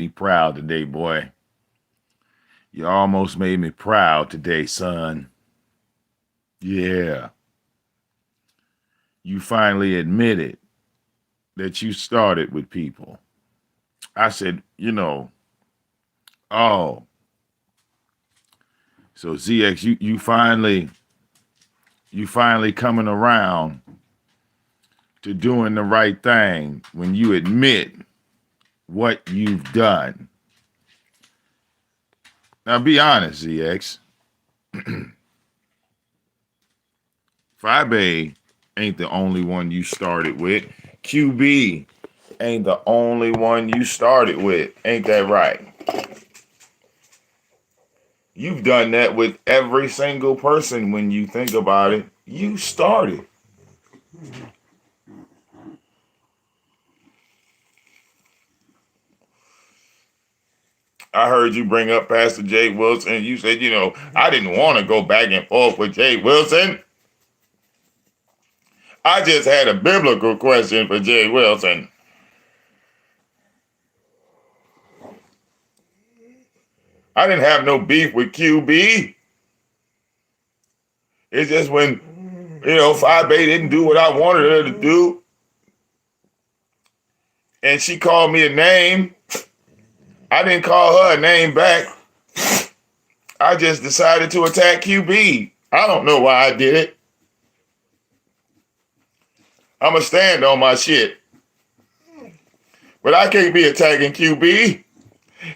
me proud today, boy. You almost made me proud today, son. Yeah. You finally admitted that you started with people. I said, oh, so ZX, you finally coming around to doing the right thing when you admit what you've done. Now be honest, ZX. Fibe ain't the only one you started with. QB ain't the only one you started with. Ain't that right? You've done that with every single person when you think about it. You started. I heard you bring up Pastor Jay Wilson. You said, I didn't want to go back and forth with Jay Wilson. I just had a biblical question for Jay Wilson. I didn't have no beef with QB. It's just when, Five Bay didn't do what I wanted her to do, and she called me a name. I didn't call her a name back. I just decided to attack QB. I don't know why I did it. I'm going to stand on my shit. But I can't be attacking QB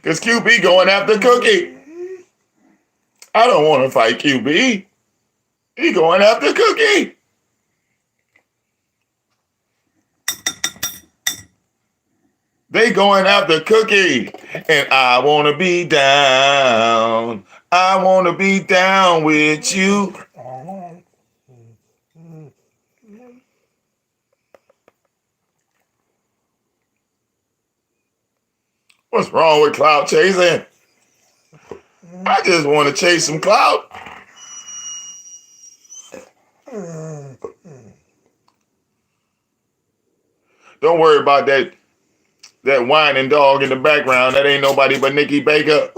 because QB going after Cookie. I don't want to fight QB. He going after Cookie. They going after Cookie. And I want to be down. I want to be down with you. What's wrong with clout chasing? I just want to chase some clout. Don't worry about that whining dog in the background. That ain't nobody but Nikki Baker.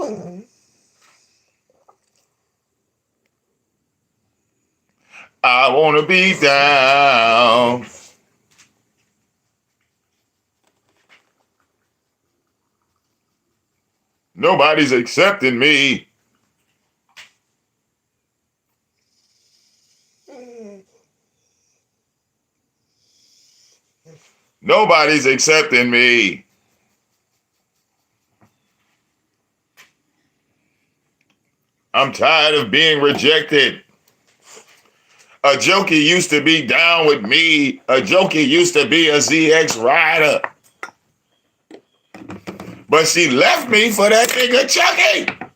I want to be down. Nobody's accepting me. Nobody's accepting me. I'm tired of being rejected. A jokey used to be down with me. A jokey used to be a ZX rider. But she left me for that nigga Chucky.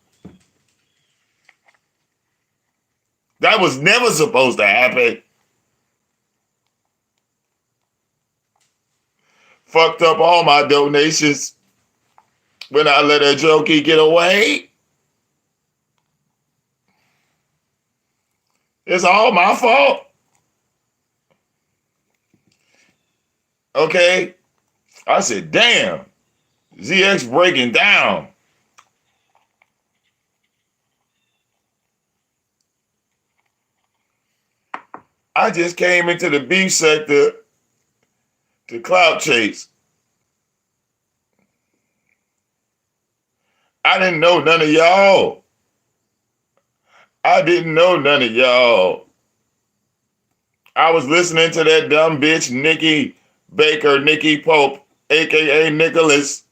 That was never supposed to happen. Fucked up all my donations when I let a jokey get away. It's all my fault. Okay? I said, damn, ZX breaking down. I just came into the beef sector to clout chase. I didn't know none of y'all. I didn't know none of y'all. I was listening to that dumb bitch Nikki Baker, Nikki Pope, a.k.a. Nicholas.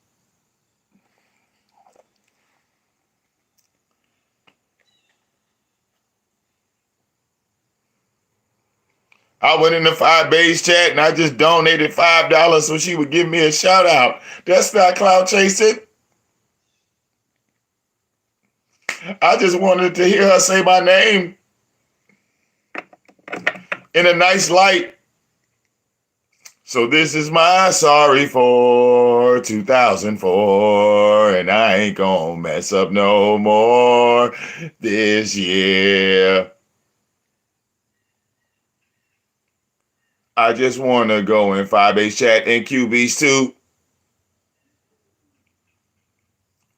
I went in the Five Bays chat and I just donated $5 so she would give me a shout out. That's not clout chasing. I just wanted to hear her say my name in a nice light. So this is my sorry for 2004, and I ain't gonna mess up no more this year. I just want to go in 5H chat and QBs too.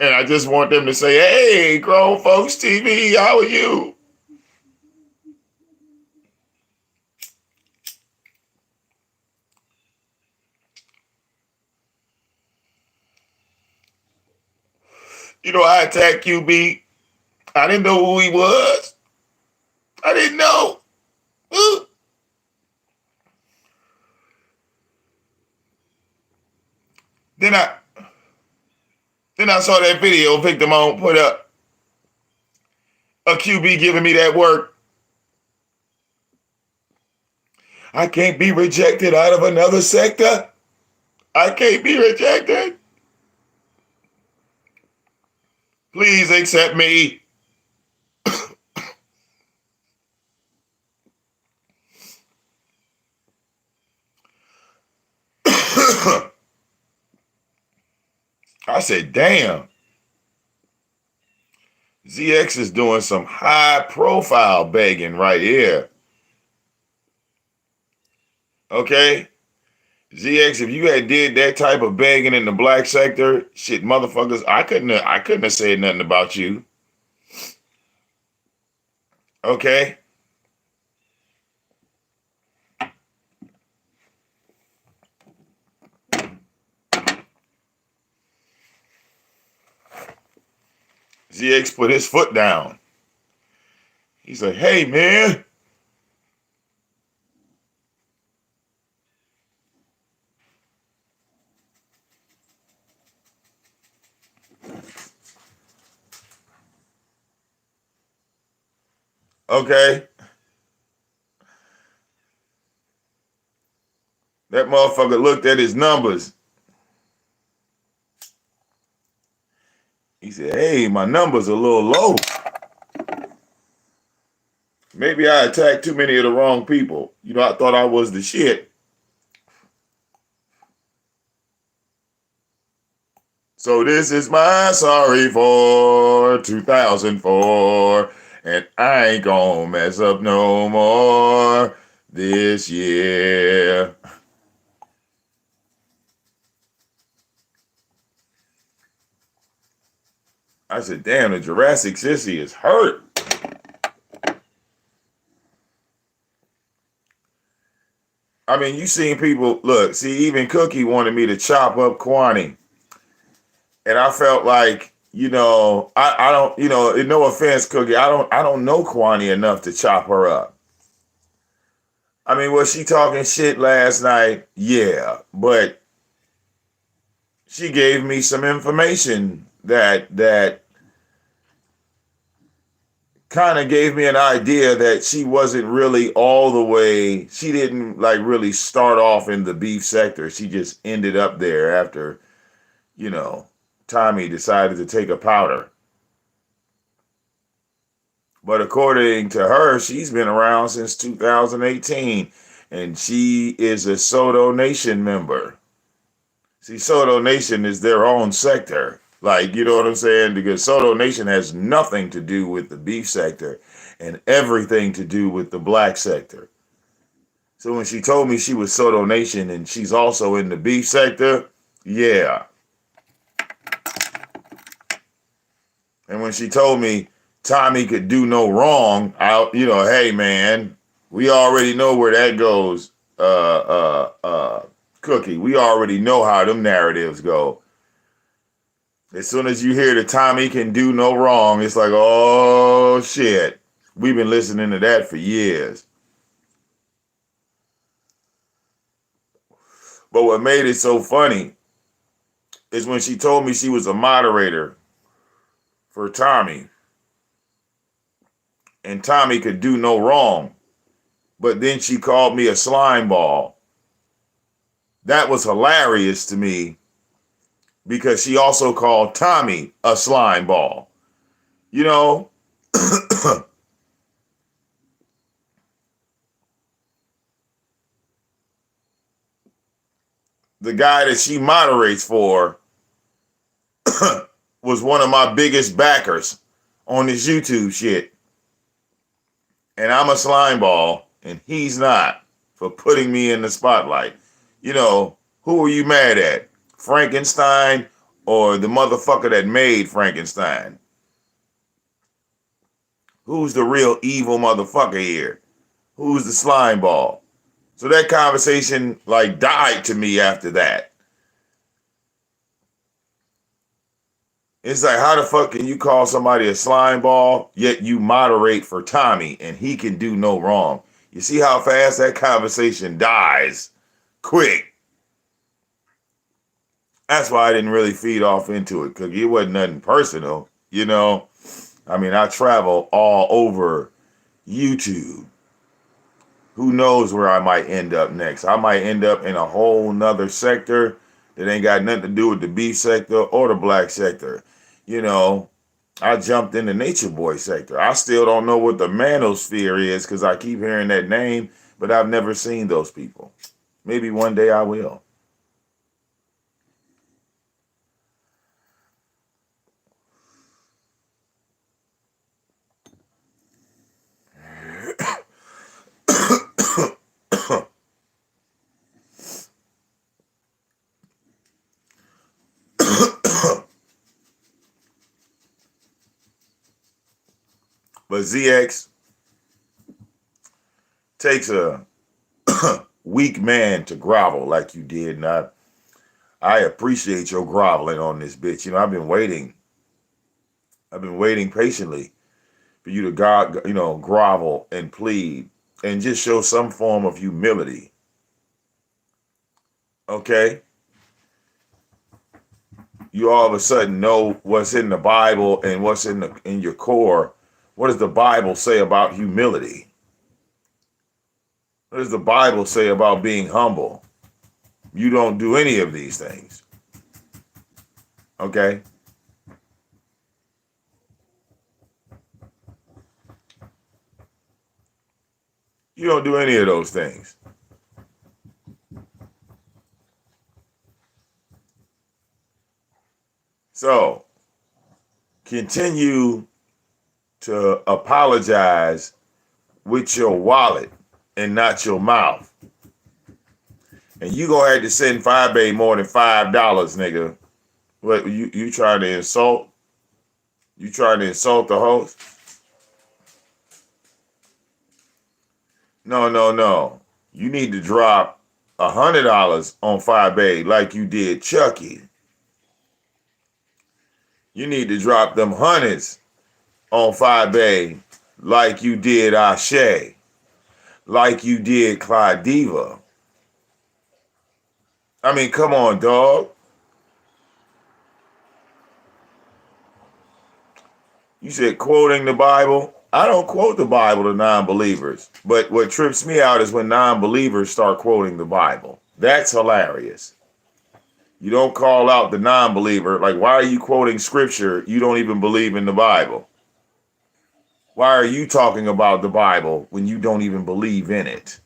And I just want them to say, hey, Grown Folks TV, how are you? You know, I attacked QB. I didn't know who he was. I didn't know. Then I saw that video VicDamoane put up a QB giving me that work. I can't be rejected out of another sector. I can't be rejected. Please accept me. I said, damn. ZX is doing some high profile begging right here. Okay? ZX, if you had did that type of begging in the black sector, shit, motherfuckers, I couldn't have said nothing about you. Okay? ZX put his foot down. He's like, hey, man. Okay? That motherfucker looked at his numbers. He said, hey, my numbers are a little low. Maybe I attacked too many of the wrong people. You know, I thought I was the shit. So this is my sorry for 2004. And I ain't gonna mess up no more this year. I said, damn, the Jurassic Sissy is hurt. I mean, you seen people, look, see, even Cookie wanted me to chop up Kwani. And I felt like, you know, I don't, you know, no offense, Cookie, I don't know Kwani enough to chop her up. I mean, was she talking shit last night? Yeah, but she gave me some information that kind of gave me an idea that she wasn't really all the way, she didn't like really start off in the beef sector. She just ended up there after, you know, Tommy decided to take a powder. But according to her, she's been around since 2018, and she is a Soto Nation member. See, Soto Nation is their own sector. Like, you know what I'm saying? Because Soto Nation has nothing to do with the beef sector and everything to do with the black sector. So when she told me she was Soto Nation and she's also in the beef sector, yeah. And when she told me Tommy could do no wrong, you know, hey man, we already know where that goes, Cookie. We already know how them narratives go. As soon as you hear that Tommy can do no wrong, it's like, oh shit. We've been listening to that for years. But what made it so funny is when she told me she was a moderator for Tommy. And Tommy could do no wrong. But then she called me a slime ball. That was hilarious to me because she also called Tommy a slime ball. You know, the guy that she moderates for was one of my biggest backers on this YouTube shit. And I'm a slime ball, and he's not, for putting me in the spotlight. You know, who are you mad at? Frankenstein or the motherfucker that made Frankenstein? Who's the real evil motherfucker here? Who's the slime ball? So that conversation like died to me after that. It's like, how the fuck can you call somebody a slime ball, yet you moderate for Tommy and he can do no wrong? You see how fast that conversation dies? Quick. That's why I didn't really feed off into it, because it wasn't nothing personal, you know? I mean, I travel all over YouTube. Who knows where I might end up next? I might end up in a whole nother sector that ain't got nothing to do with the beef sector or the black sector. You know, I jumped in the nature boy sector. I still don't know what the manosphere is because I keep hearing that name, but I've never seen those people. Maybe one day I will. But ZX takes a weak man to grovel like you did, and I appreciate your groveling on this bitch. You know, I've been waiting patiently for you to grovel and plead and just show some form of humility. Okay? You all of a sudden know what's in the Bible and what's in your core. What does the Bible say about humility? What does the Bible say about being humble? You don't do any of these things. Okay? You don't do any of those things. So, continue to apologize with your wallet and not your mouth. And you gonna have to send Firebay more than $5, nigga. What, you trying to insult? You trying to insult the host? No. You need to drop $100 on Firebay like you did Chucky. You need to drop them hundreds on Firebay like you did Ashe, like you did Clyde Diva. I mean, come on, dog. You said quoting the Bible. I don't quote the Bible to non-believers. But what trips me out is when non-believers start quoting the Bible. That's hilarious. You don't call out the non-believer. Like, why are you quoting scripture? You don't even believe in the Bible. Why are you talking about the Bible when you don't even believe in it?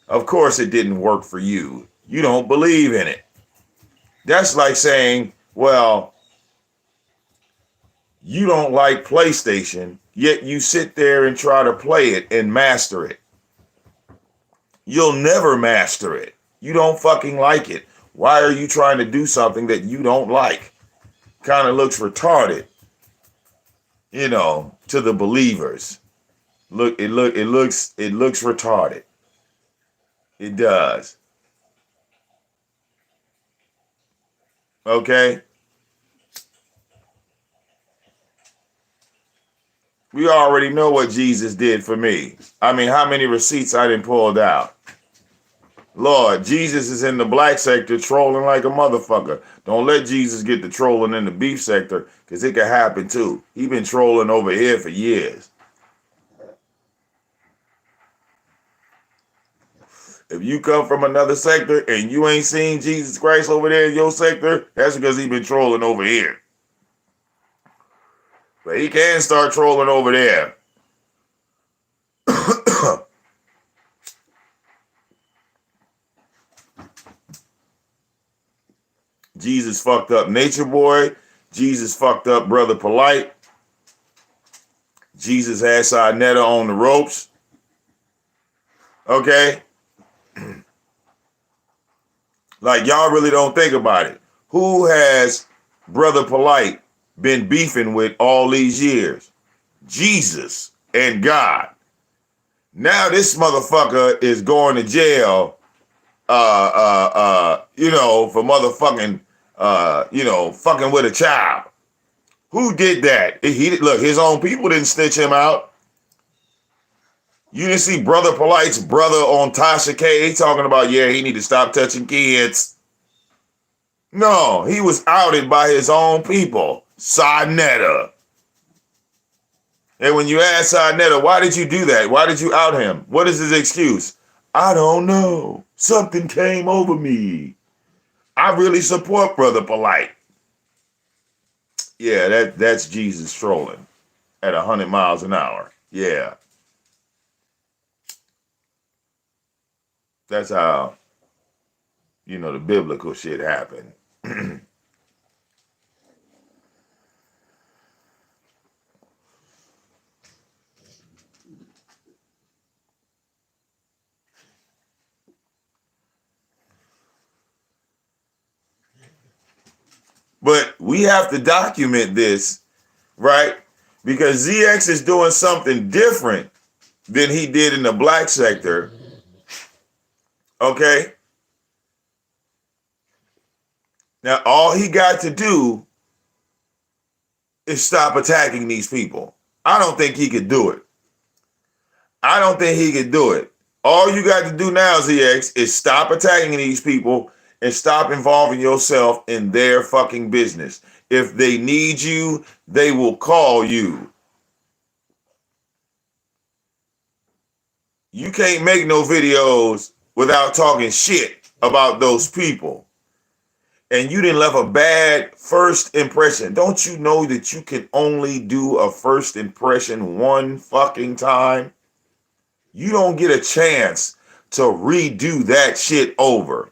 Of course it didn't work for you. You don't believe in it. That's like saying, well, you don't like PlayStation, yet you sit there and try to play it and master it. You'll never master it. You don't fucking like it. Why are you trying to do something that you don't like? Kind of looks retarded, you know, to the believers. It looks retarded. It does. Okay? We already know what Jesus did for me. I mean, how many receipts I done pulled out? Lord, Jesus is in the black sector trolling like a motherfucker. Don't let Jesus get the trolling in the beef sector, because it can happen too. He been trolling over here for years. If you come from another sector and you ain't seen Jesus Christ over there in your sector, that's because he been trolling over here. But he can start trolling over there. Jesus fucked up Nature Boy. Jesus fucked up Brother Polite. Jesus had Sinetta on the ropes. Okay? Like, y'all really don't think about it. Who has Brother Polite been beefing with all these years? Jesus and God. Now this motherfucker is going to jail, for motherfucking, fucking with a child. Who did that? Look, his own people didn't snitch him out. You didn't see Brother Polite's brother on Tasha K talking about, yeah, he need to stop touching kids. No, he was outed by his own people. Sarnetta. And when you ask Sarnetta, why did you do that? Why did you out him? What is his excuse? I don't know. Something came over me. I really support Brother Polite. Yeah, that's Jesus trolling at 100 miles an hour. Yeah. That's how, the biblical shit happened. But we have to document this, right? Because ZX is doing something different than he did in the black sector. Okay? Now, all he got to do is stop attacking these people. I don't think he could do it. I don't think he could do it. All you got to do now, ZX, is stop attacking these people and stop involving yourself in their fucking business. If they need you, they will call you. You can't make no videos without talking shit about those people. And you didn't leave a bad first impression. Don't you know that you can only do a first impression one fucking time? You don't get a chance to redo that shit over.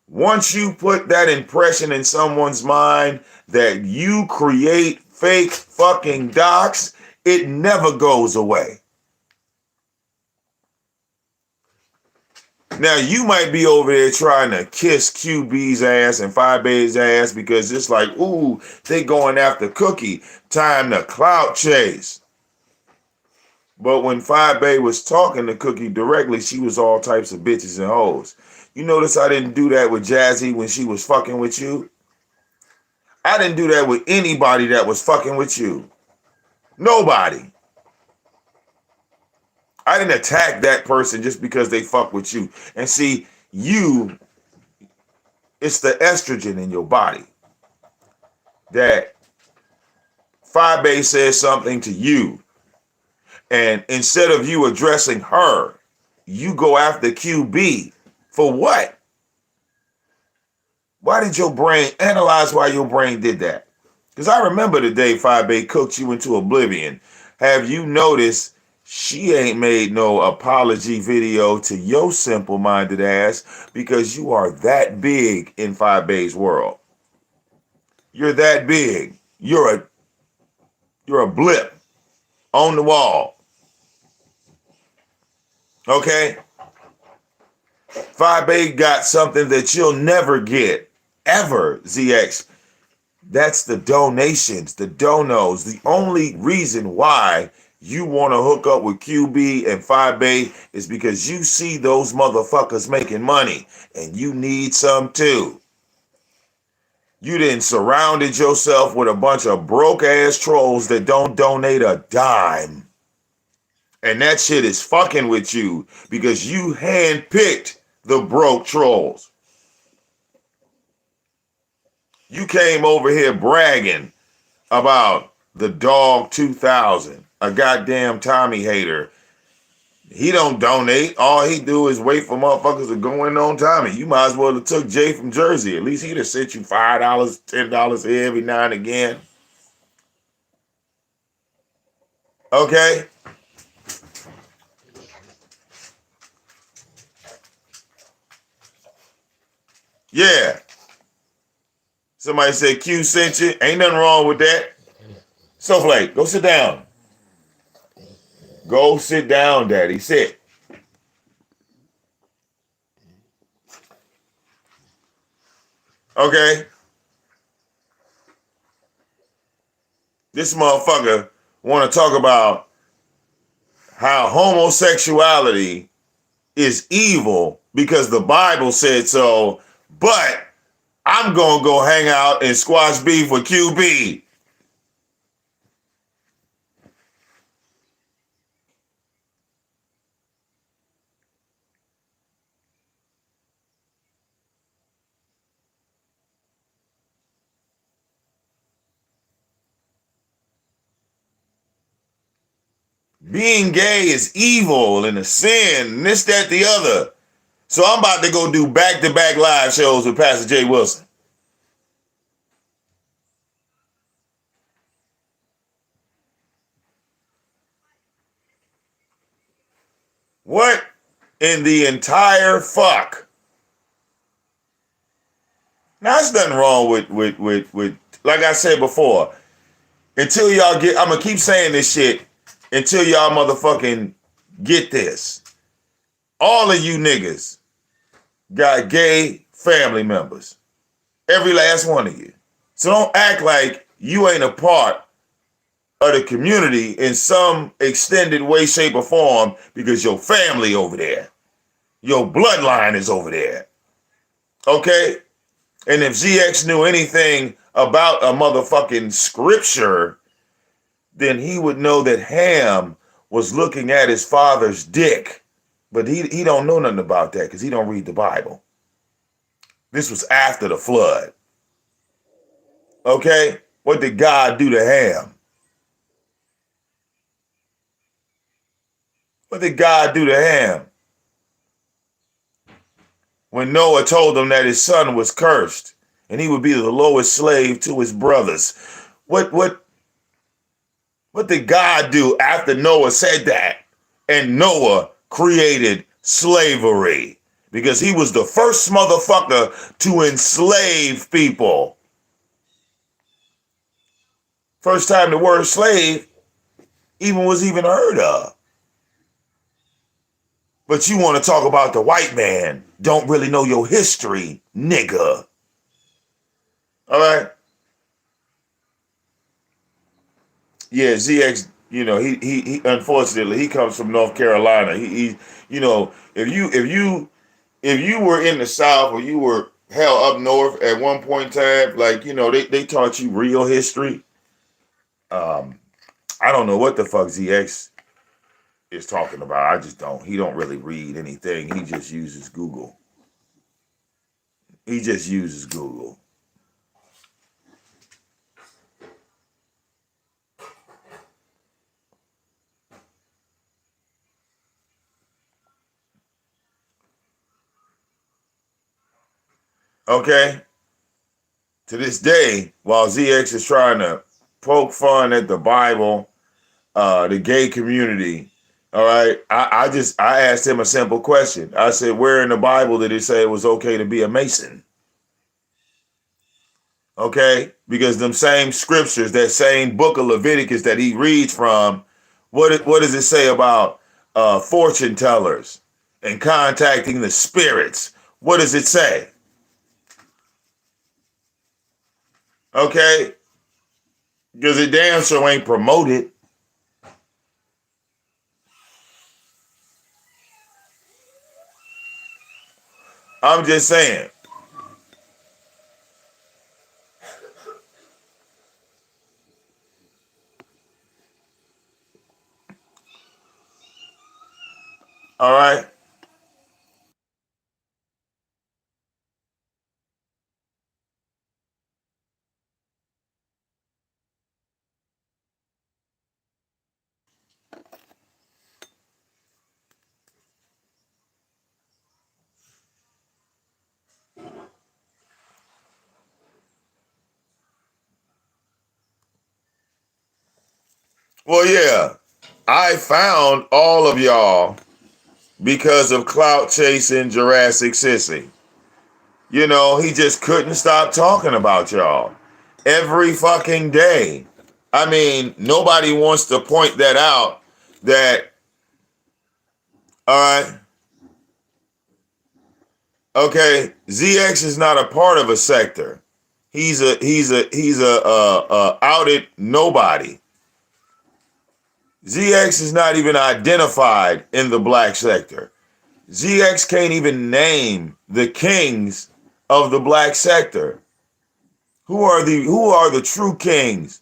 Once you put that impression in someone's mind that you create fake fucking docs, it never goes away. Now, you might be over there trying to kiss QB's ass and 5Bay's ass because it's like, ooh, they going after Cookie. Time to clout chase. But when 5Bay was talking to Cookie directly, she was all types of bitches and hoes. You notice I didn't do that with Jazzy when she was fucking with you? I didn't do that with anybody that was fucking with you. Nobody. I didn't attack that person just because they fuck with you. And see, it's the estrogen in your body that 5Bay says something to you. And instead of you addressing her, you go after QB. For what? Why did your brain analyze why your brain did that? Because I remember the day 5Bay cooked you into oblivion. Have you noticed she ain't made no apology video to your simple-minded ass because you are that big in 5Bay's world. You're that big. You're a blip on the wall. Okay? 5Bay got something that you'll never get. Ever, ZX. That's the donations, the donos. The only reason why you want to hook up with QB and 5Bay is because you see those motherfuckers making money and you need some too. You done surrounded yourself with a bunch of broke ass trolls that don't donate a dime. And that shit is fucking with you because you handpicked the broke trolls. You came over here bragging about the dog 2000, a goddamn Tommy hater. He don't donate. All he do is wait for motherfuckers to go in on Tommy. You might as well have took Jay from Jersey. At least he'd have sent you $5, $10 every now and again. Okay? Yeah. Somebody said Q sent you. Ain't nothing wrong with that. Snowflake, go sit down. Go sit down, Daddy. Sit. Okay? This motherfucker want to talk about how homosexuality is evil because the Bible said so, but I'm going to go hang out and squash beef with QB. Being gay is evil and a sin, and this, that, the other. So I'm about to go do back-to-back live shows with Pastor Jay Wilson. What in the entire fuck? Now, there's nothing wrong with like I said before, until y'all get, I'm going to keep saying this shit until y'all motherfucking get this. All of you niggas got gay family members. Every last one of you. So don't act like you ain't a part of the community in some extended way, shape, or form because your family over there. Your bloodline is over there. Okay? And if ZX knew anything about a motherfucking scripture, then he would know that Ham was looking at his father's dick. But he don't know nothing about that because he don't read the Bible. This was after the flood. Okay? What did God do to Ham? What did God do to Ham? When Noah told him that his son was cursed and he would be the lowest slave to his brothers. What did God do after Noah said that? And Noah created slavery because he was the first motherfucker to enslave people. First time the word slave was even heard of. But you want to talk about the white man, don't really know your history, nigga. All right? Yeah, ZX, he unfortunately he comes from North Carolina. He if you were in the South or you were hell up north at one point in time, like, they taught you real history. I don't know what the fuck ZX is talking about. I just don't. He don't really read anything. He just uses Google. Okay? To this day, while ZX is trying to poke fun at the Bible, the gay community, all right, I asked him a simple question. I said, where in the Bible did it say it was okay to be a Mason? Okay? Because them same scriptures, that same book of Leviticus that he reads from, what does it say about fortune tellers and contacting the spirits? What does it say? Okay? Because it damn sure ain't promoted. I'm just saying. All right? Well, yeah. I found all of y'all because of clout chasing Jurassic Sissy. He just couldn't stop talking about y'all every fucking day. I mean, nobody wants to point that out that, all right, okay, ZX is not a part of a sector. He's a outed nobody. ZX is not even identified in the black sector. ZX can't even name the kings of the black sector. Who are the true kings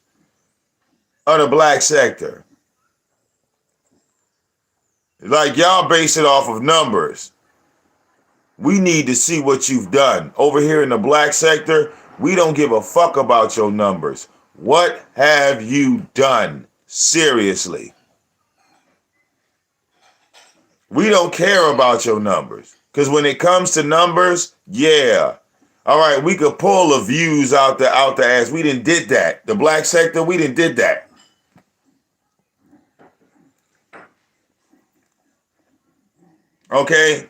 of the black sector? Like, y'all base it off of numbers. We need to see what you've done. Over here in the black sector, we don't give a fuck about your numbers. What have you done? Seriously. We don't care about your numbers. Because when it comes to numbers, yeah. All right, we could pull the views out the ass. We didn't did that. The black sector, we didn't did that. Okay?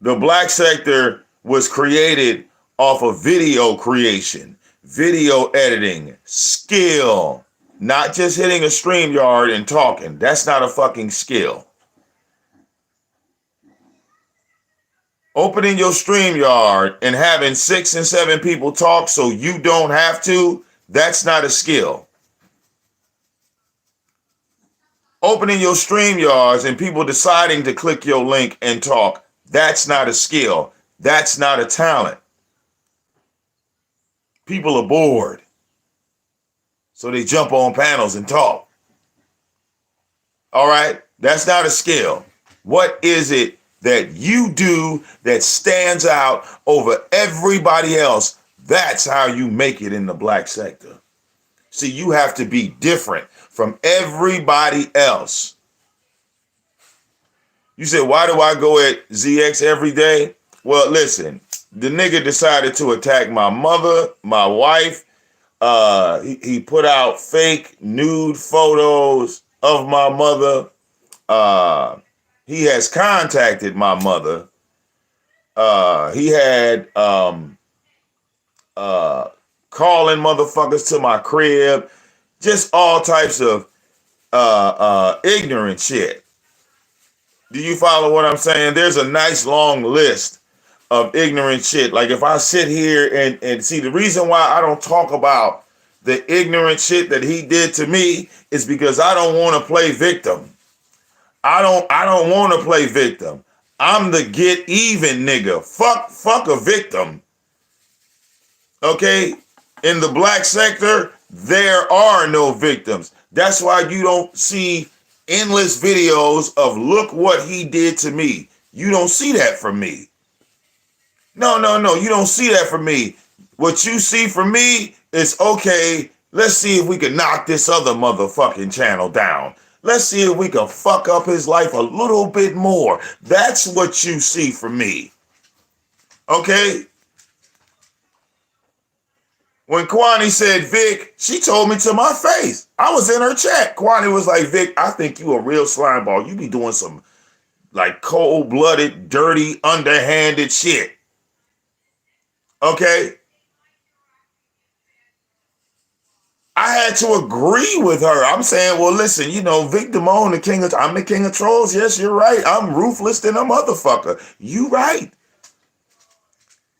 The black sector was created off of video creation, video editing, skill, not just hitting a StreamYard and talking. That's not a fucking skill. Opening your StreamYard and having 6 and 7 people talk so you don't have to, that's not a skill. Opening your StreamYards and people deciding to click your link and talk, that's not a skill. That's not a talent. People are bored, so they jump on panels and talk. All right? That's not a skill. What is it that you do that stands out over everybody else? That's how you make it in the black sector. See, you have to be different from everybody else. You said, why do I go at ZX every day? Well, listen, the nigga decided to attack my mother, my wife. He put out fake nude photos of my mother. He has contacted my mother. He had calling motherfuckers to my crib. Just all types of ignorant shit. Do you follow what I'm saying? There's a nice long list of ignorant shit. Like, if I sit here and see, the reason why I don't talk about the ignorant shit that he did to me is because I don't want to play victim. I don't want to play victim. I'm the get even nigga. Fuck a victim. Okay? In the black sector, there are no victims. That's why you don't see endless videos of look what he did to me. You don't see that from me. No, you don't see that from me. What you see from me is, okay, let's see if we can knock this other motherfucking channel down. Let's see if we can fuck up his life a little bit more. That's what you see from me. Okay? When Kwani said, Vic, she told me to my face. I was in her chat. Kwani was like, Vic, I think you a real slime ball. You be doing some like cold-blooded, dirty, underhanded shit. Okay? I had to agree with her. I'm saying, well, listen, you know, VicDamoane, I'm the king of trolls. Yes, you're right. I'm ruthless than a motherfucker. You right.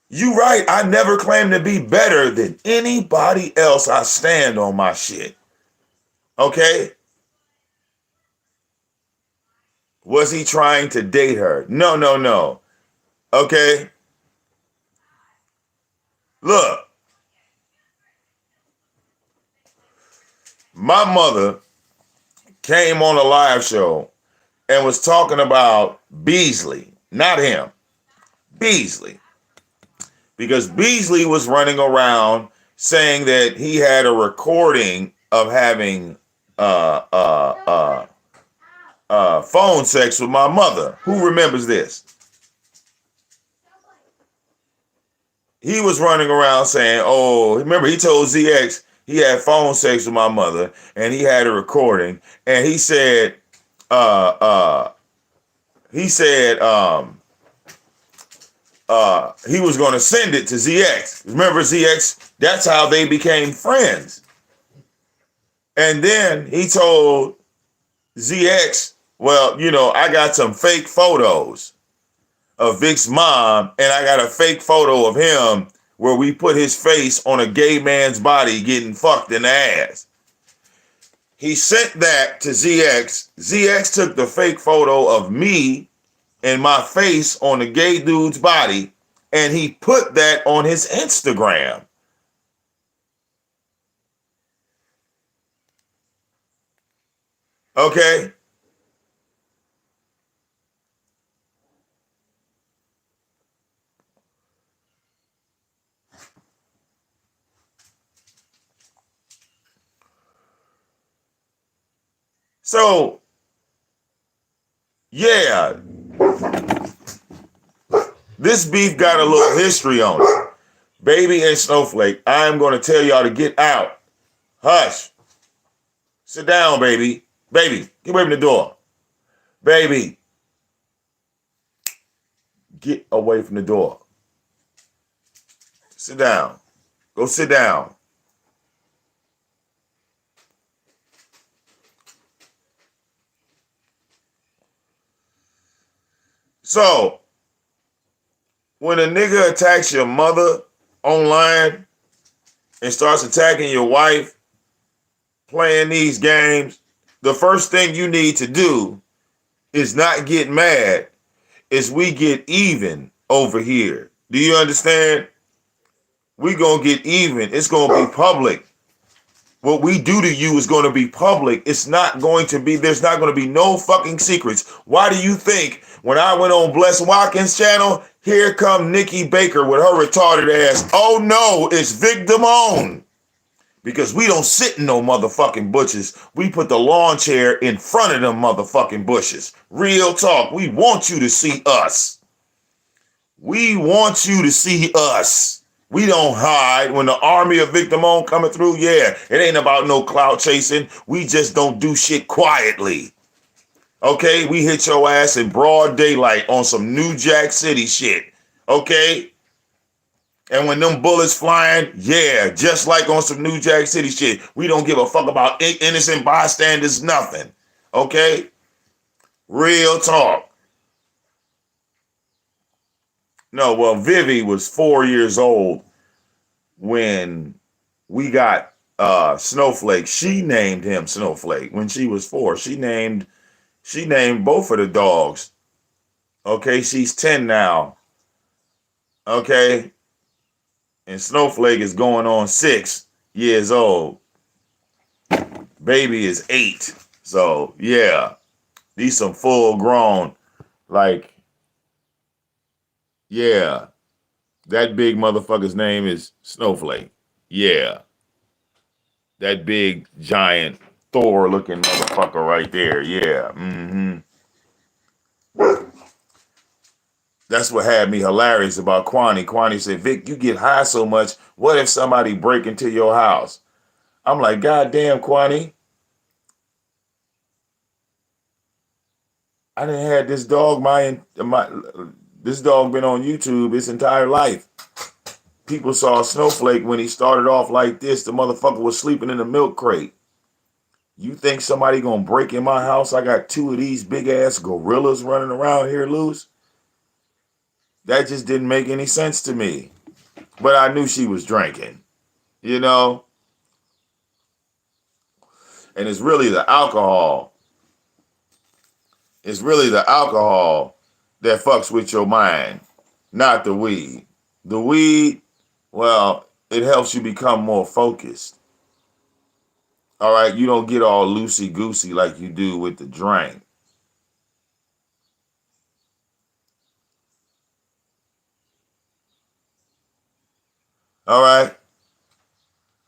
You right. I never claim to be better than anybody else. I stand on my shit. Okay? Was he trying to date her? No. Okay? Look. My mother came on a live show and was talking about Beasley, not him, Beasley. Because Beasley was running around saying that he had a recording of having phone sex with my mother. Who remembers this? He was running around saying, oh, remember he told ZX he had phone sex with my mother and he had a recording. And he said, he was going to send it to ZX. Remember ZX? That's how they became friends. And then he told ZX, well, you know, I got some fake photos of Vic's mom, and I got a fake photo of him where we put his face on a gay man's body getting fucked in the ass. He sent that to ZX. ZX took the fake photo of me and my face on the gay dude's body, and he put that on his Instagram. Okay? So, yeah, this beef got a little history on it. Baby and Snowflake, I am going to tell y'all to get out. Hush. Sit down, baby. Baby, get away from the door. Baby, get away from the door. Sit down. Go sit down. So, when a nigga attacks your mother online and starts attacking your wife, playing these games, the first thing you need to do is not get mad, is we get even over here. Do you understand? We gonna get even. It's gonna be public. What we do to you is going to be public. It's not going to be, there's not going to be no fucking secrets. Why do you think when I went on Bless Watkins' channel, here come Nikki Baker with her retarded ass? Oh no, it's VicDamoane. Because we don't sit in no motherfucking bushes. We put the lawn chair in front of them motherfucking bushes. Real talk. We want you to see us. We want you to see us. We don't hide. When the army of VicDamoane coming through, yeah, it ain't about no clout chasing. We just don't do shit quietly. Okay? We hit your ass in broad daylight on some New Jack City shit. Okay? And when them bullets flying, yeah, just like on some New Jack City shit. We don't give a fuck about innocent bystanders, nothing. Okay? Real talk. No, well, Vivi was 4 years old when we got Snowflake. She named him Snowflake when she was 4. She named both of the dogs. Okay, she's 10 now. Okay, and Snowflake is going on 6 years old. Baby is 8. So yeah, these some full grown, like, yeah. That big motherfucker's name is Snowflake. Yeah. That big, giant, Thor-looking motherfucker right there. Yeah. Mm-hmm. That's what had me hilarious about Kwani. Kwani said, Vic, you get high so much, what if somebody break into your house? I'm like, God damn, Kwani. I done had this dog, this dog been on YouTube its entire life. People saw Snowflake when he started off like this. The motherfucker was sleeping in a milk crate. You think somebody gonna break in my house? I got 2 of these big ass gorillas running around here loose. That just didn't make any sense to me. But I knew she was drinking, you know? And it's really the alcohol. It's really the alcohol that fucks with your mind, not the weed. The weed, well, it helps you become more focused. All right, you don't get all loosey-goosey like you do with the drink. All right?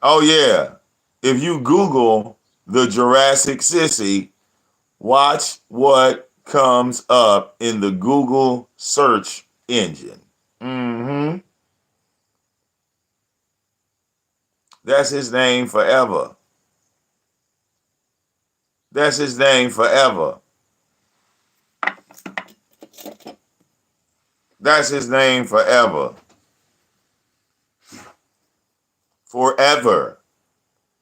Oh, yeah. If you Google the Jurassic Sissy, watch what comes up in the Google search engine. Mm-hmm. That's his name forever. That's his name forever. That's his name forever. Forever.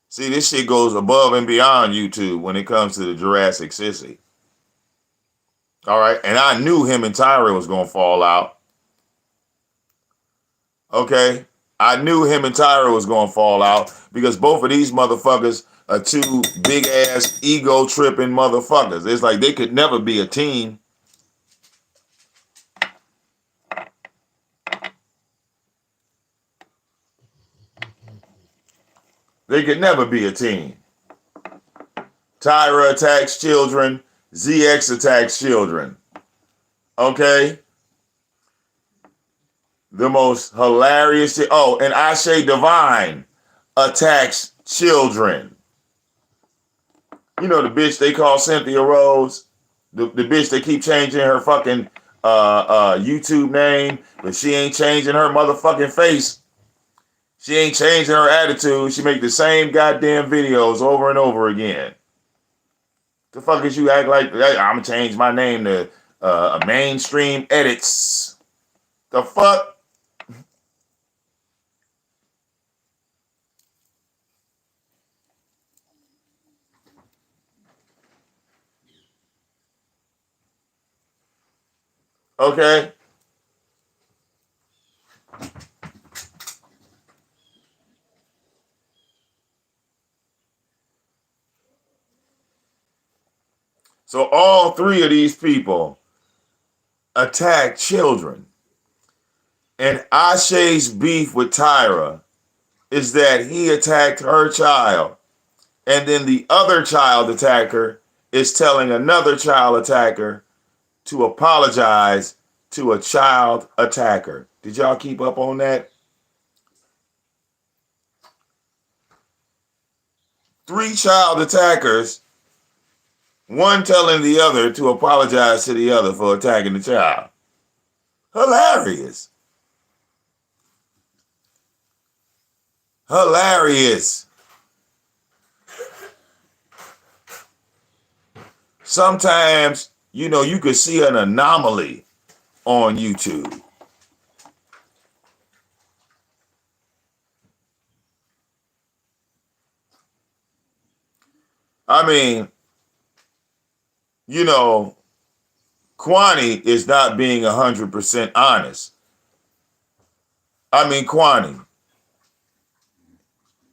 See, this shit goes above and beyond YouTube when it comes to the Jurassic Sissy. All right. And I knew him and Tyra was going to fall out. Okay. I knew him and Tyra was going to fall out because both of these motherfuckers are two big-ass ego-tripping motherfuckers. It's like they could never be a team. They could never be a team. Tyra attacks children. ZX attacks children. Okay? The most hilarious shit. Oh, and Ashe Divine attacks children. You know the bitch they call Cynthia Rose? The bitch they keep changing her fucking YouTube name, but she ain't changing her motherfucking face. She ain't changing her attitude. She make the same goddamn videos over and over again. The fuck is you act like, I'm gonna change my name to a mainstream edits. The fuck? Okay? So all three of these people attack children. And Ashe's beef with Tyra is that he attacked her child. And then the other child attacker is telling another child attacker to apologize to a child attacker. Did y'all keep up on that? 3 child attackers, one telling the other to apologize to the other for attacking the child. Hilarious. Hilarious. Sometimes, you know, you could see an anomaly on YouTube. I mean, you know, Kwani is not being 100% honest. I mean, Kwani,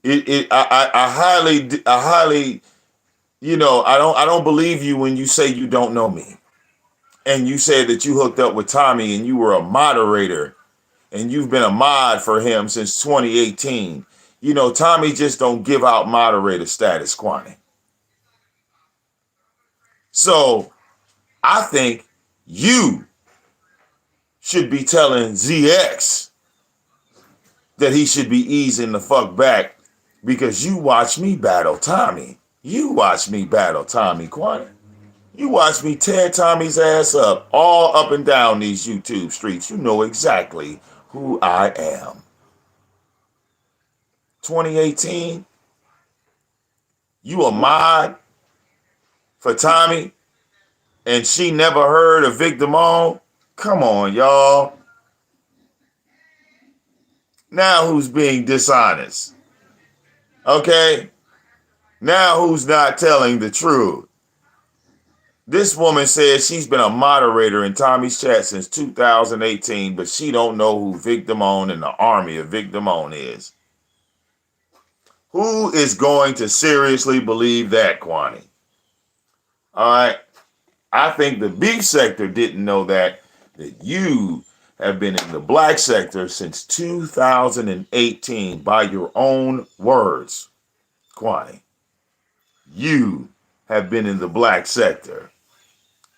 I highly, you know, I don't believe you when you say you don't know me. And you said that you hooked up with Tommy and you were a moderator and you've been a mod for him since 2018. You know, Tommy just don't give out moderator status, Kwani. So I think you should be telling ZX that he should be easing the fuck back because you watch me battle Tommy. You watch me battle Tommy, Kwani. You watch me tear Tommy's ass up all up and down these YouTube streets. You know exactly who I am. 2018, you a mod for Tommy and she never heard of VicDamoane? Come on, y'all. Now who's being dishonest? Okay? Now who's not telling the truth? This woman says she's been a moderator in Tommy's chat since 2018, but she don't know who VicDamoane and the army of VicDamoane is. Who is going to seriously believe that, Kwani? All right? I think the beef sector didn't know that you have been in the black sector since 2018 by your own words, Kwani. You have been in the black sector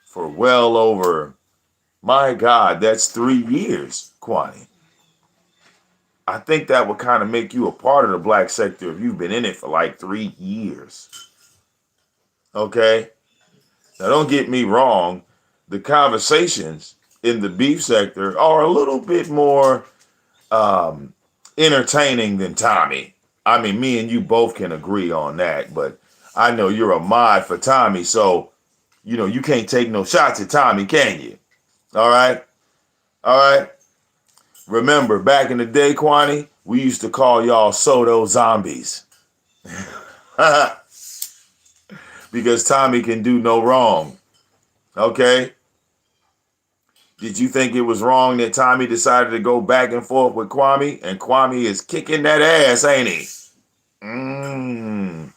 for well over, my God, that's 3 years, Kwani. I think that would kind of make you a part of the black sector if you've been in it for like 3 years. Okay? Now, don't get me wrong. The conversations in the beef sector are a little bit more entertaining than Tommy. I mean, me and you both can agree on that, but I know you're a mod for Tommy, so, you know, you can't take no shots at Tommy, can you? All right? All right? Remember, back in the day, Kwani, we used to call y'all Soto zombies. Because Tommy can do no wrong. Okay? Did you think it was wrong that Tommy decided to go back and forth with Kwame? And Kwame is kicking that ass, ain't he? Mmm.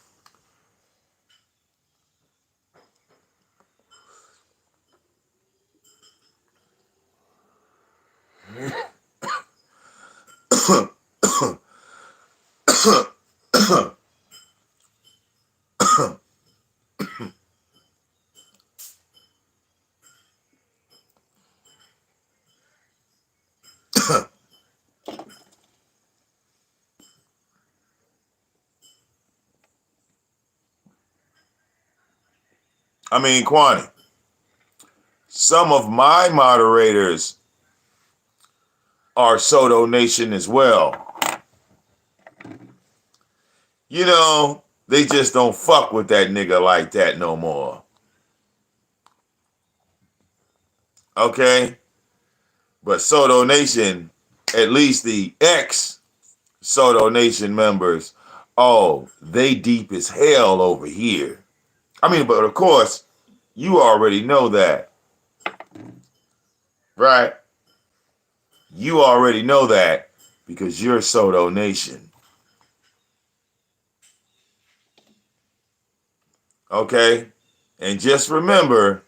I mean, Kwani, some of my moderators are Soto Nation as well. You know, they just don't fuck with that nigga like that no more. Okay? But Soto Nation, at least the ex-Soto Nation members, oh, they deep as hell over here. I mean, but of course, you already know that. Right? You already know that because you're Soto Nation. Okay? And just remember,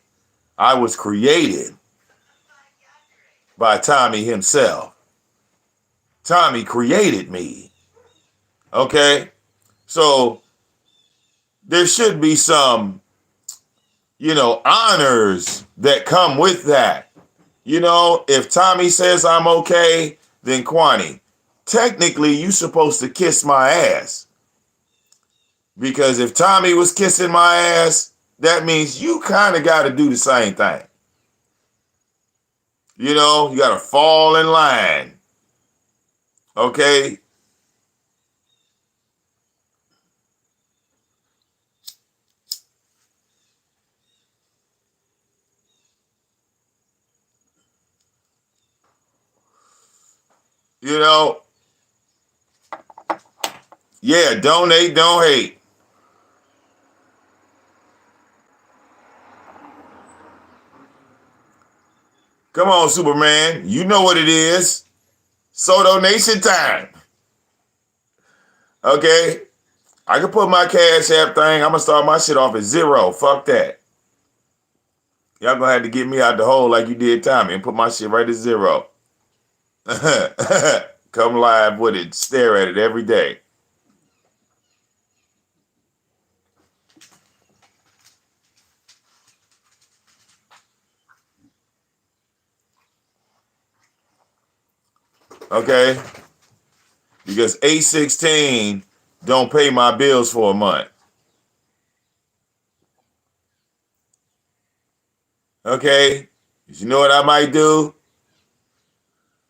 I was created by Tommy himself. Tommy created me. Okay? So there should be some, honors that come with that. If Tommy says I'm okay, then Kwani, technically you supposed to kiss my ass. Because if Tommy was kissing my ass, that means you kind of got to do the same thing. You got to fall in line. Okay? Yeah, donate, don't hate. Come on, Superman. You know what it is. Soto Nation time. Okay? I can put my Cash App thing. I'm going to start my shit off at 0. Fuck that. Y'all going to have to get me out the hole like you did Tommy and put my shit right at 0. Come live with it. Stare at it every day. Okay? Because 816 don't pay my bills for a month. Okay? You know what I might do?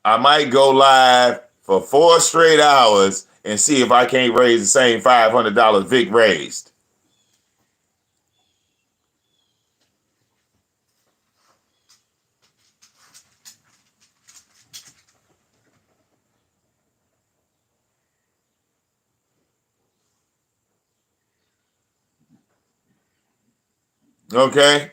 I might go live for 4 straight hours and see if I can't raise the same $500 Vic raised. Okay?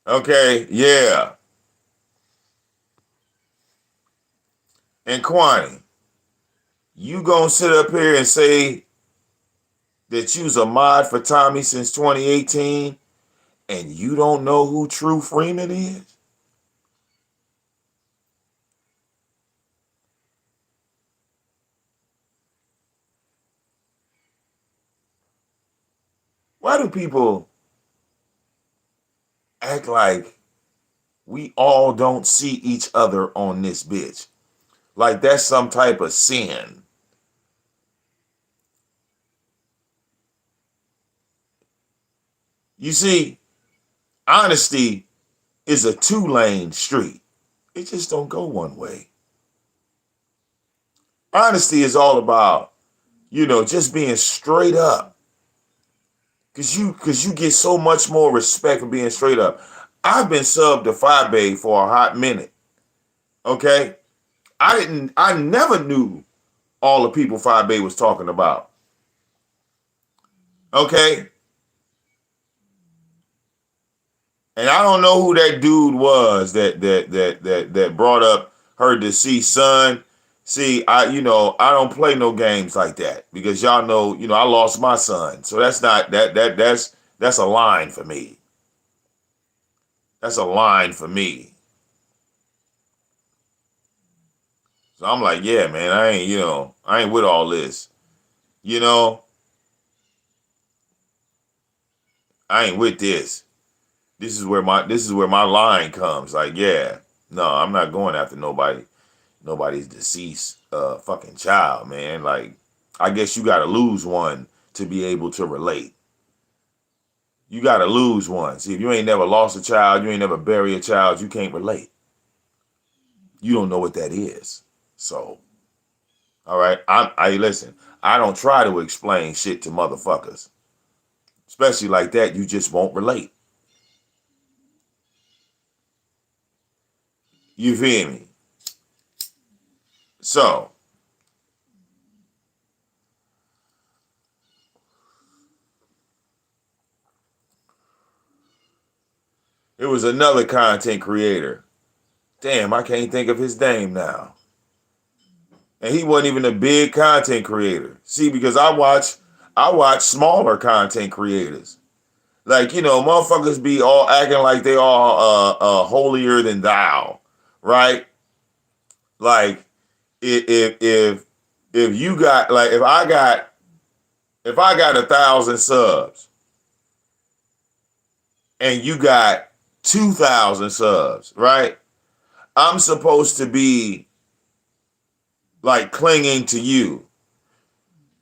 Okay, yeah. And Kwani, you gonna sit up here and say that you's a mod for Tommy since 2018 and you don't know who True Freeman is? Why do people act like we all don't see each other on this bitch? Like that's some type of sin. You see, honesty is a 2-lane street. It just don't go one way. Honesty is all about, just being straight up. Cause you get so much more respect for being straight up. I've been subbed to Fabe for a hot minute. Okay? I never knew all the people 5 was talking about. Okay? And I don't know who that dude was that brought up her deceased son. See, I don't play no games like that because y'all know, I lost my son. So that's not that's a line for me. That's a line for me. So I'm like, yeah, man, I ain't with all this. You know, I ain't with this. This is where my line comes. Like, yeah, no, I'm not going after nobody's deceased fucking child, man. Like, I guess you gotta lose one to be able to relate. You gotta lose one. See, if you ain't never lost a child, you ain't never buried a child, you can't relate. You don't know what that is. So, all right, I listen. I don't try to explain shit to motherfuckers, especially like that. You just won't relate. You feel me? So, it was another content creator. Damn, I can't think of his name now. And he wasn't even a big content creator. See, because I watch smaller content creators. Like, motherfuckers be all acting like they are holier than thou, right? Like, if you got, like, if I got 1,000 subs and you got 2,000 subs, right? I'm supposed to be like clinging to you.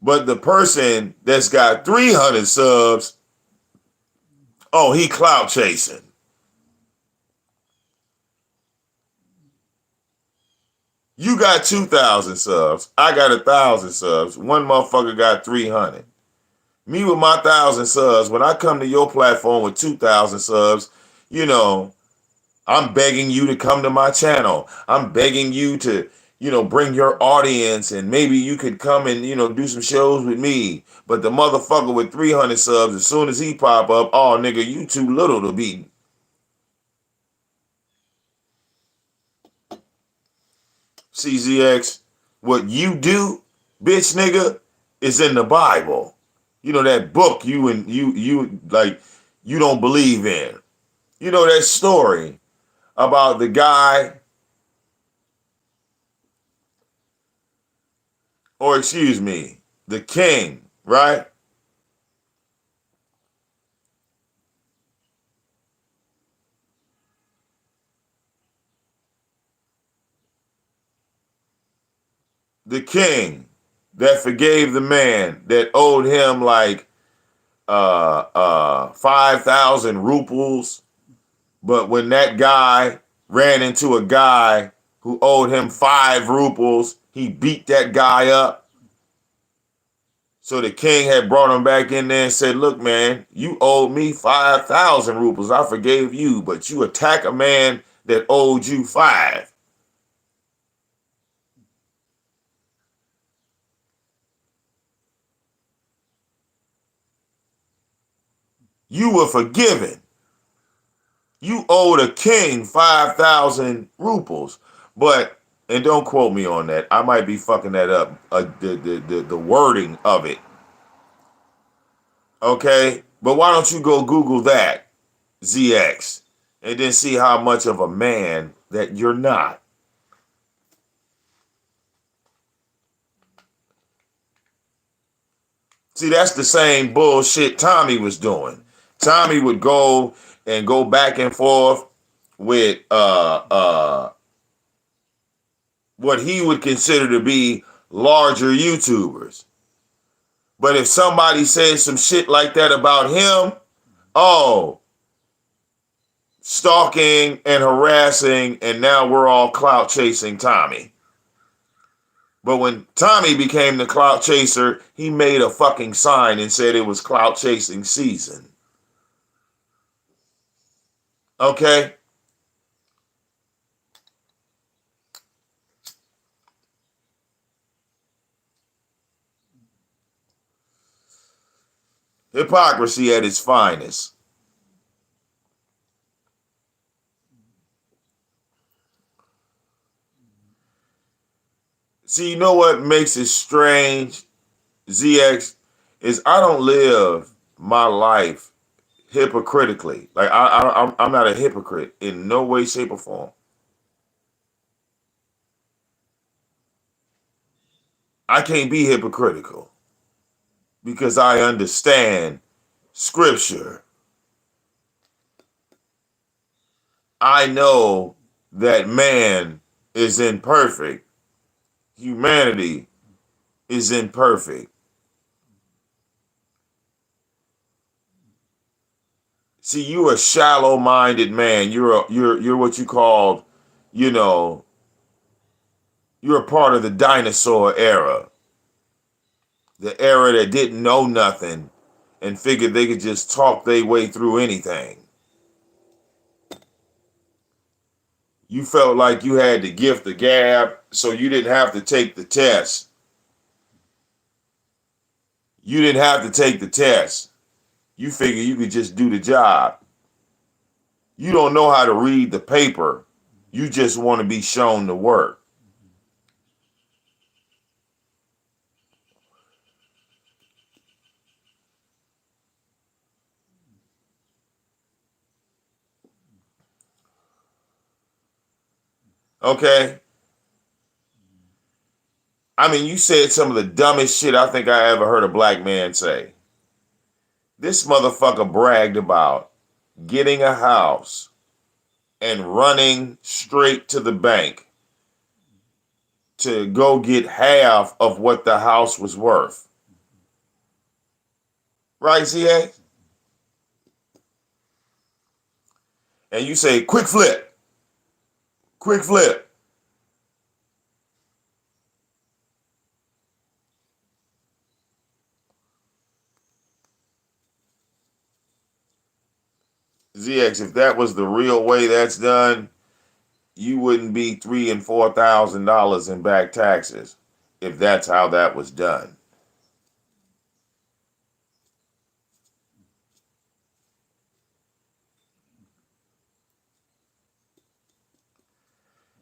But the person that's got 300 subs, oh, he clout chasing. You got 2,000 subs. I got 1,000 subs. One motherfucker got 300. Me with my 1,000 subs, when I come to your platform with 2,000 subs, you know, I'm begging you to come to my channel. I'm begging you to, bring your audience and maybe you could come and, do some shows with me. But the motherfucker with 300 subs, as soon as he pop up, oh, nigga, you too little to be. CZX, what you do, bitch nigga, is in the Bible. You know that book you like you don't believe in. You know that story about the guy, or excuse me, the king, right? The king that forgave the man that owed him like 5,000 ruples. But when that guy ran into a guy who owed him 5 ruples, he beat that guy up. So the king had brought him back in there and said, look, man, you owed me 5,000 ruples. I forgave you, but you attack a man that owed you 5. You were forgiven. You owed a king 5,000 ruples. But, and don't quote me on that. I might be fucking that up, the wording of it. Okay? But why don't you go Google that, ZX, and then see how much of a man that you're not. See, that's the same bullshit Tommy was doing. Tommy would go back and forth with what he would consider to be larger YouTubers. But if somebody says some shit like that about him, oh, stalking and harassing, and now we're all clout chasing Tommy. But when Tommy became the clout chaser, he made a fucking sign and said it was clout chasing season. Okay? Hypocrisy at its finest. See, you know what makes it strange, ZX, is I don't live my life hypocritically. Like I'm not a hypocrite in no way, shape, or form. I can't be hypocritical because I understand scripture. I know that man is imperfect. Humanity is imperfect. See, you're a shallow-minded man. You're what you call, you know, you're a part of the dinosaur era. The era that didn't know nothing and figured they could just talk their way through anything. You felt like you had the gift of gab, so you didn't have to take the test. You didn't have to take the test. You figure you could just do the job. You don't know how to read the paper. You just want to be shown the work. Okay? I mean, you said some of the dumbest shit I think I ever heard a black man say. This motherfucker bragged about getting a house and running straight to the bank to go get half of what the house was worth. Right, CA? And you say, quick flip, quick flip. ZX, if that was the real way that's done, you wouldn't be $3,000 and $4,000 in back taxes if that's how that was done.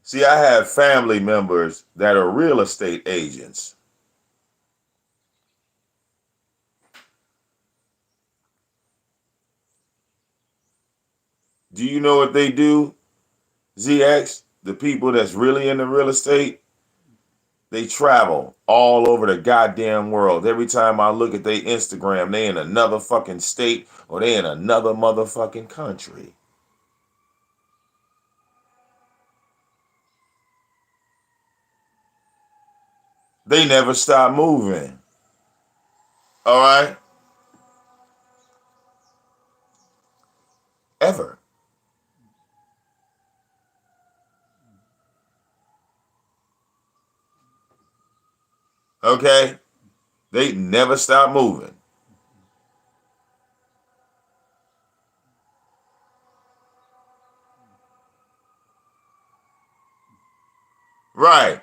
See, I have family members that are real estate agents. Do you know what they do, ZX? The people that's really into real estate, they travel all over the goddamn world. Every time I look at their Instagram, they in another fucking state or they in another motherfucking country. They never stop moving. All right? Ever. Okay? They never stop moving. Right.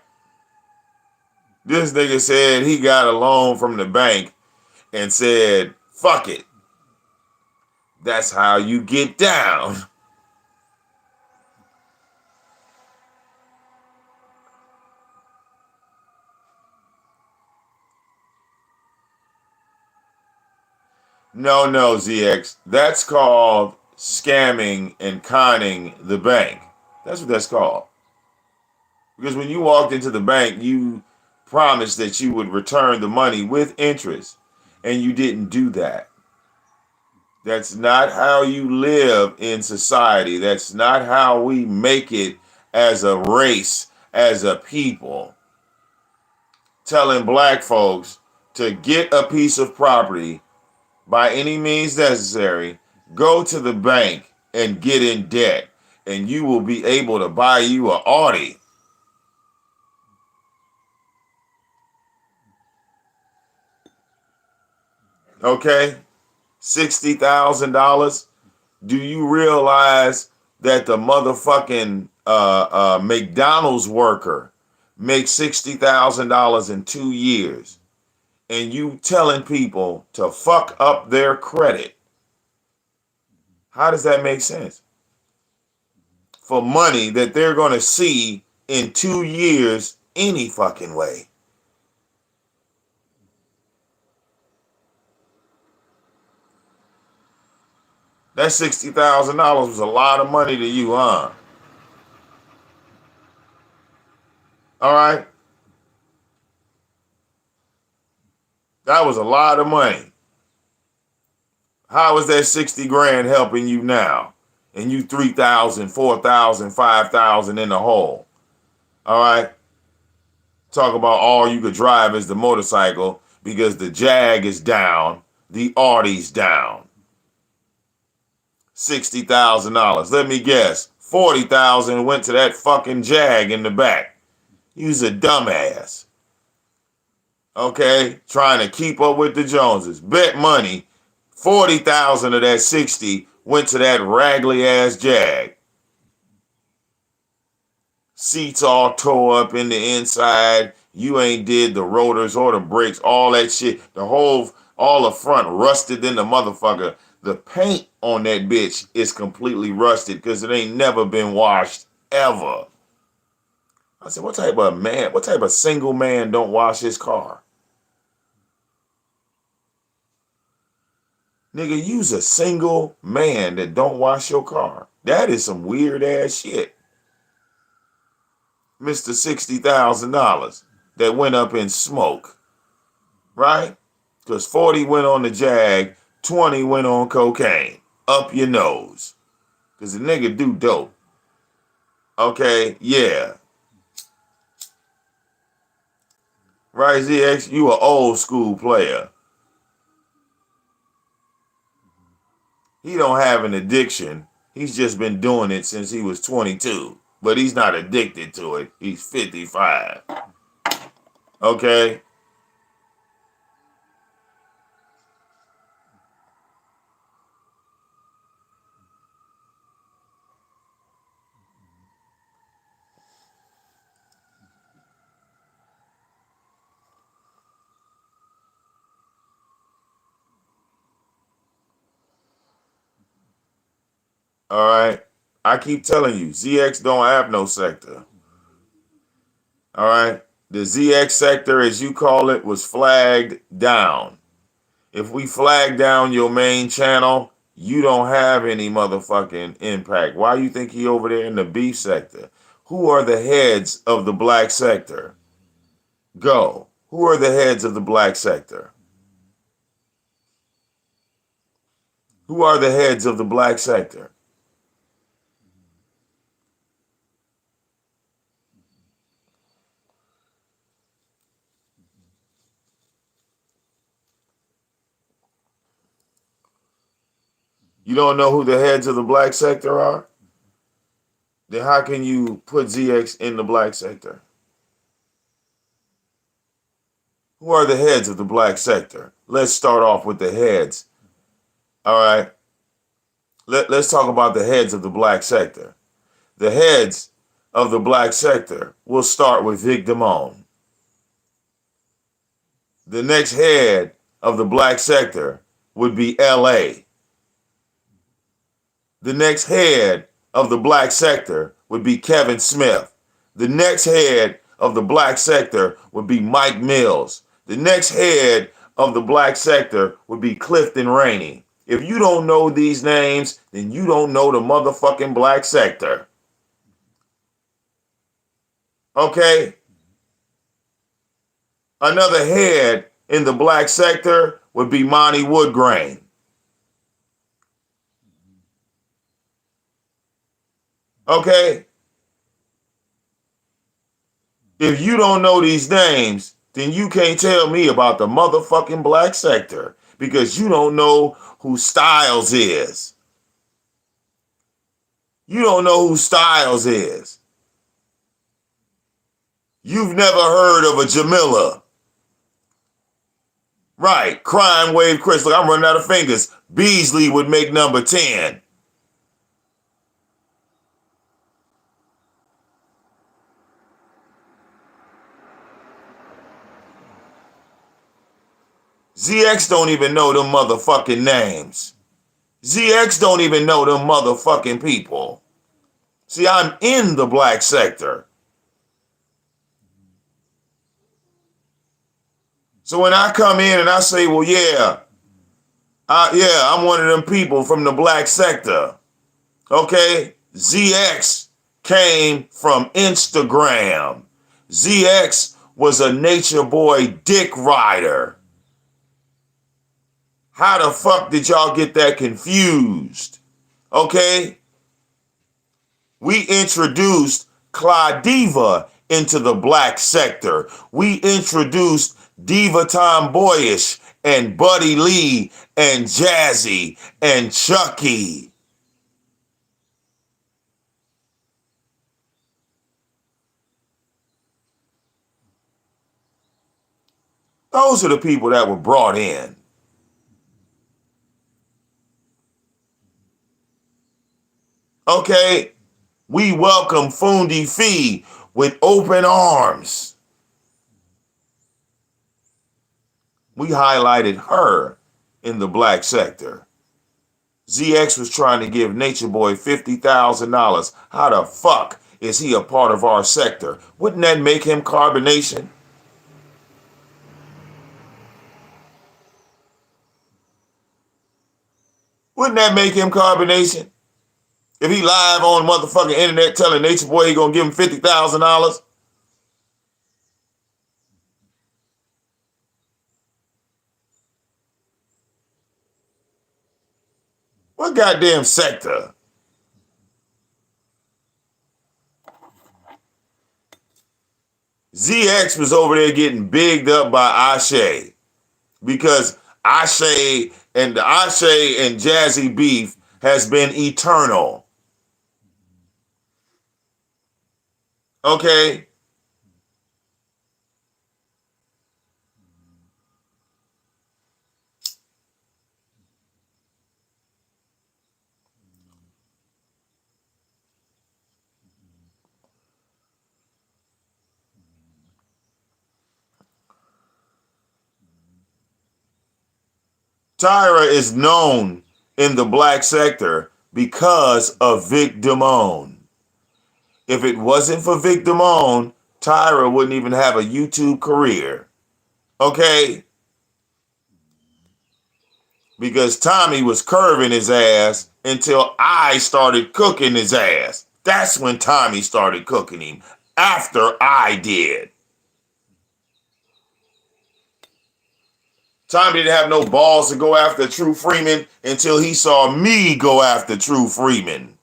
This nigga said he got a loan from the bank and said, fuck it. That's how you get down. No, ZX. That's called scamming and conning the bank. That's what that's called. Because when you walked into the bank, you promised that you would return the money with interest, and you didn't do that. That's not how you live in society. That's not how we make it as a race, as a people. Telling black folks to get a piece of property by any means necessary, go to the bank and get in debt, and you will be able to buy you an Audi. Okay? $60,000. Do you realize that the motherfucking McDonald's worker makes $60,000 in 2 years? and you telling people to fuck up their credit. How does that make sense? For money that they're going to see in 2 years any fucking way. That $60,000 was a lot of money to you, huh? All right? That was a lot of money. How is that 60 grand helping you now? And you 3,000, 4,000, 5,000 in the hole. All right? Talk about all you could drive is the motorcycle because the Jag is down, the Audi's down. $60,000. Let me guess. 40,000 went to that fucking Jag in the back. You's a dumbass. Okay? Trying to keep up with the Joneses. Bet money, 40,000 of that 60 went to that raggedy ass Jag. Seats all tore up in the inside. You ain't did the rotors or the brakes, all that shit. All the front rusted in the motherfucker. The paint on that bitch is completely rusted because it ain't never been washed ever. I said, what type of single man don't wash his car? Nigga, you's a single man that don't wash your car. That is some weird ass shit. Mr. $60,000 that went up in smoke. Right? Because 40 went on the Jag, 20 went on cocaine. Up your nose. Because the nigga do dope. Okay? Yeah. Right, ZX? You an old school player. He don't have an addiction. He's just been doing it since he was 22. But he's not addicted to it. He's 55. Okay? All right? I keep telling you, ZX don't have no sector. All right? The ZX sector, as you call it, was flagged down. If we flag down your main channel, you don't have any motherfucking impact. Why you think he over there in the beef sector? Who are the heads of the black sector? Go. Who are the heads of the black sector? Who are the heads of the black sector? You don't know who the heads of the black sector are? Then how can you put ZX in the black sector? Who are the heads of the black sector? Let's start off with the heads. All right. Let's talk about the heads of the black sector. The heads of the black sector will start with VicDamoane. The next head of the black sector would be LA. The next head of the black sector would be Kevin Smith. The next head of the black sector would be Mike Mills. The next head of the black sector would be Clifton Rainey. If you don't know these names, then you don't know the motherfucking black sector. Okay? Another head in the black sector would be Monty Woodgrain. Okay? If you don't know these names, then you can't tell me about the motherfucking black sector because you don't know who Styles is. You don't know who Styles is. You've never heard of a Jamila. Right, Crime Wave Chris. Look, I'm running out of fingers. Beasley would make number 10. ZX don't even know them motherfucking names. ZX don't even know them motherfucking people. See, I'm in the black sector. So when I come in and I say, well, I'm one of them people from the black sector. Okay? ZX came from Instagram. ZX was a nature boy dick rider. How the fuck did y'all get that confused? Okay? We introduced Claudiva into the black sector. We introduced Diva Tomboyish and Buddy Lee and Jazzy and Chucky. Those are the people that were brought in. Okay? We welcome Fundi Fee with open arms. We highlighted her in the black sector. ZX was trying to give Nature Boy $50,000. How the fuck is he a part of our sector? Wouldn't that make him carbonation? Wouldn't that make him carbonation? If he live on motherfucking internet telling Nature Boy he gonna give him $50,000? What goddamn sector? ZX was over there getting bigged up by Ashe because Ashe and Jazzy beef has been eternal. Okay? Tyra is known in the black sector because of VicDamoane. If it wasn't for VicDamoane, Tyra wouldn't even have a YouTube career. Okay? Because Tommy was curving his ass until I started cooking his ass. That's when Tommy started cooking him. After I did. Tommy didn't have no balls to go after True Freeman until he saw me go after True Freeman.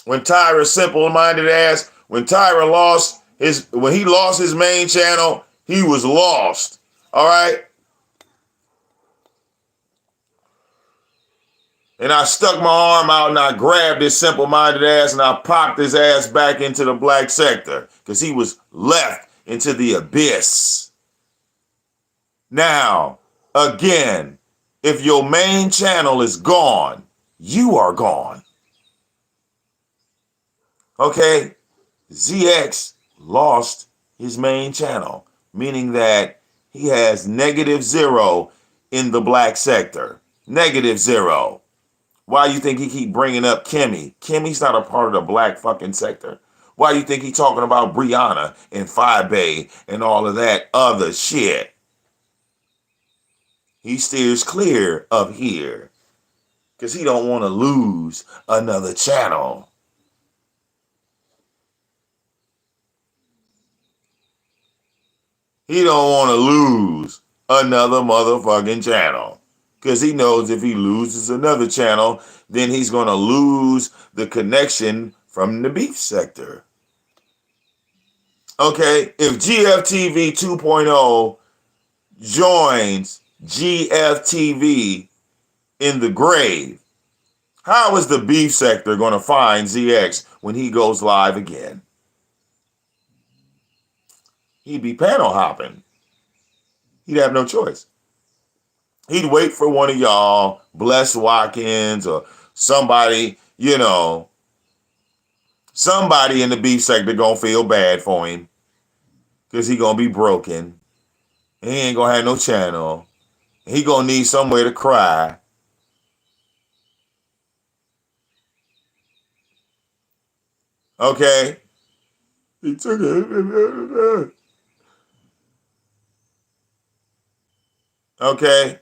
When Tyra's simple-minded ass, when he lost his main channel, he was lost. All right? And I stuck my arm out and I grabbed his simple-minded ass and I popped his ass back into the black sector because he was left into the abyss. Now, again, if your main channel is gone, you are gone. Okay? ZX lost his main channel, meaning that he has -0 in the black sector. -0. Why you think he keep bringing up Kimmy? Kimmy's not a part of the black fucking sector. Why you think he talking about Brianna and Fabe and all of that other shit? He steers clear of here because he don't want to lose another channel. He don't want to lose another motherfucking channel because he knows if he loses another channel, then he's going to lose the connection from the beef sector. Okay, if GFTV 2.0 joins GFTV in the grave, how is the beef sector going to find ZX when he goes live again? He'd be panel hopping. He'd have no choice. He'd wait for one of y'all, Bless Watkins or somebody, somebody in the beef sector gonna feel bad for him because he gonna be broken. He ain't gonna have no channel. He gonna need somewhere to cry. Okay? He took it. Okay?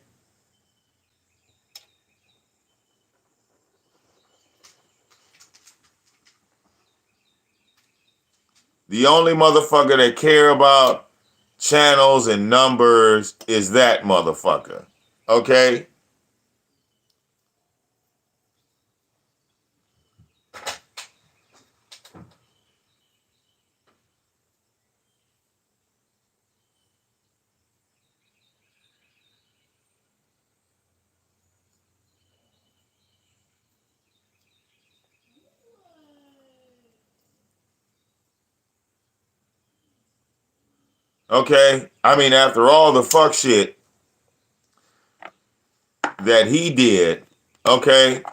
The only motherfucker that care about channels and numbers is that motherfucker. Okay? Okay? I mean, after all the fuck shit that he did, okay?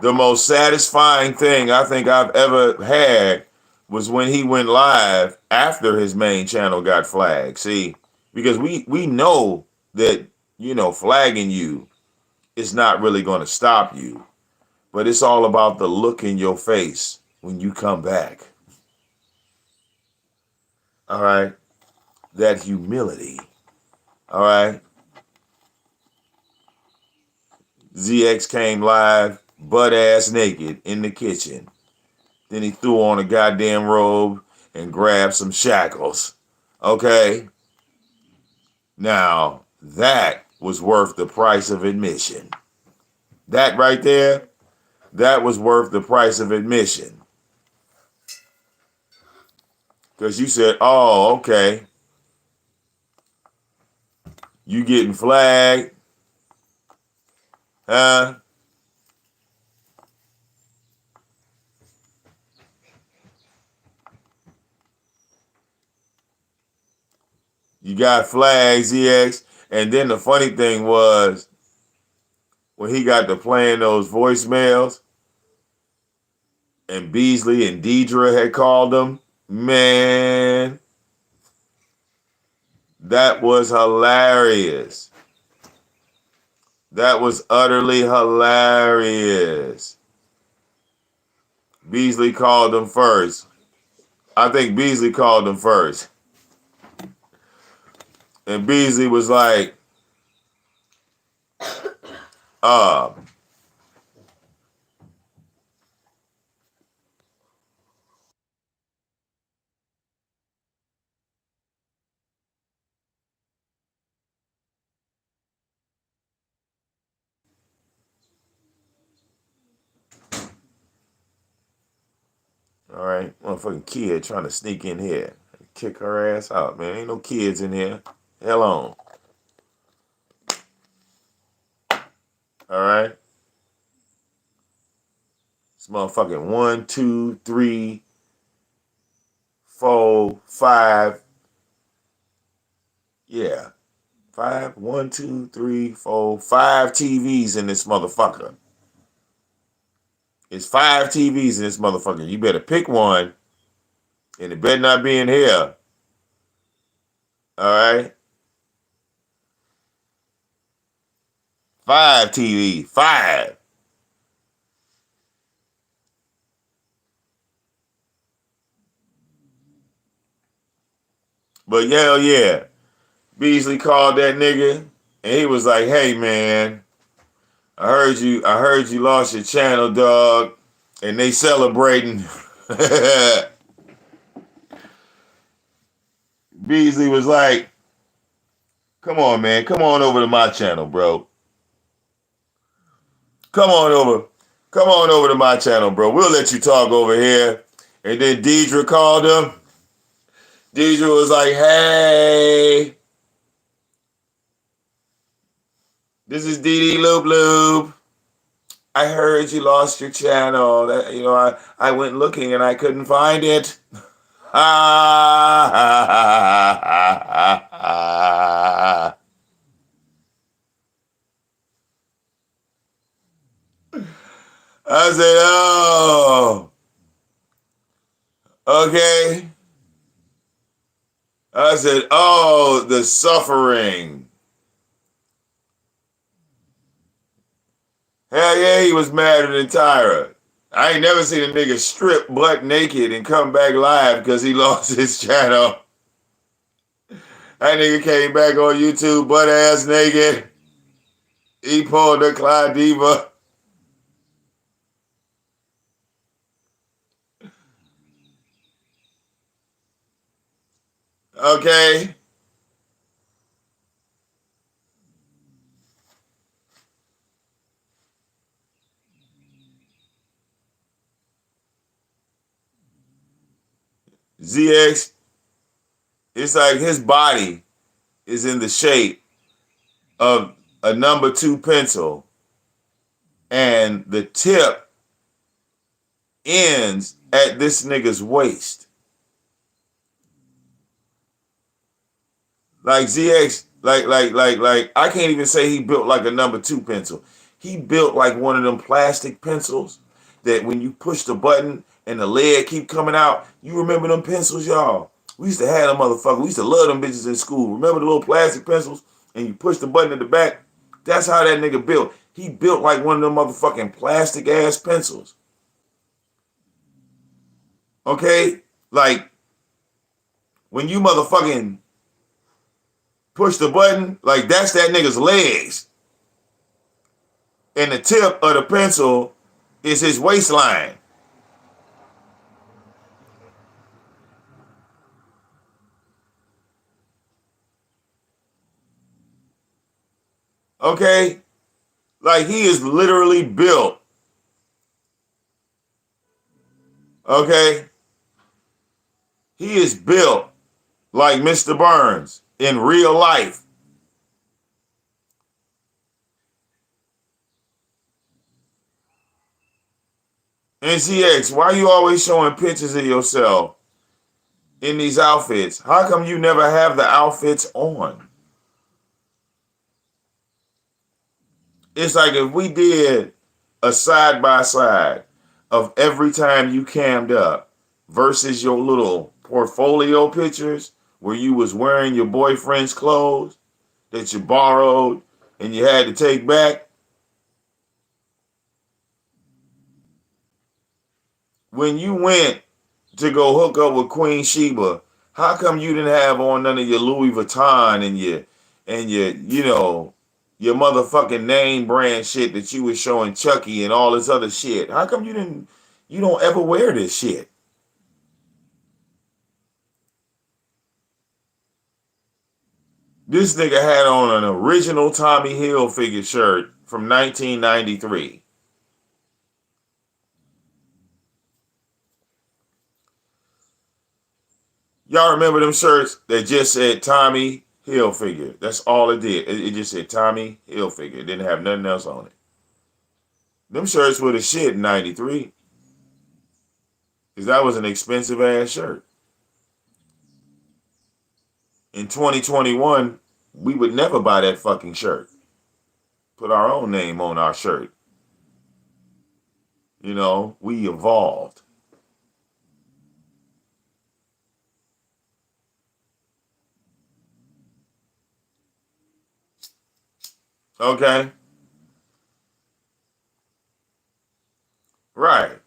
The most satisfying thing I think I've ever had was when he went live after his main channel got flagged. See, because we know that, flagging you is not really going to stop you, but it's all about the look in your face when you come back. All right? That humility. All right? ZX came live butt ass naked in the kitchen. Then he threw on a goddamn robe and grabbed some shackles. Okay? Now, that was worth the price of admission. That right there, that was worth the price of admission. Because you said, oh, okay, you getting flagged, huh? You got flagged, ZX. And then the funny thing was, when he got to playing those voicemails, and Beasley and Deidre had called him, man, that was hilarious. That was utterly hilarious. Beasley called him first. I think Beasley called him first. And Beasley was like, uh, all right, motherfucking kid trying to sneak in here. Kick her ass out, man. Ain't no kids in here. Hell on. All right. It's motherfucking 1, 2, 3, 4, 5. Yeah. 5, 1, 2, 3, 4, 5 TVs in this motherfucker. It's 5 TVs in this motherfucker. You better pick one, and it better not be in here. All right? 5 TV. 5. But hell yeah. Beasley called that nigga, and he was like, hey man, I heard you lost your channel, dog. And they celebrating. Beasley was like, come on, man. Come on over to my channel, bro. Come on over. Come on over to my channel, bro. We'll let you talk over here. And then Deidre called him. Deidre was like, hey, this is Dee Dee Loop Loop. I heard you lost your channel. I went looking and I couldn't find it. I said, oh, okay. I said, oh, the suffering. Hell yeah, he was madder than Tyra. I ain't never seen a nigga strip butt naked and come back live because he lost his channel. That nigga came back on YouTube butt ass naked. He pulled the Clyde Diva. Okay. ZX, it's like his body is in the shape of a number 2 pencil, and the tip ends at this nigga's waist. Like ZX, like I can't even say he built like a number 2 pencil. He built like one of them plastic pencils that when you push the button and the lead keep coming out. You remember them pencils, y'all? We used to have them motherfuckers. We used to love them bitches in school. Remember the little plastic pencils? And you push the button at the back? That's how that nigga built. He built like one of them motherfucking plastic ass pencils. Okay? Like, when you motherfucking push the button, like that's that nigga's legs. And the tip of the pencil is his waistline. Okay? Like he is literally built. Okay? He is built like Mr. Burns in real life. NCX, why you always showing pictures of yourself in these outfits? How come you never have the outfits on? It's like if we did a side by side of every time you cammed up versus your little portfolio pictures where you was wearing your boyfriend's clothes that you borrowed and you had to take back. When you went to go hook up with Queen Sheba, how come you didn't have on none of your Louis Vuitton and your your motherfucking name brand shit that you was showing Chucky and all this other shit? How come you don't ever wear this shit? This nigga had on an original Tommy Hilfiger shirt from 1993. Y'all remember them shirts that just said Tommy Hilfiger? That's all it did. It just said Tommy Hilfiger. It didn't have nothing else on it. Them shirts were the shit in 93. Because that was an expensive ass shirt. In 2021, we would never buy that fucking shirt. Put our own name on our shirt. You know, we evolved. Okay? Right.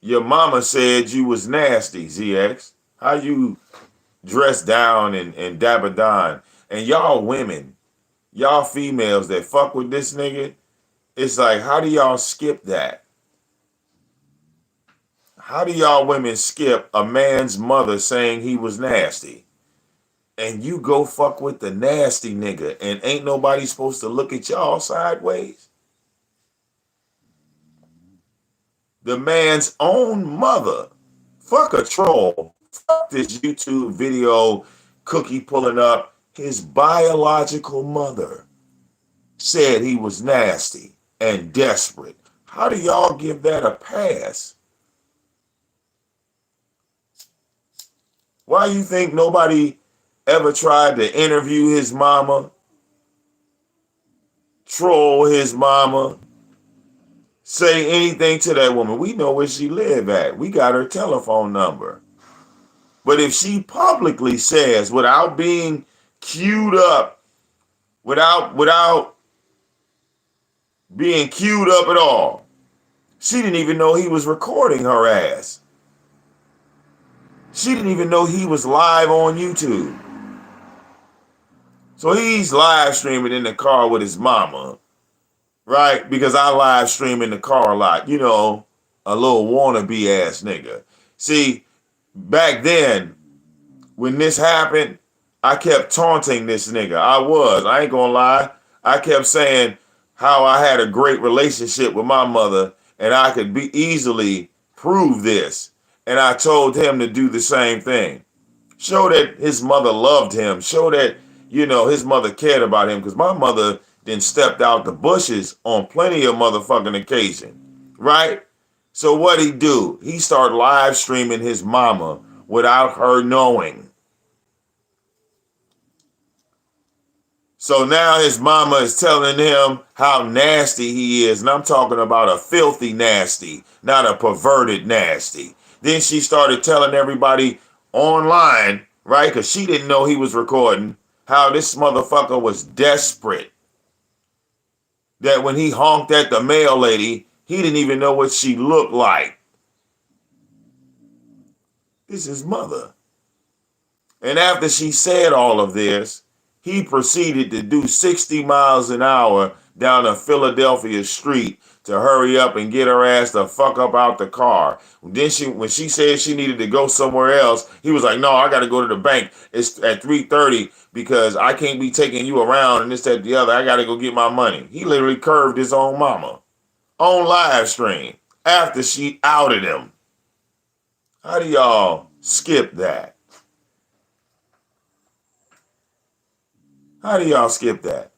Your mama said you was nasty, ZX. How you dress down and dabba don? And y'all women, y'all females that fuck with this nigga, it's like, how do y'all skip that? How do y'all women skip a man's mother saying he was nasty? And you go fuck with the nasty nigga and ain't nobody supposed to look at y'all sideways? The man's own mother. Fuck a troll. Fuck this YouTube video cookie pulling up. His biological mother said he was nasty and desperate. How do y'all give that a pass? Why you think nobody ever tried to interview his mama, troll his mama, say anything to that woman, we know where she live at. We got her telephone number. But if she publicly says, without being queued up, without being queued up at all, she didn't even know he was recording her ass. She didn't even know he was live on YouTube. So he's live streaming in the car with his mama, right? Because I live stream in the car a lot. You know, a little wannabe ass nigga. See, back then, when this happened, I kept taunting this nigga. I ain't gonna lie. I kept saying how I had a great relationship with my mother and I could be easily prove this. And I told him to do the same thing. Show that his mother loved him. Show that, his mother cared about him. Because my mother then stepped out the bushes on plenty of motherfucking occasion. Right? So what'd he do? He started live streaming his mama without her knowing. So now his mama is telling him how nasty he is. And I'm talking about a filthy nasty, not a perverted nasty. Then she started telling everybody online, right? Because she didn't know he was recording, how this motherfucker was desperate. That when he honked at the mail lady, he didn't even know what she looked like. This is his mother. And after she said all of this, he proceeded to do 60 miles an hour down a Philadelphia street to hurry up and get her ass the fuck up out the car. Then when she said she needed to go somewhere else, he was like, no, I got to go to the bank. It's at 3:30 because I can't be taking you around and this, that, the other. I got to go get my money. He literally curved his own mama on live stream after she outed him. How do y'all skip that? How do y'all skip that?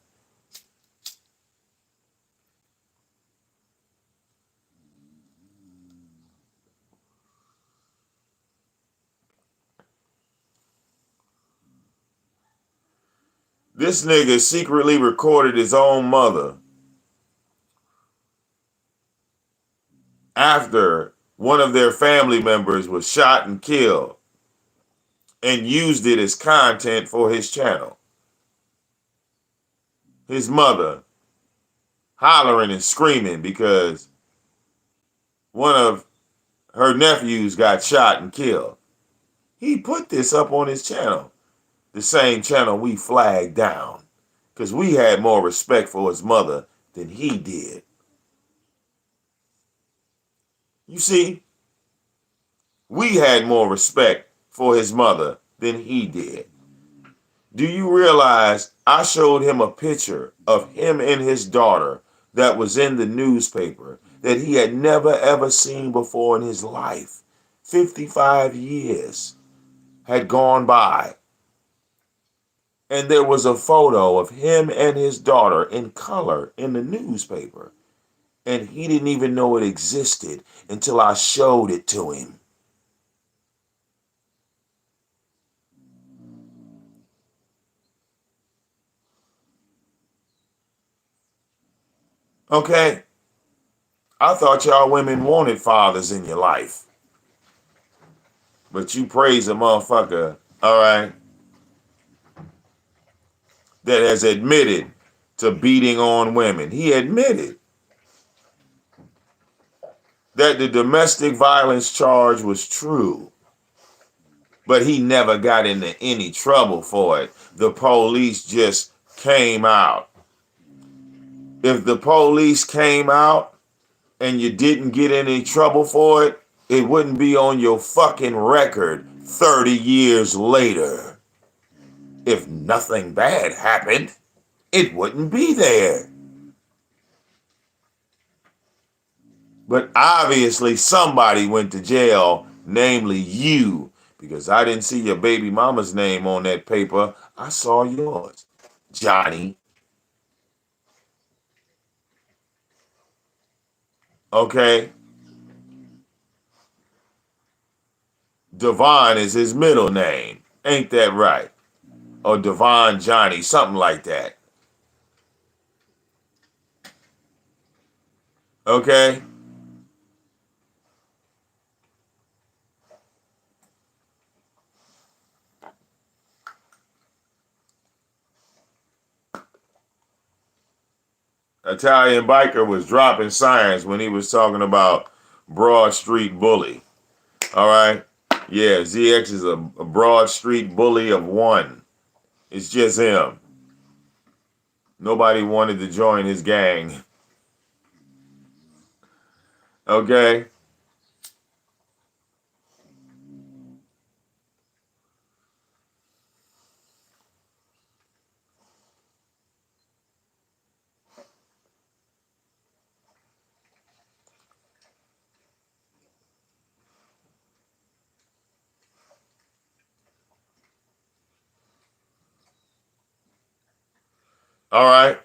This nigga secretly recorded his own mother after one of their family members was shot and killed and used it as content for his channel. His mother hollering and screaming because one of her nephews got shot and killed. He put this up on his channel, the same channel we flagged down, because we had more respect for his mother than he did. You see, we had more respect for his mother than he did. Do you realize I showed him a picture of him and his daughter that was in the newspaper that he had never ever seen before in his life? 55 years had gone by. And there was a photo of him and his daughter in color in the newspaper. And he didn't even know it existed until I showed it to him. Okay? I thought y'all women wanted fathers in your life. But you praise a motherfucker, all right, that has admitted to beating on women. He admitted that the domestic violence charge was true, but he never got into any trouble for it. The police just came out. If the police came out and you didn't get any trouble for it, it wouldn't be on your fucking record 30 years later. If nothing bad happened, it wouldn't be there. But obviously somebody went to jail, namely you, because I didn't see your baby mama's name on that paper. I saw yours, Johnny. Okay? Devon is his middle name. Ain't that right? or Devon Johnny, something like that. Okay? Italian biker was dropping science when he was talking about Broad Street bully. All right? Yeah, ZX is a Broad Street bully of one. It's just him. Nobody wanted to join his gang. Okay? All right?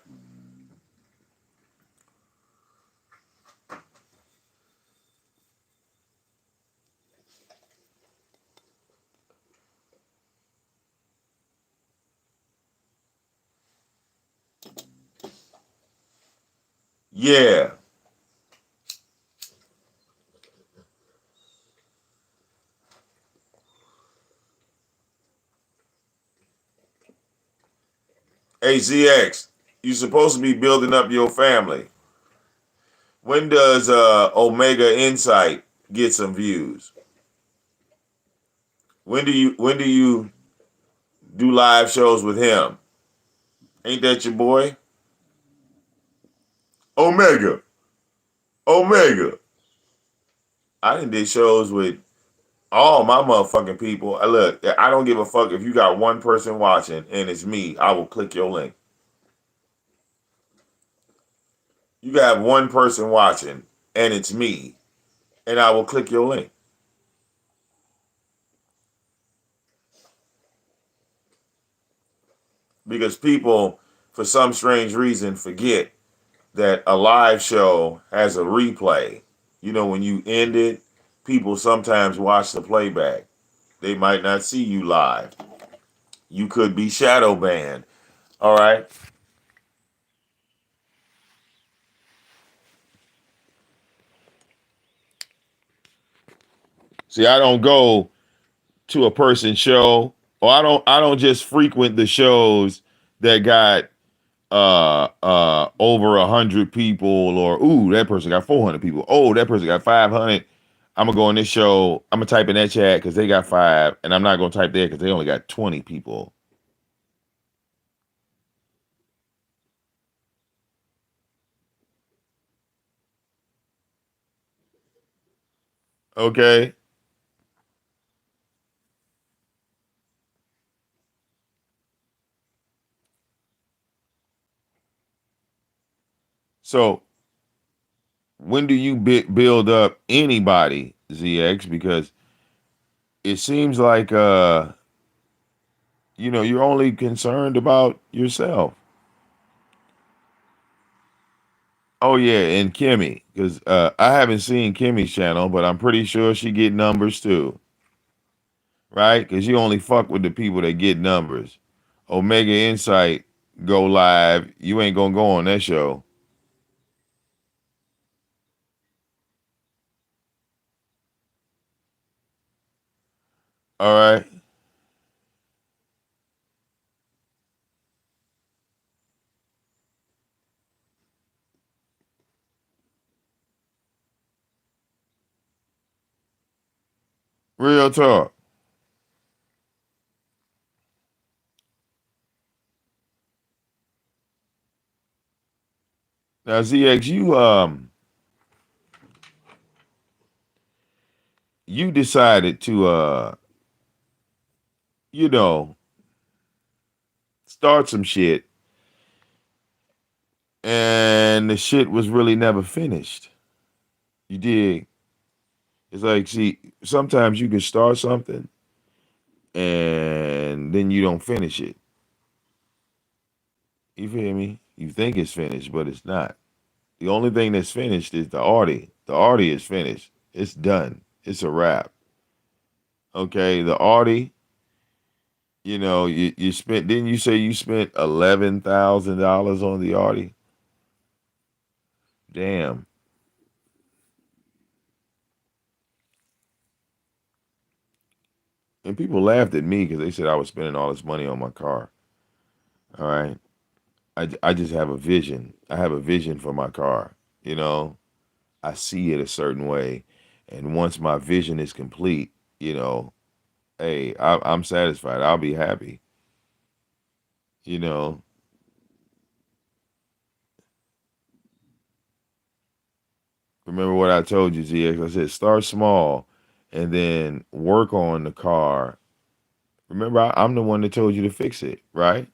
Yeah. Hey, ZX, you're supposed to be building up your family. When does Omega Insight get some views? When do you do live shows with him? Ain't that your boy? Omega. Omega. I done did shows with all my motherfucking people. Look, I don't give a fuck if you got one person watching and it's me. I will click your link. You got one person watching and it's me, and I will click your link. Because people, for some strange reason, forget that a live show has a replay. You know, when you end it, people sometimes watch the playback. They might not see you live. You could be shadow banned. All right. See, I don't go to a person's show, or I don't just frequent the shows that got over 100 people, or ooh, that person got 400 people. Oh, that person got 500. I'm gonna go on this show. I'm gonna type in that chat because they got 5, and I'm not gonna type there because they only got 20 people. Okay, so when do you build up anybody, ZX? Because it seems like you're only concerned about yourself. Oh yeah, and Kimmy, because I haven't seen Kimmy's channel, but I'm pretty sure she get numbers too, right? Because you only fuck with the people that get numbers. Omega Insight go live. You ain't gonna go on that show. All right. Real talk. Now ZX, you decided to you know, start some shit, and the shit was really never finished. You did. It's like, see, sometimes you can start something and then you don't finish it. You feel me? You think it's finished, but it's not. The only thing that's finished is the arty. The arty is finished. It's done. It's a wrap. Okay, the arty, You know, you spent. Didn't you say you spent $11,000 on the Audi? Damn. And people laughed at me because they said I was spending all this money on my car. All right. I just have a vision. I have a vision for my car. You know, I see it a certain way. And once my vision is complete, you know, hey, I'm satisfied. I'll be happy. You know, remember what I told you, ZX? I said start small and then work on the car. Remember, I'm the one that told you to fix it, right?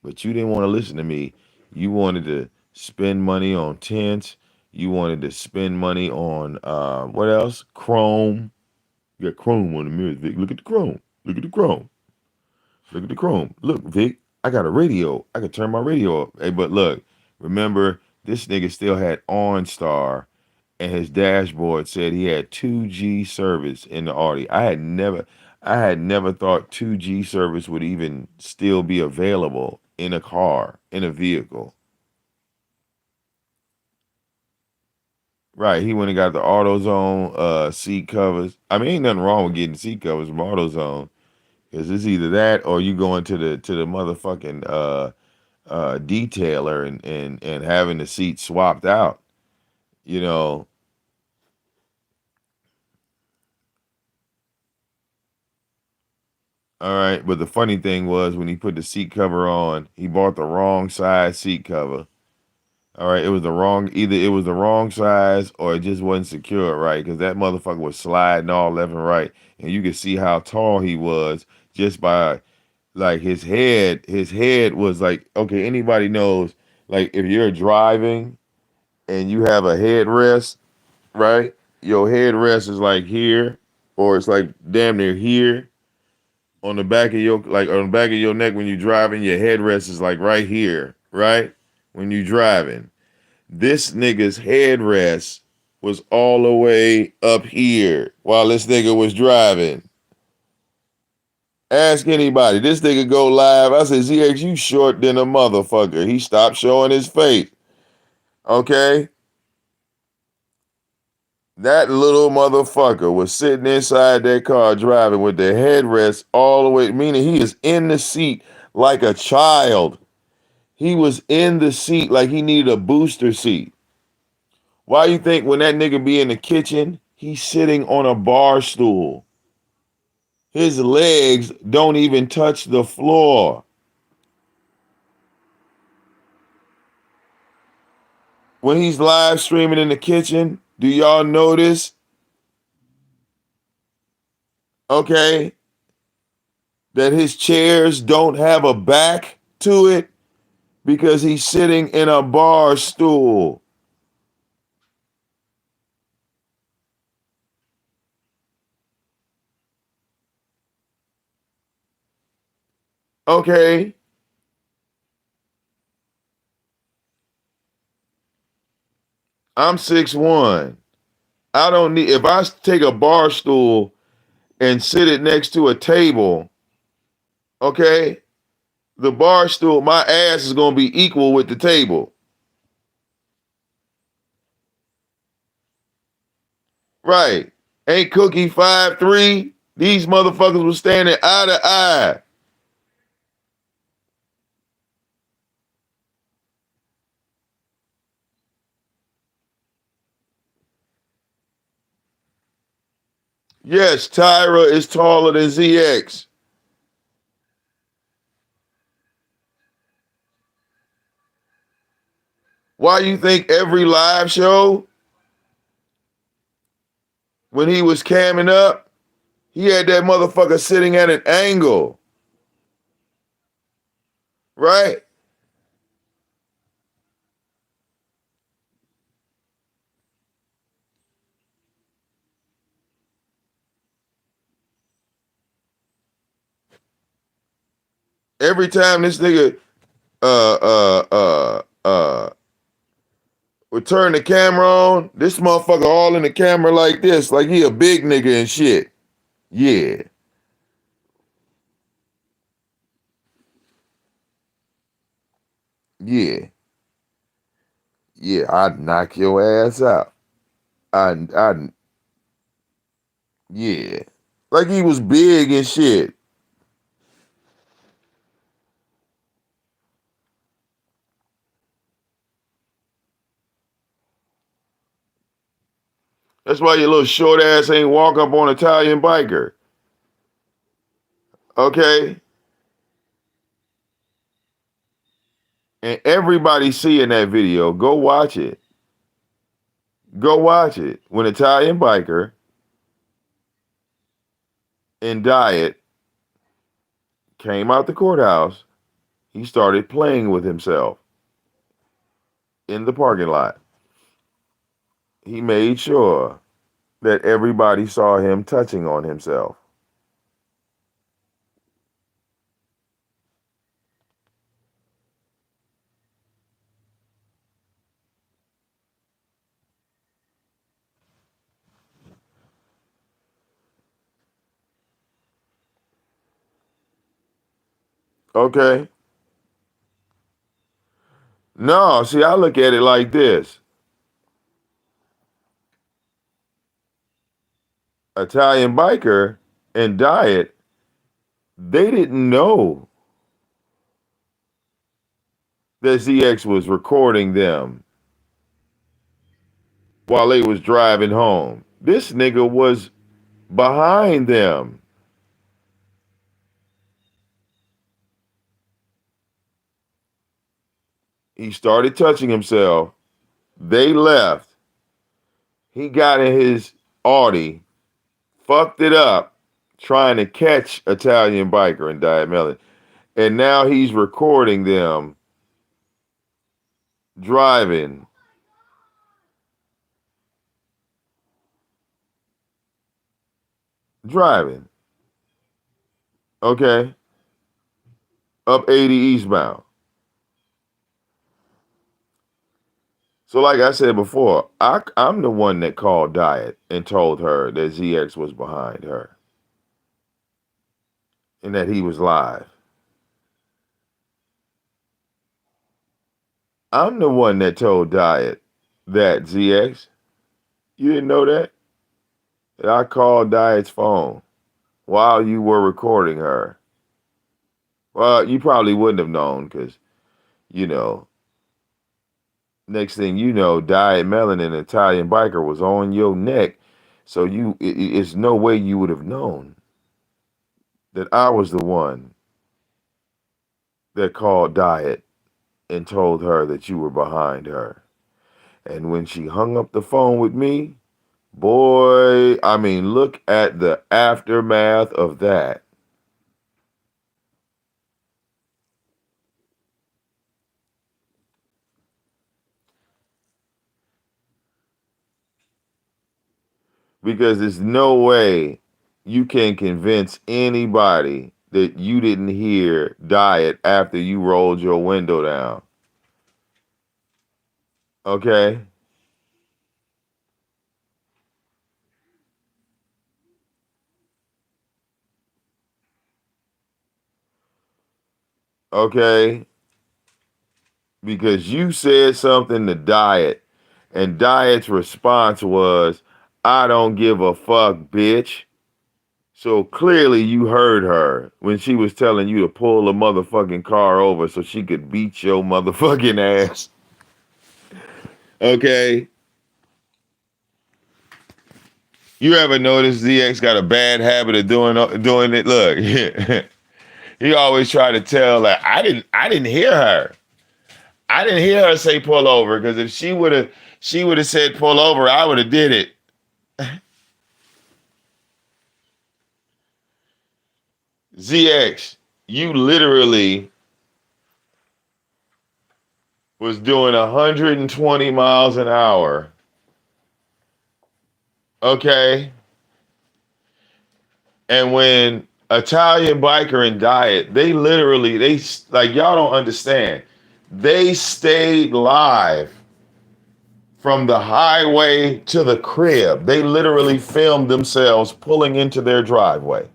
But you didn't want to listen to me. You wanted to spend money on tents. You wanted to spend money on what else? Chrome. You got chrome on the mirrors, Vic. Look at the chrome. Look at the chrome. Look at the chrome. Look, Vic, I got a radio. I could turn my radio up. Hey, but look, remember, this nigga still had OnStar and his dashboard said he had 2G service in the Audi. I had never thought 2G service would even still be available in a car, in a vehicle. Right, he went and got the AutoZone seat covers. I mean, ain't nothing wrong with getting seat covers from AutoZone, because it's either that or you going to the motherfucking detailer and having the seat swapped out. You know, all right. But the funny thing was when he put the seat cover on, he bought the wrong size seat cover. All right, either it was the wrong size or it just wasn't secure right because that motherfucker was sliding all left and right, and you could see how tall he was just by like his head was like, okay, anybody knows, like if you're driving and you have a headrest, right? Your headrest is like here, or it's like damn near here on the back of your on the back of your neck when you're driving. Your headrest is like right here, right? When you're driving, this nigga's headrest was all the way up here while this nigga was driving. Ask anybody. This nigga go live. I said, ZX, you short than a motherfucker. He stopped showing his face. Okay? That little motherfucker was sitting inside that car driving with the headrest all the way, meaning he is in the seat like a child. He was in the seat like he needed a booster seat. Why you think when that nigga be in the kitchen, he's sitting on a bar stool? His legs don't even touch the floor. When he's live streaming in the kitchen, do y'all notice, okay, that his chairs don't have a back to it because he's sitting in a bar stool? Okay, I'm 6'1". I don't need, if I take a bar stool and sit it next to a table, okay, the bar stool, my ass is gonna be equal with the table. Right. Ain't Cookie 5'3"? These motherfuckers was standing eye to eye. Yes, Tyra is taller than ZX. Why you think every live show, when he was camming up, he had that motherfucker sitting at an angle, right? Every time this nigga would turn the camera on, this motherfucker all in the camera like this, like he a big nigga and shit. Yeah. Yeah. Yeah, I'd knock your ass out. I yeah. Like he was big and shit. That's why your little short ass ain't walk up on an Italian biker. Okay? And everybody seeing that video, go watch it. Go watch it. When Italian biker and Diet came out the courthouse, he started playing with himself in the parking lot. He made sure that everybody saw him touching on himself. Okay? No, see, I look at it like this. Italian biker and Diet, they didn't know that ZX was recording them while they was driving home. This nigga was behind them. He started touching himself. They left. He got in his Audi, fucked it up, trying to catch Italian biker and Diet Melon. And now he's recording them driving. Driving. Okay? Up 80 eastbound. So like I said before, I'm the one that called Diet and told her that ZX was behind her and that he was live. I'm the one that told Diet that ZX, you didn't know that? That I called Diet's phone while you were recording her. Well, you probably wouldn't have known because, you know, next thing you know, Diet Melon and Italian biker was on your neck. So it's no way you would have known that I was the one that called Diet and told her that you were behind her. And when she hung up the phone with me, boy, I mean, look at the aftermath of that. Because there's no way you can convince anybody that you didn't hear Diet after you rolled your window down. Okay? Okay? Because you said something to Diet, and Diet's response was, I don't give a fuck, bitch. So clearly you heard her when she was telling you to pull the motherfucking car over so she could beat your motherfucking ass. Okay? You ever notice ZX got a bad habit of doing it? Look, he always try to tell like I didn't hear her. I didn't hear her say pull over because if she would have said pull over, I would have did it. ZX, you literally was doing 120 miles an hour. Okay? And when Italian biker and Diet, they literally, they like, y'all don't understand. They stayed live from the highway to the crib. They literally filmed themselves pulling into their driveway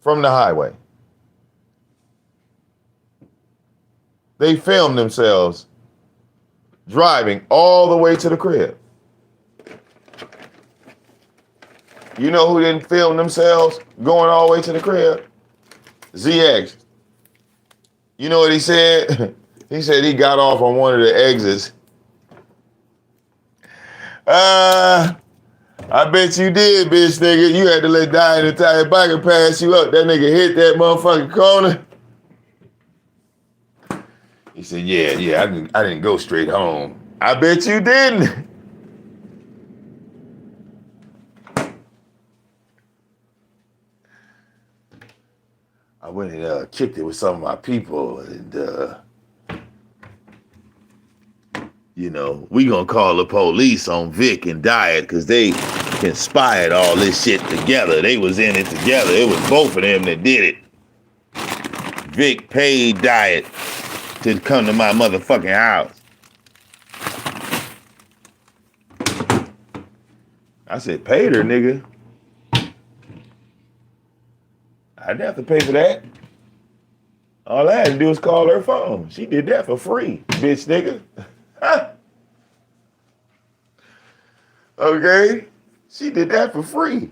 from the highway. They filmed themselves driving all the way to the crib. You know who didn't film themselves going all the way to the crib? ZX. You know what he said? He said he got off on one of the exits. I bet you did, bitch nigga. You had to let die in the tire biker pass you up. That nigga hit that motherfucking corner. He said, yeah, I didn't go straight home. I bet you didn't. I went and kicked it with some of my people, and you know, we gonna call the police on Vic and Diet because they conspired all this shit together. They was in it together. It was both of them that did it. Vic paid Diet to come to my motherfucking house. I said, paid her, nigga. I didn't have to pay for that. All I had to do was call her phone. She did that for free, bitch nigga. Okay? She did that for free.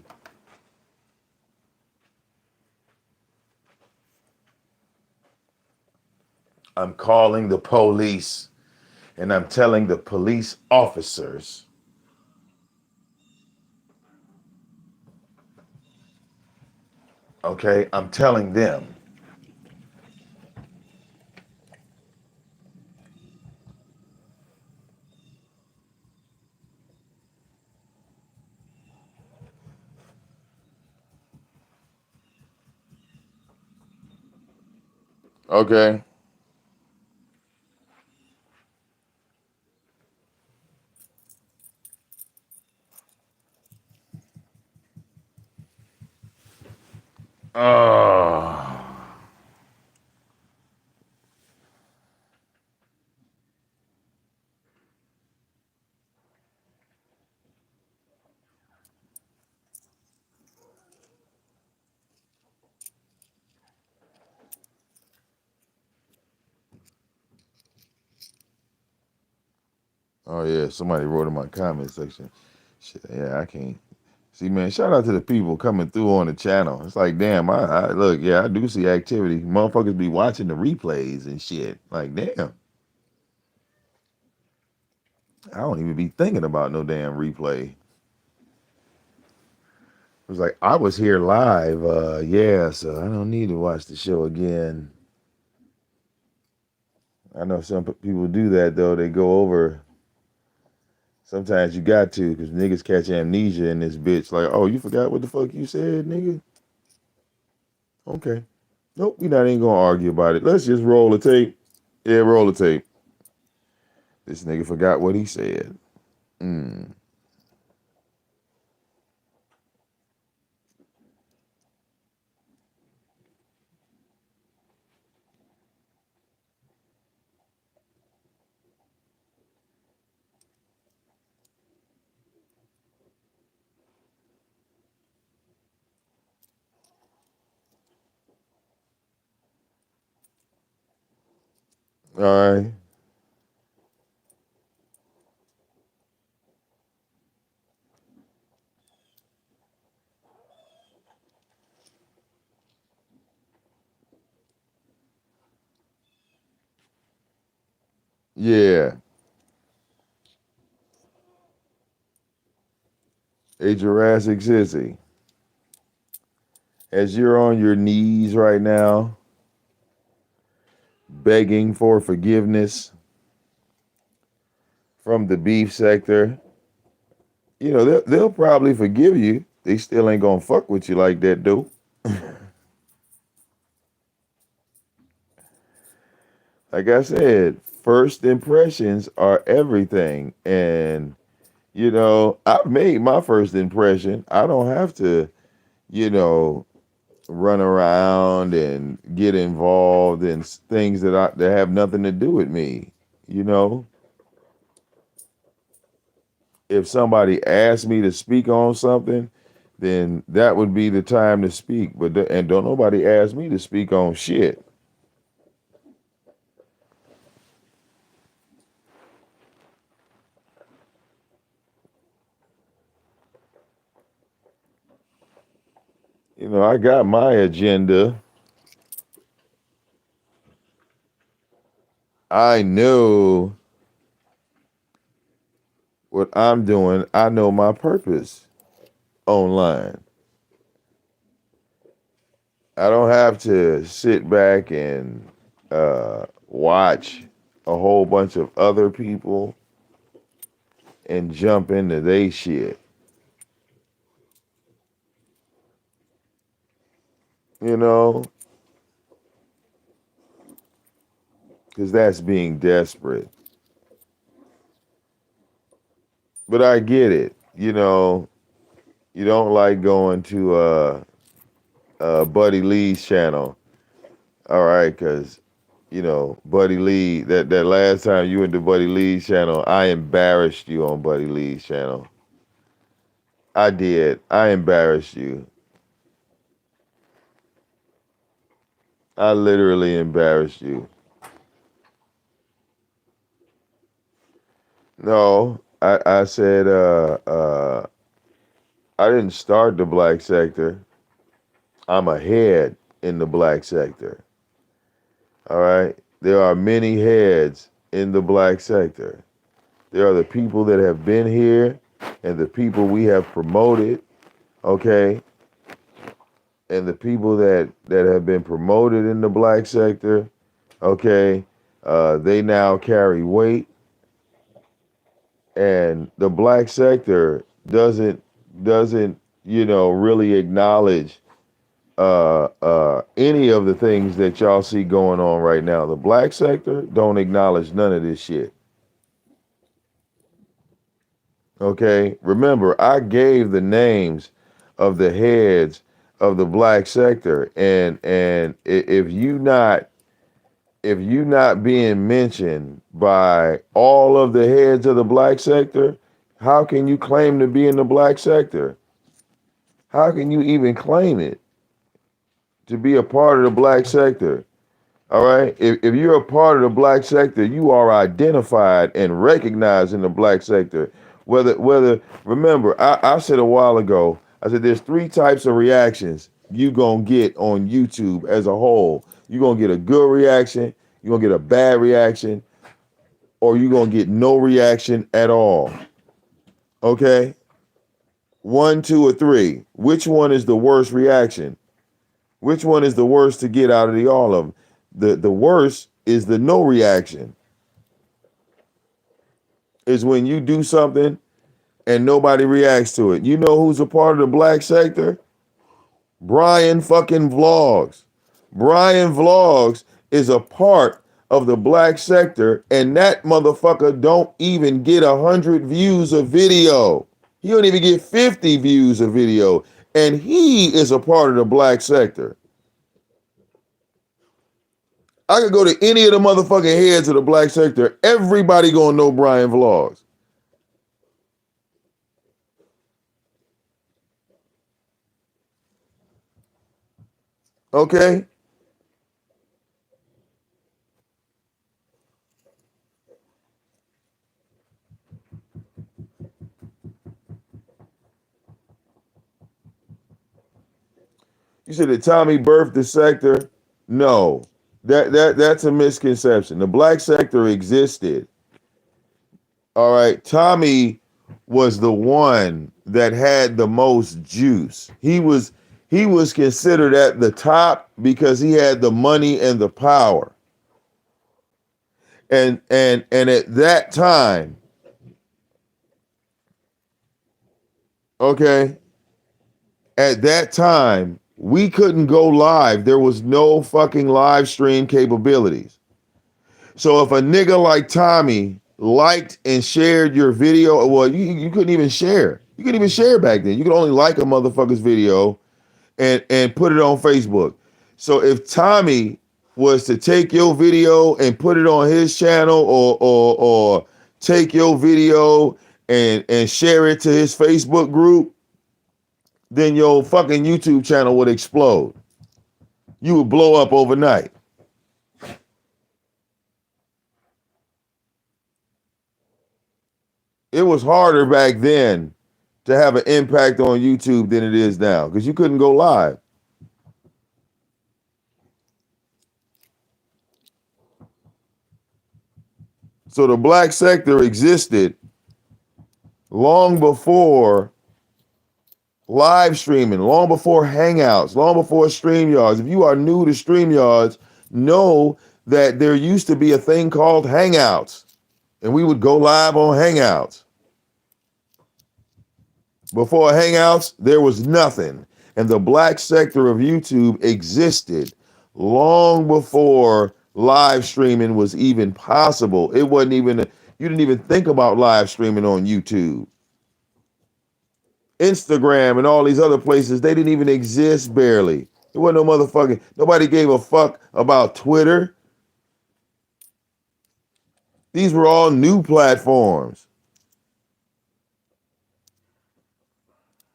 I'm calling the police and I'm telling the police officers, okay, I'm telling them, okay, oh, oh yeah, somebody wrote in my comment section. Shit, yeah, I can't. See, man, shout out to the people coming through on the channel. It's like, damn, I look, yeah, I do see activity. Motherfuckers be watching the replays and shit. Like, damn. I don't even be thinking about no damn replay. It was like, I was here live, yeah, so I don't need to watch the show again. I know some people do that, though. They go over. Sometimes you got to, because niggas catch amnesia in this bitch. Like, oh, you forgot what the fuck you said, nigga? Okay. Nope, we not even gonna argue about it. Let's just roll the tape. Yeah, roll the tape. This nigga forgot what he said. All right. Yeah. A Jurassic Sissy. As you're on your knees right now, begging for forgiveness from the beef sector, you know, they'll probably forgive you. They still ain't gonna fuck with you like that, though. Like I said, first impressions are everything. And, you know, I've made my first impression. I don't have to, you know, run around and get involved in things that have nothing to do with me. You know, if somebody asked me to speak on something, then that would be the time to speak. And don't nobody ask me to speak on shit. I got my agenda. I know what I'm doing. I know my purpose online. I don't have to sit back and watch a whole bunch of other people and jump into they shit. You know, because that's being desperate. But I get it. You don't like going to Buddy Lee's channel, all right? Because Buddy Lee. That last time you went to Buddy Lee's channel, I embarrassed you on Buddy Lee's channel. I did. I embarrassed you. I literally embarrassed you. No, I said I didn't start the black sector. I'm ahead in the black sector. All right. There are many heads in the black sector. There are the people that have been here and the people we have promoted, okay? And the people that have been promoted in the black sector, okay, they now carry weight. And the black sector doesn't really acknowledge any of the things that y'all see going on right now. The black sector don't acknowledge none of this shit. Okay, remember I gave the names of the heads of the black sector, and if you not being mentioned by all of the heads of the black sector, how can you claim to be in the black sector? How can you even claim it to be a part of the black sector? All right. If you're a part of the black sector, you are identified and recognized in the black sector. Whether remember, I said a while ago, I said there's three types of reactions you gonna get on YouTube as a whole. You're gonna get a good reaction, you're gonna get a bad reaction, or you're gonna get no reaction at all. Okay? One, two, or three. Which one is the worst reaction? Which one is the worst to get out of all of them? The worst is the no reaction. Is when you do something and nobody reacts to it. You know who's a part of the black sector? Brian fucking Vlogs. Brian Vlogs is a part of the black sector, and that motherfucker don't even get 100 views a video. He don't even get 50 views a video, and he is a part of the black sector. I could go to any of the motherfucking heads of the black sector. Everybody gonna know Brian Vlogs. Okay? You said that Tommy birthed the sector? No. That's a misconception. The black sector existed. All right. Tommy was the one that had the most juice. He was considered at the top because he had the money and the power. And at that time, okay, at that time, we couldn't go live. There was no fucking live stream capabilities. So if a nigga like Tommy liked and shared your video, well, you couldn't even share. You couldn't even share back then. You could only like a motherfucker's video and put it on Facebook. So if Tommy was to take your video and put it on his channel, or take your video and share it to his Facebook group, then your fucking YouTube channel would explode. You would blow up overnight. It was harder back then to have an impact on YouTube than it is now because you couldn't go live. So the black sector existed long before live streaming, long before Hangouts, long before StreamYards. If you are new to StreamYards, know that there used to be a thing called Hangouts, and we would go live on Hangouts. Before Hangouts, there was nothing. And the black sector of YouTube existed long before live streaming was even possible. It wasn't even, you didn't even think about live streaming on YouTube. Instagram and all these other places, they didn't even exist barely. There wasn't no motherfucking, nobody gave a fuck about Twitter. These were all new platforms.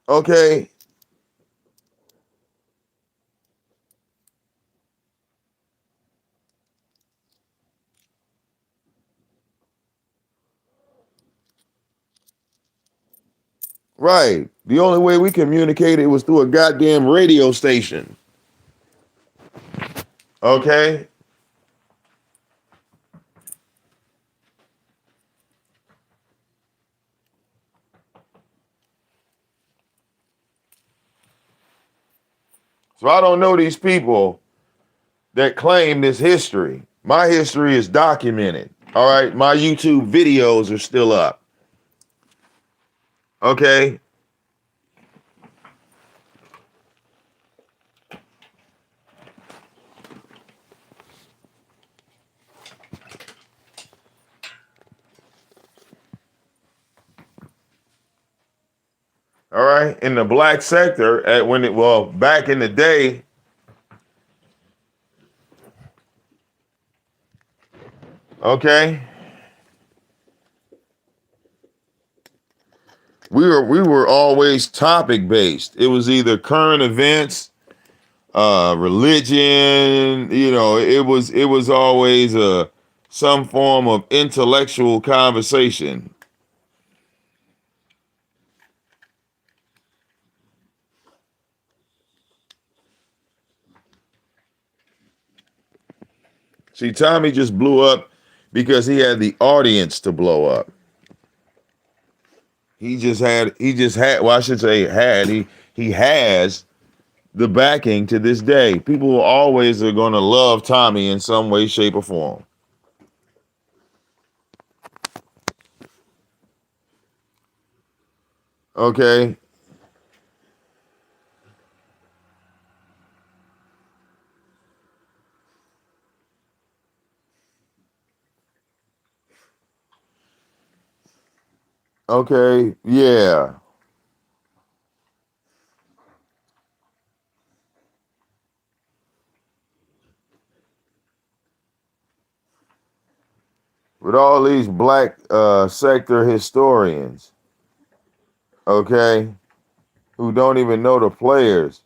Okay? Right. The only way we communicated was through a goddamn radio station. Okay? So I don't know these people that claim this history. My history is documented. All right? My YouTube videos are still up. Okay? All right? In the black sector, back in the day, okay? We were always topic based. It was either current events, religion, it was always some form of intellectual conversation. See, Tommy just blew up because he had the audience to blow up. He just had, well, I should say had, he has the backing to this day. People always are going to love Tommy in some way, shape, or form. Okay? Okay, yeah. With all these black sector historians, okay, who don't even know the players,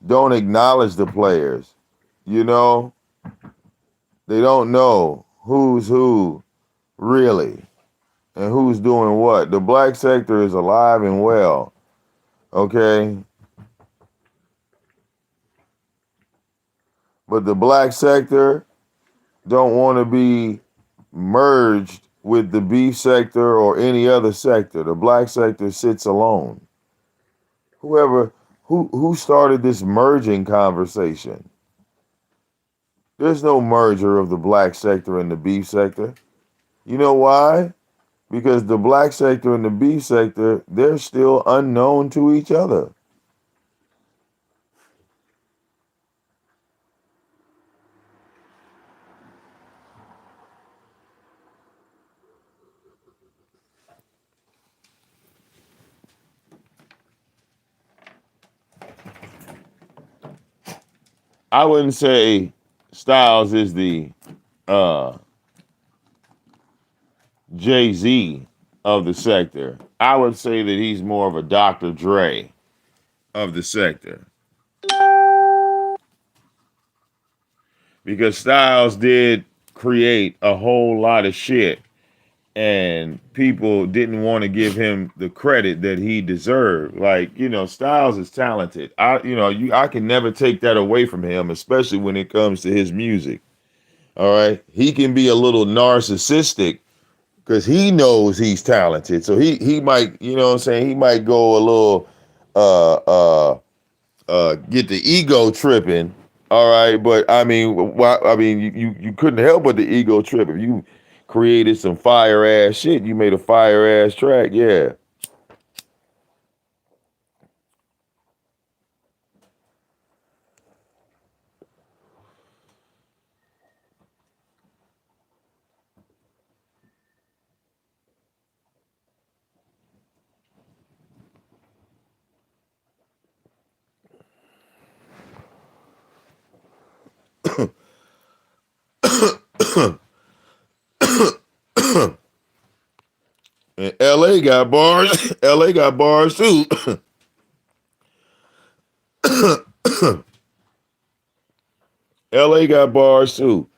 don't acknowledge the players, you know? They don't know who's who really and who's doing what. The black sector is alive and well, okay? But the black sector don't want to be merged with the beef sector or any other sector. The black sector sits alone. Who started this merging conversation? There's no merger of the black sector and the beef sector. You know why? Because the black sector and the beef sector, they're still unknown to each other. I wouldn't say Styles is the Jay-Z of the sector. I would say that he's more of a Dr. Dre of the sector. Because Styles did create a whole lot of shit and people didn't want to give him the credit that he deserved. Like, Styles is talented. I can never take that away from him, especially when it comes to his music. All right. He can be a little narcissistic because he knows he's talented. So he might, you know what I'm saying, he might go a little uh uh get the ego tripping. All right, but I mean, you couldn't help but the ego trip. If you created some fire ass shit, you made a fire ass track, yeah. And LA got bars. LA got bars too. LA got bars too.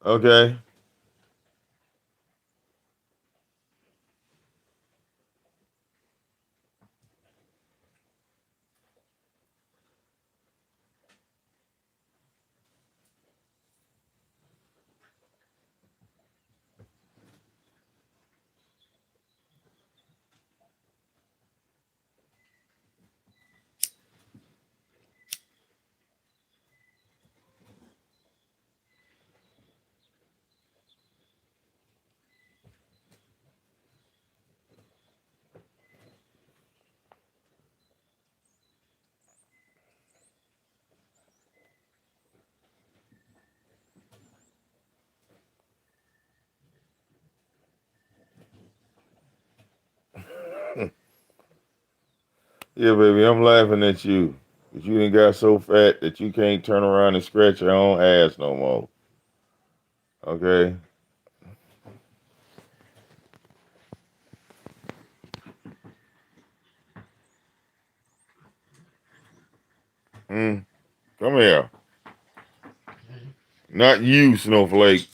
Okay. Yeah, baby, I'm laughing at you. Cause you done got so fat that you can't turn around and scratch your own ass no more. Okay? Mm, come here. Not you, Snowflake.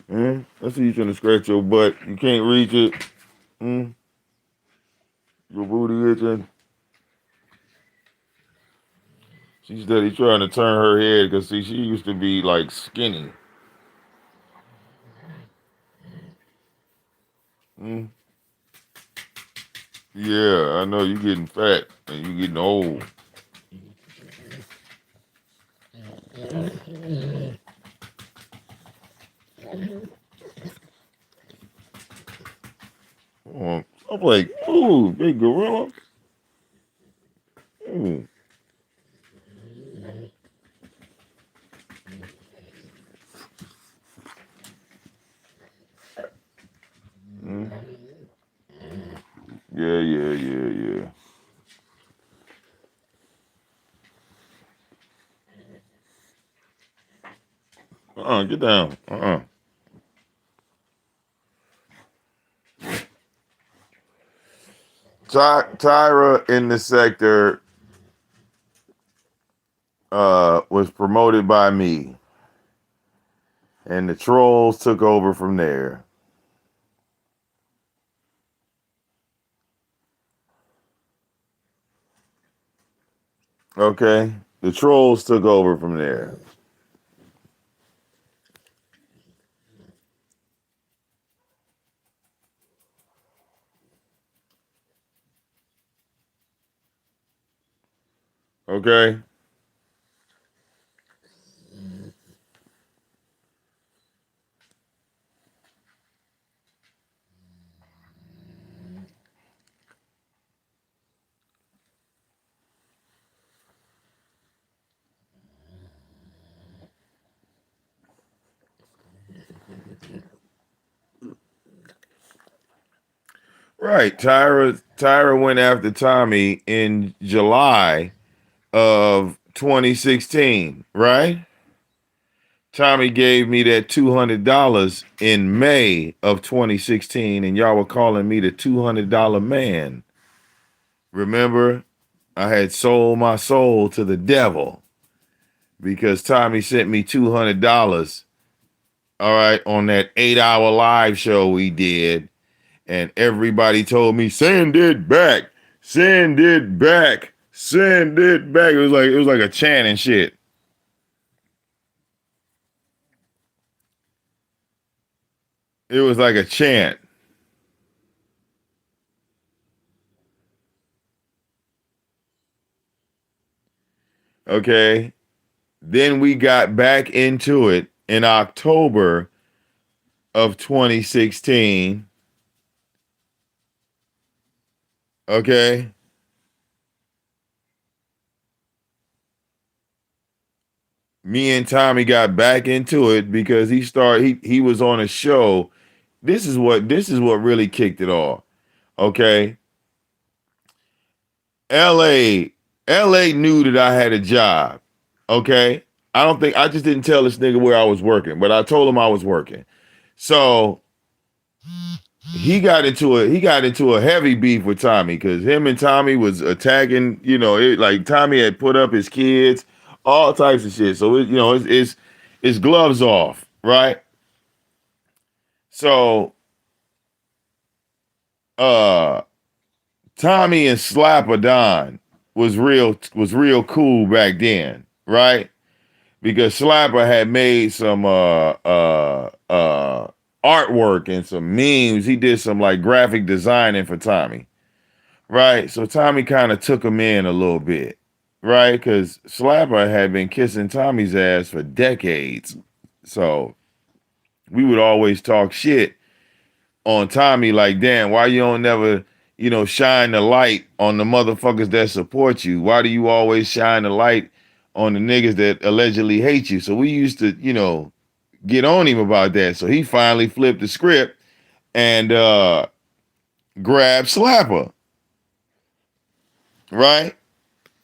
I see you trying to scratch your butt. You can't reach it. Mm, your booty itching. She's steady trying to turn her head because see, she used to be like skinny. Mm, yeah, I know you getting fat and you getting old. I'm like, ooh, big gorilla. Ooh. Mm. Yeah. Get down. Tyra in the sector was promoted by me, and the trolls took over from there. Okay, the trolls took over from there. Okay, right. Tyra went after Tommy in July of 2016. Right. Tommy gave me that $200 in May of 2016, and y'all were calling me the $200 man. Remember, I had sold my soul to the devil because Tommy sent me $200 all right, on that 8-hour live show we did, and everybody told me, send it back, send it back, send it back. It was like a chant and shit. It was like a chant. Okay. Then we got back into it in October of 2016. Okay. Me and Tommy got back into it because he was on a show. This is what really kicked it off. Okay. LA LA knew that I had a job. Okay. I just didn't tell this nigga where I was working, but I told him I was working. So he got into a heavy beef with Tommy because him and Tommy was attacking. Like Tommy had put up his kids, all types of shit. So it's gloves off, right? So uh, Tommy and Slapper Don was real cool back then, right? Because Slapper had made some artwork and some memes. He did some like graphic designing for Tommy. Right. So Tommy kind of took him in a little bit. Right. Because Slapper had been kissing Tommy's ass for decades. So we would always talk shit on Tommy like, damn, why you don't never, shine the light on the motherfuckers that support you? Why do you always shine the light on the niggas that allegedly hate you? So we used to, get on him about that. So he finally flipped the script and grabbed Slapper. Right?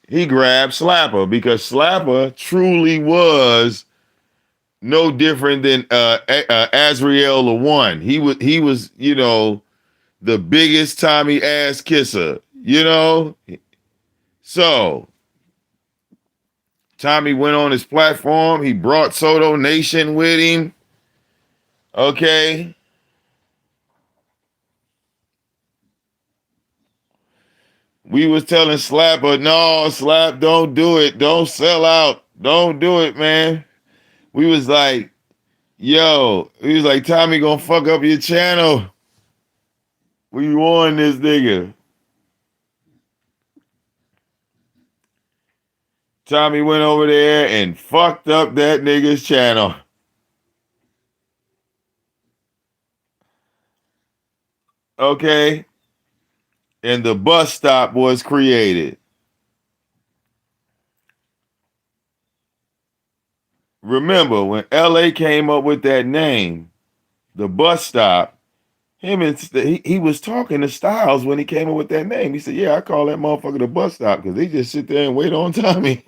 He grabbed Slapper because Slapper truly was no different than Azriel the One. He was the biggest Tommy ass kisser. So Tommy went on his platform. He brought Soto Nation with him. Okay. We was telling Slapper, no, Slap, don't do it. Don't sell out. Don't do it, man. We was like, Tommy gonna fuck up your channel. We warned this nigga. Tommy went over there and fucked up that nigga's channel. Okay? And the bus stop was created. Remember, when LA came up with that name, the bus stop, he was talking to Styles when he came up with that name. He said, yeah, I call that motherfucker the bus stop because they just sit there and wait on Tommy.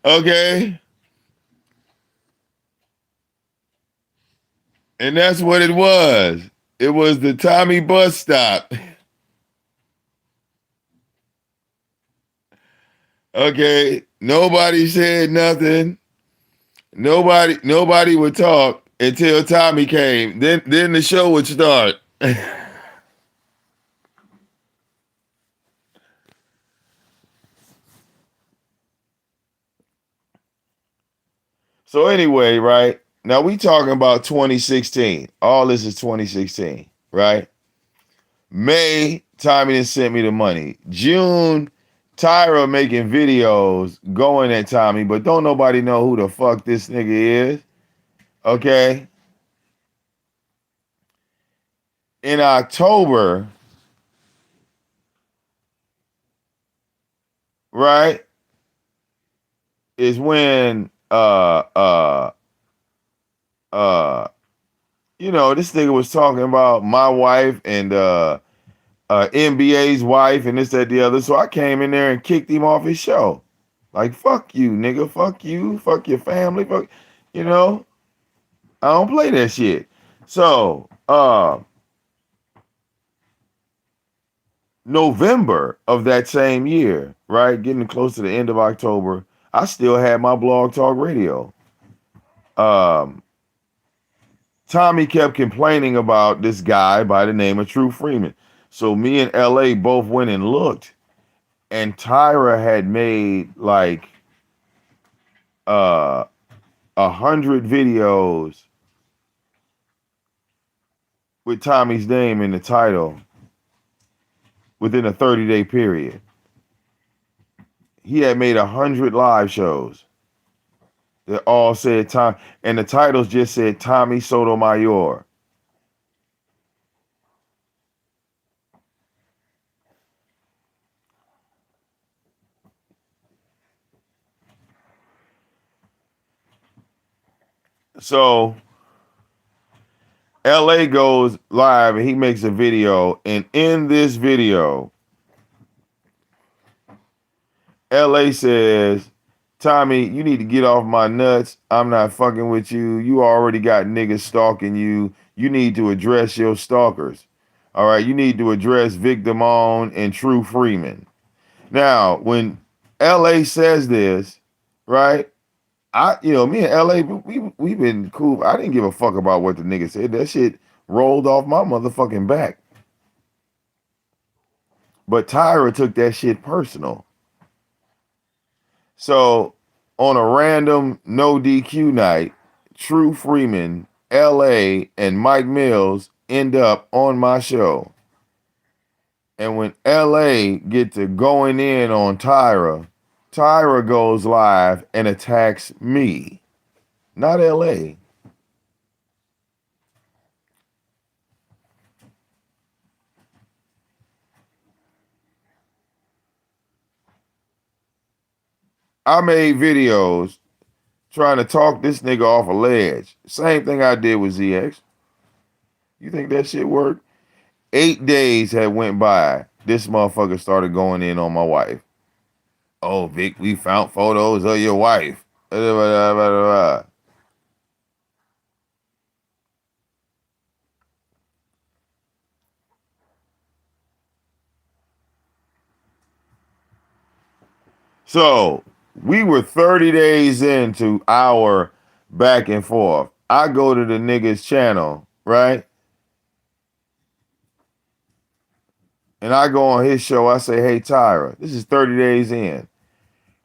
Okay? And that's what it was. It was the Tommy bus stop. Okay? Nobody said nothing. Nobody would talk until Tommy came. Then the show would start. So anyway, right? Now we talking about 2016. All this is 2016, right? May, Tommy done sent me the money. June, Tyra making videos going at Tommy, but don't nobody know who the fuck this nigga is. Okay? In October, right, is when this nigga was talking about my wife and NBA's wife and this, that, the other. So I came in there and kicked him off his show. Like, fuck you, nigga. Fuck you. Fuck your family. Fuck, I don't play that shit. So, November of that same year, right? Getting close to the end of October, I still had my blog talk radio. Um, Tommy kept complaining about this guy by the name of True Freeman. So me and LA both went and looked, and Tyra had made like 100 videos with Tommy's name in the title within a 30-day period. He had made 100 live shows that all said Tom, and the titles just said Tommy Sotomayor. So LA goes live and he makes a video, and in this video, LA says, Tommy, you need to get off my nuts. I'm not fucking with you. You already got niggas stalking you. You need to address your stalkers. All right, you need to address VicDamoane and True Freeman. Now, when LA says this, right? Me and LA, we've been cool. I didn't give a fuck about what the nigga said. That shit rolled off my motherfucking back. But Tyra took that shit personal. So on a random no DQ night, True Freeman, LA, and Mike Mills end up on my show. And when LA get to going in on Tyra, Tyra goes live and attacks me, not LA. I made videos trying to talk this nigga off a ledge. Same thing I did with ZX. You think that shit worked? 8 days had went by. This motherfucker started going in on my wife. Oh, Vic, we found photos of your wife. So we were 30 days into our back and forth. I go to the nigga's channel, right? And I go on his show. I say, hey, Tyra, this is 30 days in.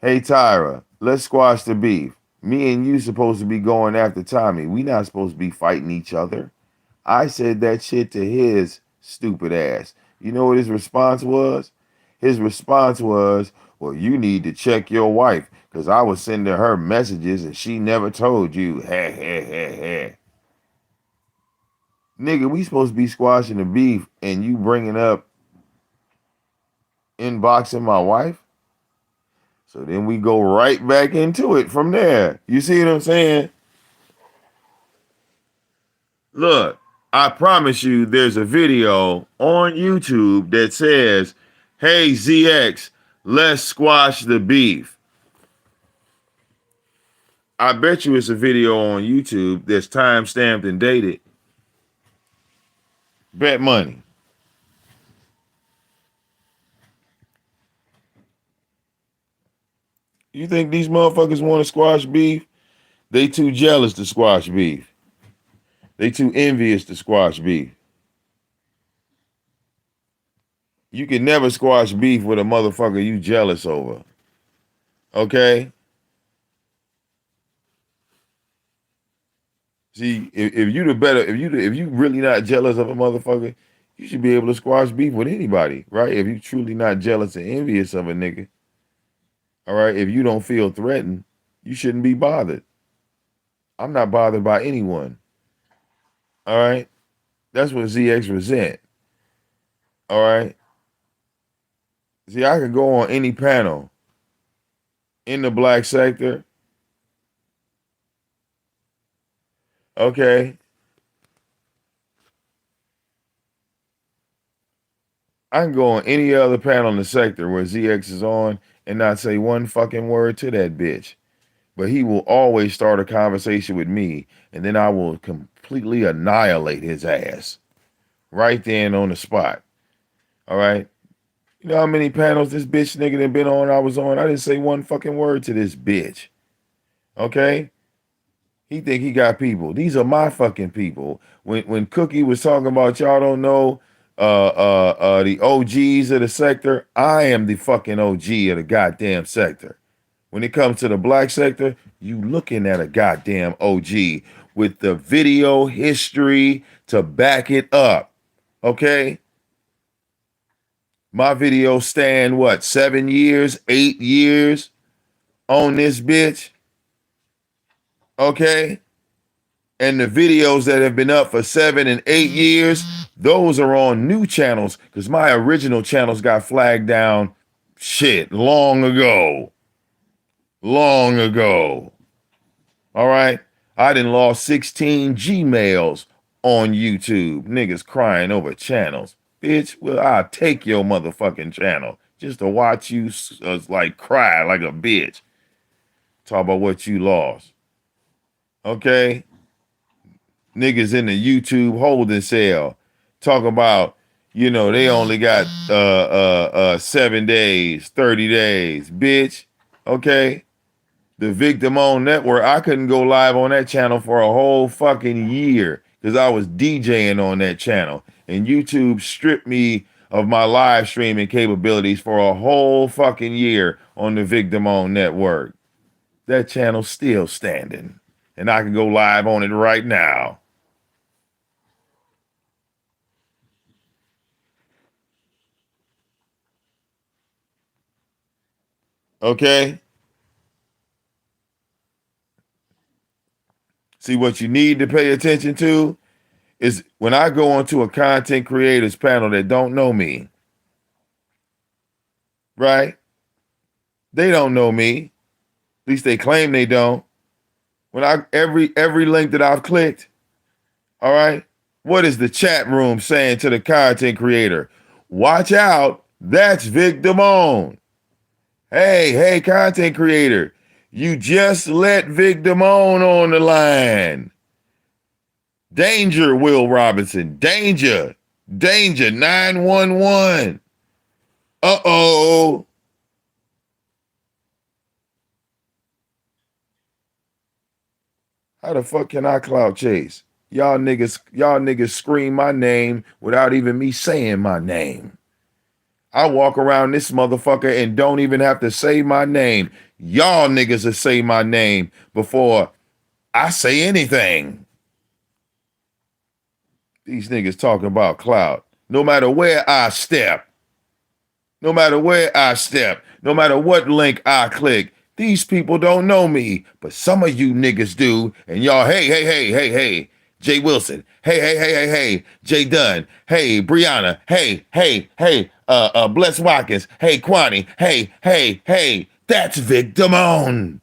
Hey, Tyra, let's squash the beef. Me and you supposed to be going after Tommy. We not supposed to be fighting each other. I said that shit to his stupid ass. You know what his response was? His response was, well, you need to check your wife because I was sending her messages and she never told you. Ha, ha, ha, ha. Nigga, we supposed to be squashing the beef and you bringing up inboxing my wife? So then we go right back into it from there. You see what I'm saying? Look, I promise you there's a video on YouTube that says, hey, ZX, let's squash the beef. I bet you it's a video on YouTube that's time-stamped and dated. Bet money. You think these motherfuckers want to squash beef? They too jealous to squash beef. They too envious to squash beef. You can never squash beef with a motherfucker you jealous over. Okay? See, if you really not jealous of a motherfucker, you should be able to squash beef with anybody, right? If you truly not jealous and envious of a nigga, all right? If you don't feel threatened, you shouldn't be bothered. I'm not bothered by anyone. All right? That's what ZX resent. All right? See, I could go on any panel in the black sector. Okay. I can go on any other panel in the sector where ZX is on and not say one fucking word to that bitch. But he will always start a conversation with me, and then I will completely annihilate his ass right then on the spot. All right? You know how many panels this bitch nigga that been on I was on? I didn't say one fucking word to this bitch. Okay? He think he got people. These are my fucking people. When Cookie was talking about y'all don't know the OGs of the sector, I am the fucking OG of the goddamn sector. When it comes to the black sector, you looking at a goddamn OG with the video history to back it up. Okay? My videos stand what, 7 years, 8 years on this bitch? Okay? And the videos that have been up for 7 and 8 years, those are on new channels because my original channels got flagged down shit long ago. Long ago. All right? I done lost 16 Gmails on YouTube. Niggas crying over channels. Bitch, well, I'll take your motherfucking channel just to watch you like cry like a bitch. Talk about what you lost. Okay? Niggas in the YouTube holding cell talk about, you know, they only got 7 days, 30 days, bitch. Okay? The VicDamoane network, I couldn't go live on that channel for a whole fucking year because I was DJing on that channel. And YouTube stripped me of my live streaming capabilities for a whole fucking year on the VicDamoane network. That channel's still standing. And I can go live on it right now. Okay? See, what you need to pay attention to is when I go onto a content creators panel that don't know me, right? They don't know me. At least they claim they don't. When every link that I've clicked, all right, what is the chat room saying to the content creator? Watch out, that's VicDamoane. Hey, content creator, you just let VicDamoane on the line. Danger, Will Robinson. Danger. 911. Uh-oh. How the fuck can I clout chase? Y'all niggas scream my name without even me saying my name. I walk around this motherfucker and don't even have to say my name. Y'all niggas will say my name before I say anything. These niggas talking about clout. No matter where I step, no matter what link I click, these people don't know me, but some of you niggas do. And y'all, hey, Jay Wilson, hey, Jay Dunn, hey, Brianna, hey, Bless Watkins, hey, Kwani, hey, that's VicDamoane.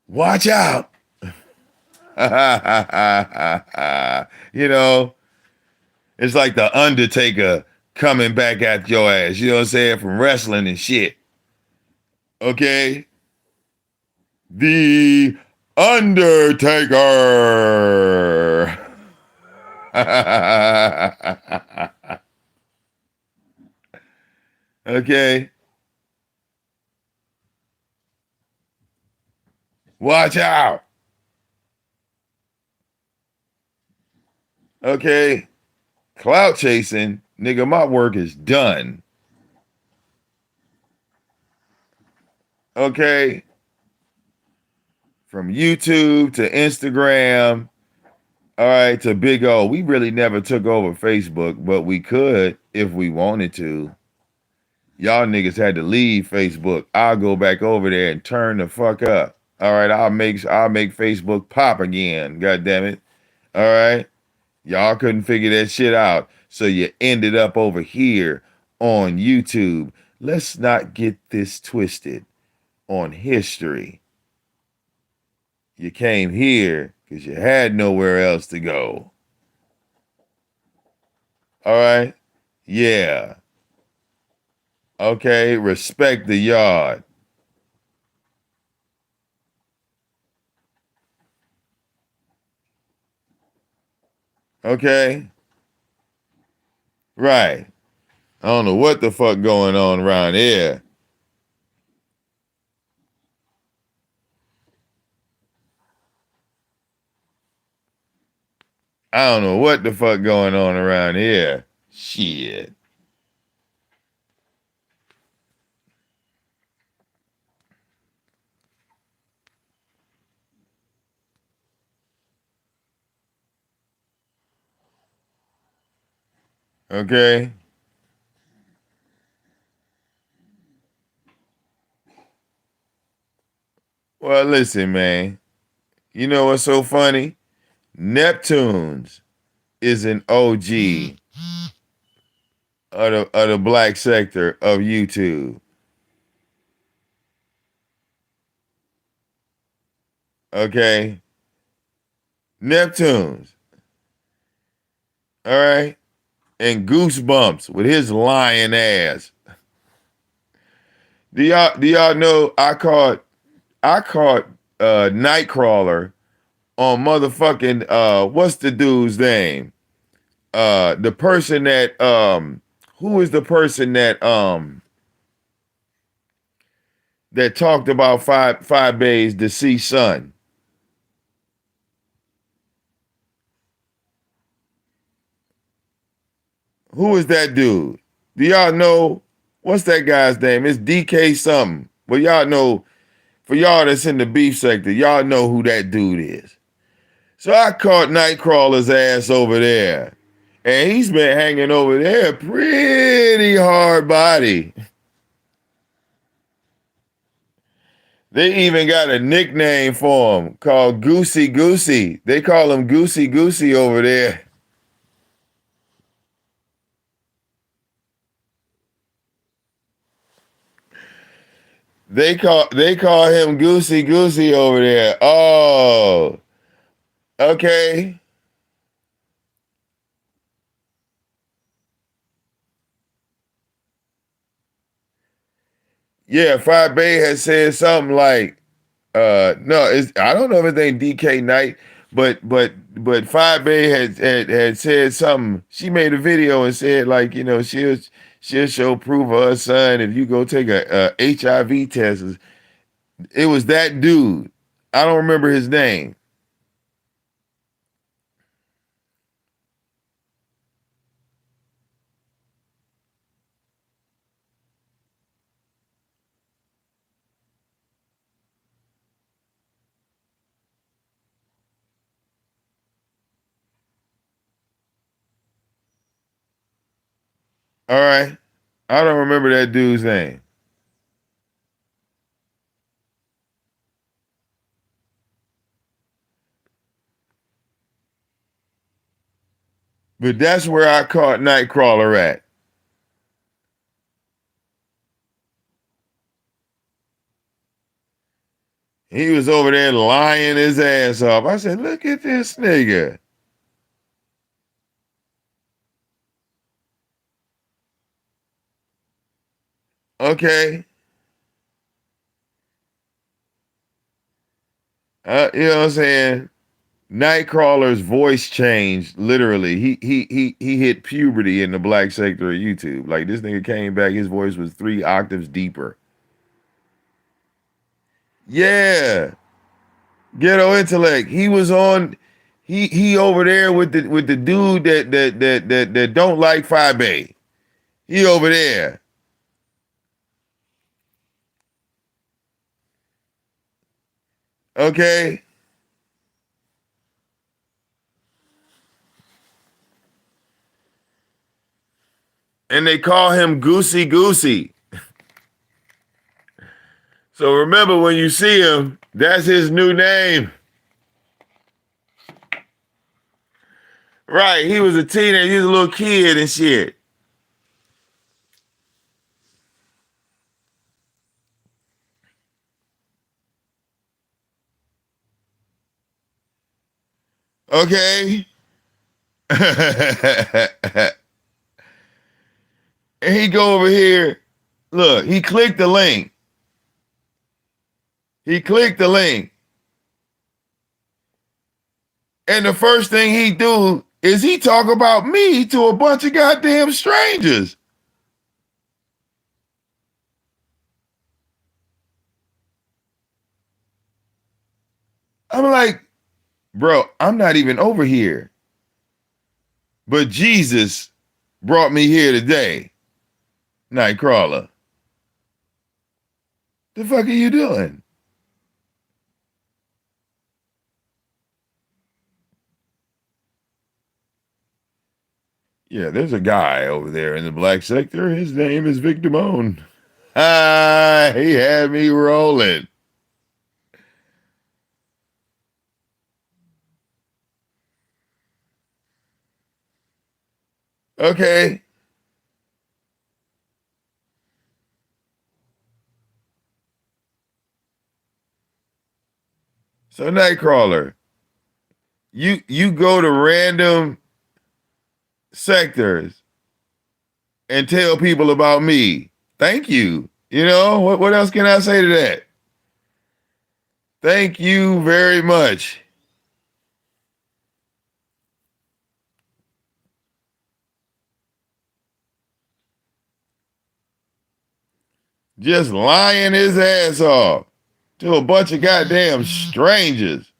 Watch out. You know, it's like the Undertaker coming back at your ass, you know what I'm saying, from wrestling and shit. Okay? The Undertaker. Okay? Watch out. Okay? Clout chasing, nigga, my work is done. Okay? From YouTube to Instagram, all right, to Big O. We really never took over Facebook, but we could if we wanted to. Y'all niggas had to leave Facebook. I'll go back over there and turn the fuck up. All right, I'll make Facebook pop again. God damn it. All right. Y'all couldn't figure that shit out. So you ended up over here on YouTube. Let's not get this twisted on history. You came here because you had nowhere else to go. All right? Yeah. Okay, respect the yard. Okay? Right. I don't know what the fuck going on around here. I don't know what the fuck going on around here. Shit. Okay? Well, listen, man. You know what's so funny? Neptunes is an OG of the black sector of YouTube. Okay? Neptunes. All right? And Goosebumps with his lying ass. Do y'all know I caught Nightcrawler on motherfucking what's the dude's name? The person that who is the person that talked about five days deceased son? Who is that dude? Do y'all know what's that guy's name? It's DK something. But y'all know, for y'all that's in the beef sector, y'all know who that dude is. So I caught Nightcrawler's ass over there. And he's been hanging over there pretty hard body. They even got a nickname for him called Goosey Goosey. They call him Goosey Goosey over there. They call him Goosey Goosey over there. Oh, okay. Yeah, Five Bay has said something like, no, I don't know if it's named DK Knight, but Five Bay had said something. She made a video and said, like, she'll show proof of her son if you go take a HIV test. It was that dude. I don't remember his name. All right. I don't remember that dude's name. But that's where I caught Nightcrawler at. He was over there lying his ass off. I said, look at this nigga. Okay. You know what I'm saying? Nightcrawler's voice changed literally. He hit puberty in the black sector of YouTube. Like, this nigga came back, his voice was 3 octaves deeper. Yeah. Ghetto intellect. He was on. He over there with the dude that don't like 5A. He over there. Okay. And they call him Goosey Goosey. So remember, when you see him, that's his new name. Right. He was a teenager. He was a little kid and shit. Okay. And he go over here. Look, he clicked the link. He clicked the link. And the first thing he do is he talk about me to a bunch of goddamn strangers. I'm like, bro, I'm not even over here. But Jesus brought me here today, Nightcrawler. The fuck are you doing? Yeah, there's a guy over there in the black sector. His name is VicDamoane. Ah, he had me rolling. Okay. So Nightcrawler, you go to random sectors and tell people about me. Thank you. You know, what else can I say to that? Thank you very much. Just lying his ass off to a bunch of goddamn strangers.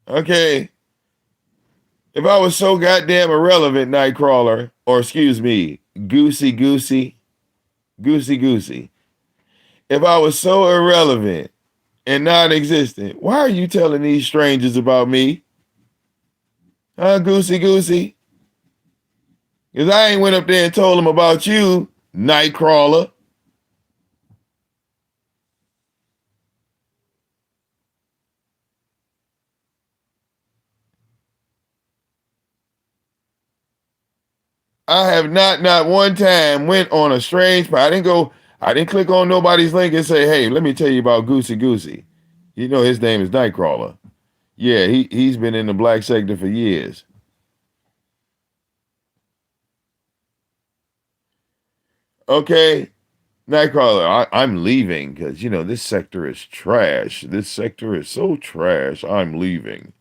Okay. If I was so goddamn irrelevant, Nightcrawler, or excuse me, Goosey Goosey, Goosey Goosey. If I was so irrelevant and non-existent, why are you telling these strangers about me? Huh, Goosey Goosey? Because I ain't went up there and told them about you, Nightcrawler. I have not one time went on a strange, I didn't click on nobody's link and say, hey, let me tell you about Goosey Goosey. You know his name is Nightcrawler. Yeah, he's been in the black sector for years. Okay, Nightcrawler, I'm leaving because, you know, this sector is trash. This sector is so trash, I'm leaving.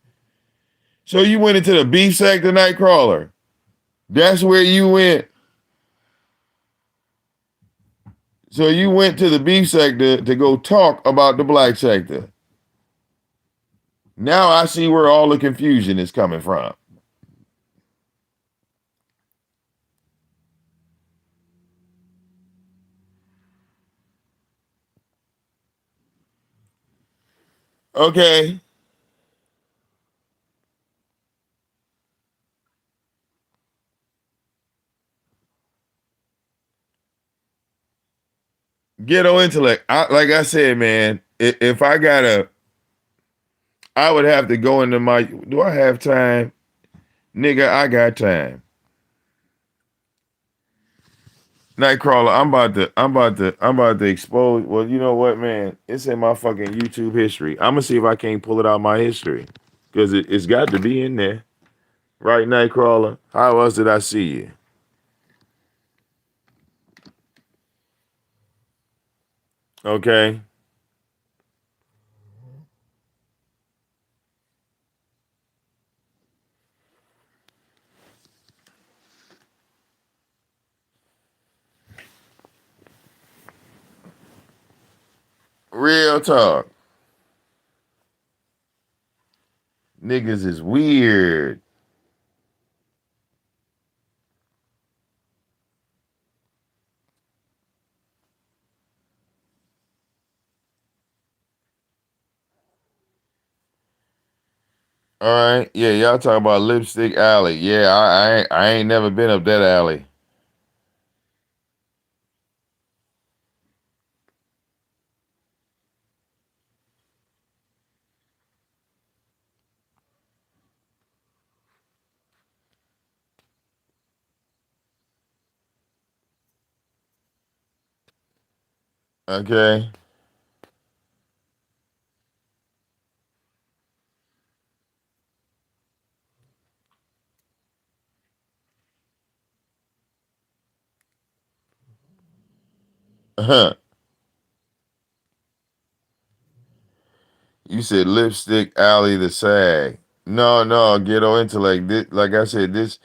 So you went into the beef sector, Nightcrawler? That's where you went. So you went to the beef sector to go talk about the black sector. Now I see where all the confusion is coming from. Okay. Ghetto intellect. Like I said, man, if I gotta, I would have to go into my, do I have time? Nigga, I got time. Nightcrawler, I'm about to expose. Well, you know what, man? It's in my fucking YouTube history. I'm gonna see if I can't pull it out my history. Because it's got to be in there. Right, Nightcrawler? How else did I see you? Okay. Real talk. Niggas is weird. All right. Yeah, y'all talking about Lipstick Alley. Yeah, I ain't never been up that alley. Okay. Uh-huh. You said Lipstick Alley the Sag. No, no, ghetto intellect. Like I said, this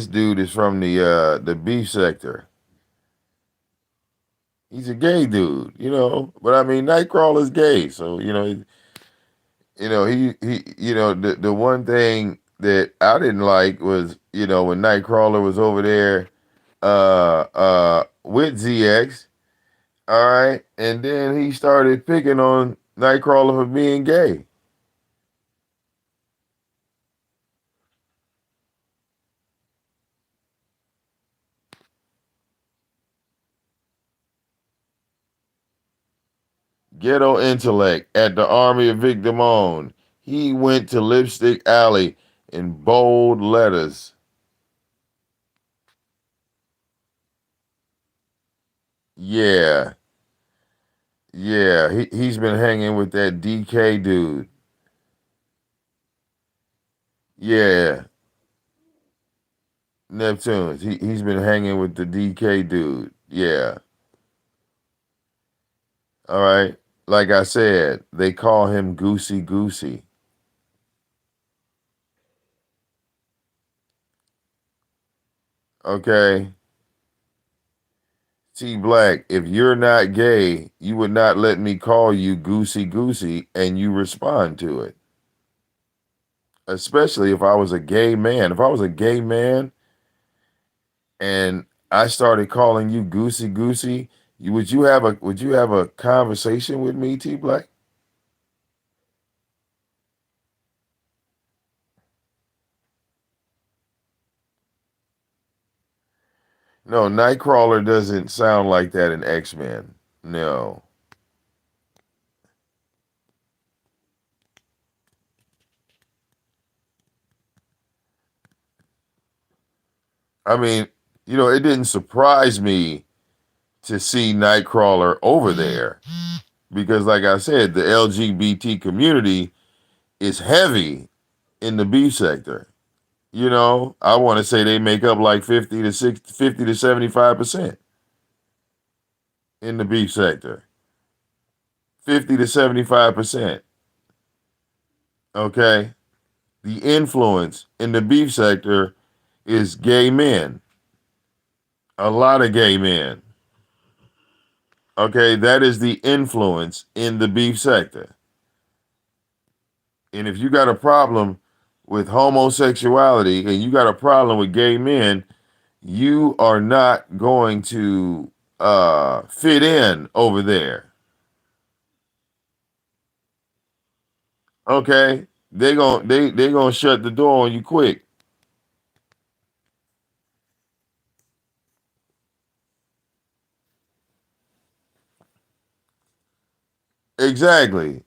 dude is from the beef sector. He's a gay dude, But I mean, Nightcrawler's gay, so the one thing that I didn't like was when Nightcrawler was over there with ZX, all right, and then he started picking on Nightcrawler for being gay. Ghetto intellect at the Army of VicDamoane. He went to Lipstick Alley in bold letters. Yeah, yeah. He's been hanging with that DK dude. Yeah, Neptunes. He's been hanging with the DK dude. Yeah. All right. Like I said, they call him Goosey Goosey. Okay. T Black, if you're not gay, you would not let me call you Goosey Goosey and you respond to it. Especially if I was a gay man. If I was a gay man and I started calling you Goosey Goosey, would you have a conversation with me, T Black? No, Nightcrawler doesn't sound like that in X-Men. No. I mean, it didn't surprise me to see Nightcrawler over there because, like I said, the LGBT community is heavy in the beef sector. I want to say they make up like 50 to 75% in the beef sector. 50 to 75%. Okay. The influence in the beef sector is gay men. A lot of gay men. Okay. That is the influence in the beef sector. And if you got a problem with homosexuality and you got a problem with gay men, you are not going to fit in over there. Okay? They gonna shut the door on you quick. Exactly.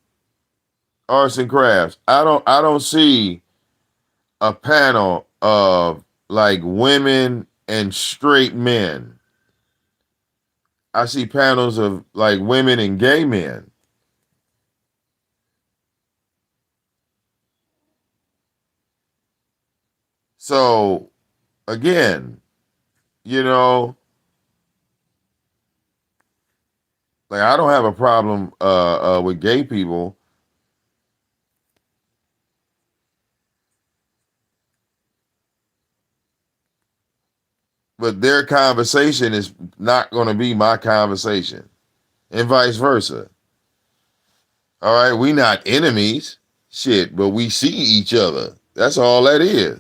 Arts and crafts. I don't see a panel of like women and straight men. I see panels of like women and gay men. So again, you know, like I don't have a problem with gay people, but their conversation is not going to be my conversation, and vice versa. All right, we not enemies, shit, but we see each other. That's all that is.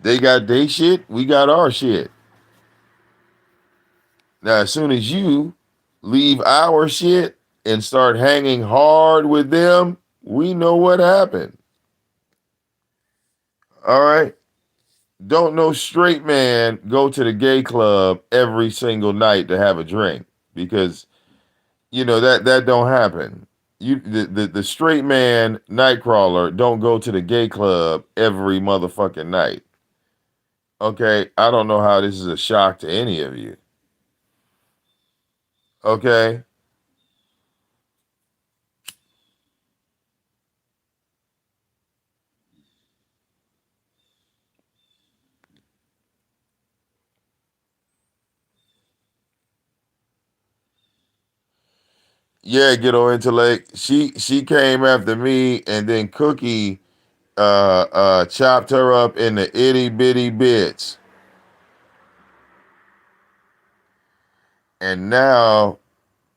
They got their shit, we got our shit. Now, as soon as you leave our shit and start hanging hard with them, we know what happened. All right. Don't no straight man go to the gay club every single night to have a drink because that don't happen. The straight man Nightcrawler don't go to the gay club every motherfucking night. Okay, I don't know how this is a shock to any of you. Okay, Yeah, ghetto intellect. She came after me, and then Cookie chopped her up into itty bitty bits. And now,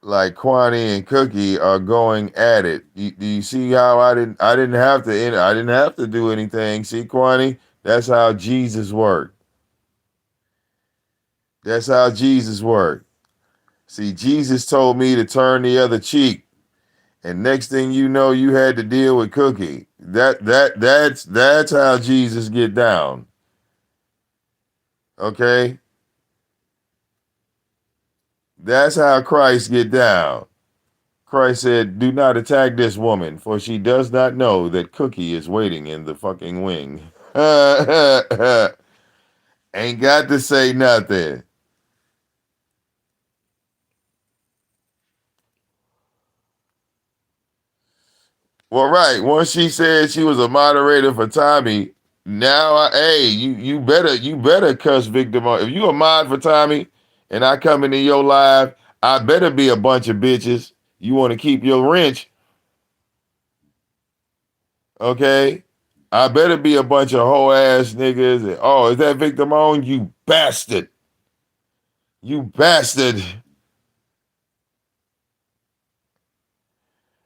like Kwani and Cookie are going at it. Do you see how I didn't have to do anything. See, Kwani, that's how Jesus worked. That's how Jesus worked. See, Jesus told me to turn the other cheek. And next thing you know, you had to deal with Cookie. That's how Jesus get down. Okay? That's how Christ get down. Christ said, "Do not attack this woman, for she does not know that Cookie is waiting in the fucking wing." Ain't got to say nothing. Well, right. Once she said she was a moderator for Tommy, now hey, you better cuss VicDamoane. If you a mod for Tommy and I come into your live, I better be a bunch of bitches. You want to keep your wrench, okay? I better be a bunch of hoe ass niggas. Oh, is that VicDamoane? You bastard. You bastard.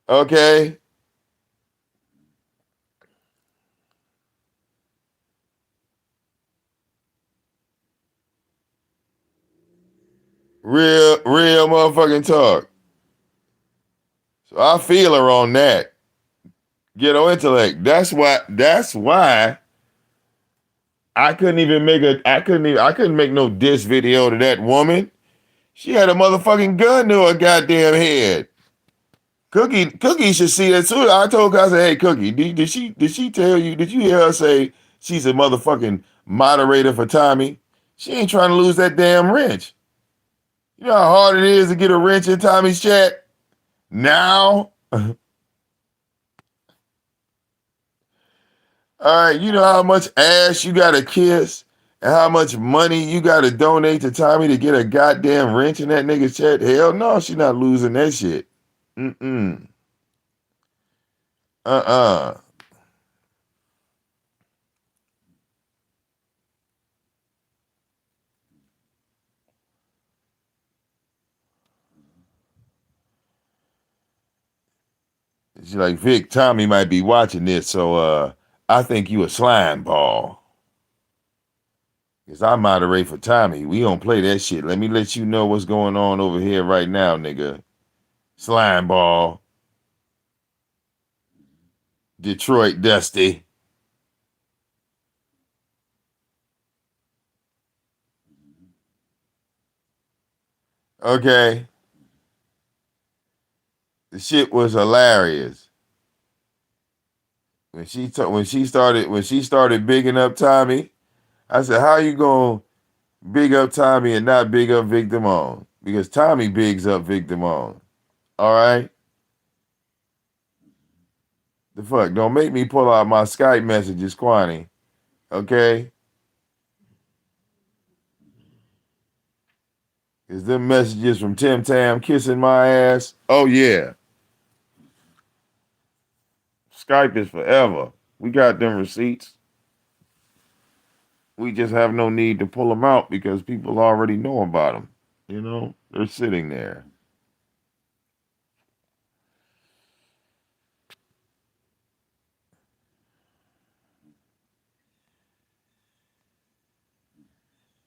Okay? Real motherfucking talk. So I feel her on that. Ghetto intellect. That's why I couldn't make no diss video to that woman. She had a motherfucking gun to her goddamn head. Cookie should see that too. I told her, I said, "Hey, Cookie, did she tell you? Did you hear her say she's a motherfucking moderator for Tommy? She ain't trying to lose that damn wrench. You know how hard it is to get a wrench in Tommy's chat now." All right, you know how much ass you gotta kiss and how much money you gotta donate to Tommy to get a goddamn wrench in that nigga's chat? Hell no, she not losing that shit. Mm-mm. Uh-uh. She's like, Vic, Tommy might be watching this, so I think you a slime ball. Cause I moderate for Tommy. We don't play that shit. Let me let you know what's going on over here right now, nigga. Slime ball. Detroit Dusty. Okay. The shit was hilarious. When she started bigging up Tommy, I said, "How you gonna big up Tommy and not big up VicDamoane?" Because Tommy bigs up VicDamoane. All right, the fuck? Don't make me pull out my Skype messages, Kwani. Okay, is them messages from Tim Tam kissing my ass? Oh yeah, Skype is forever. We got them receipts. We just have no need to pull them out because people already know about them. You know, they're sitting there.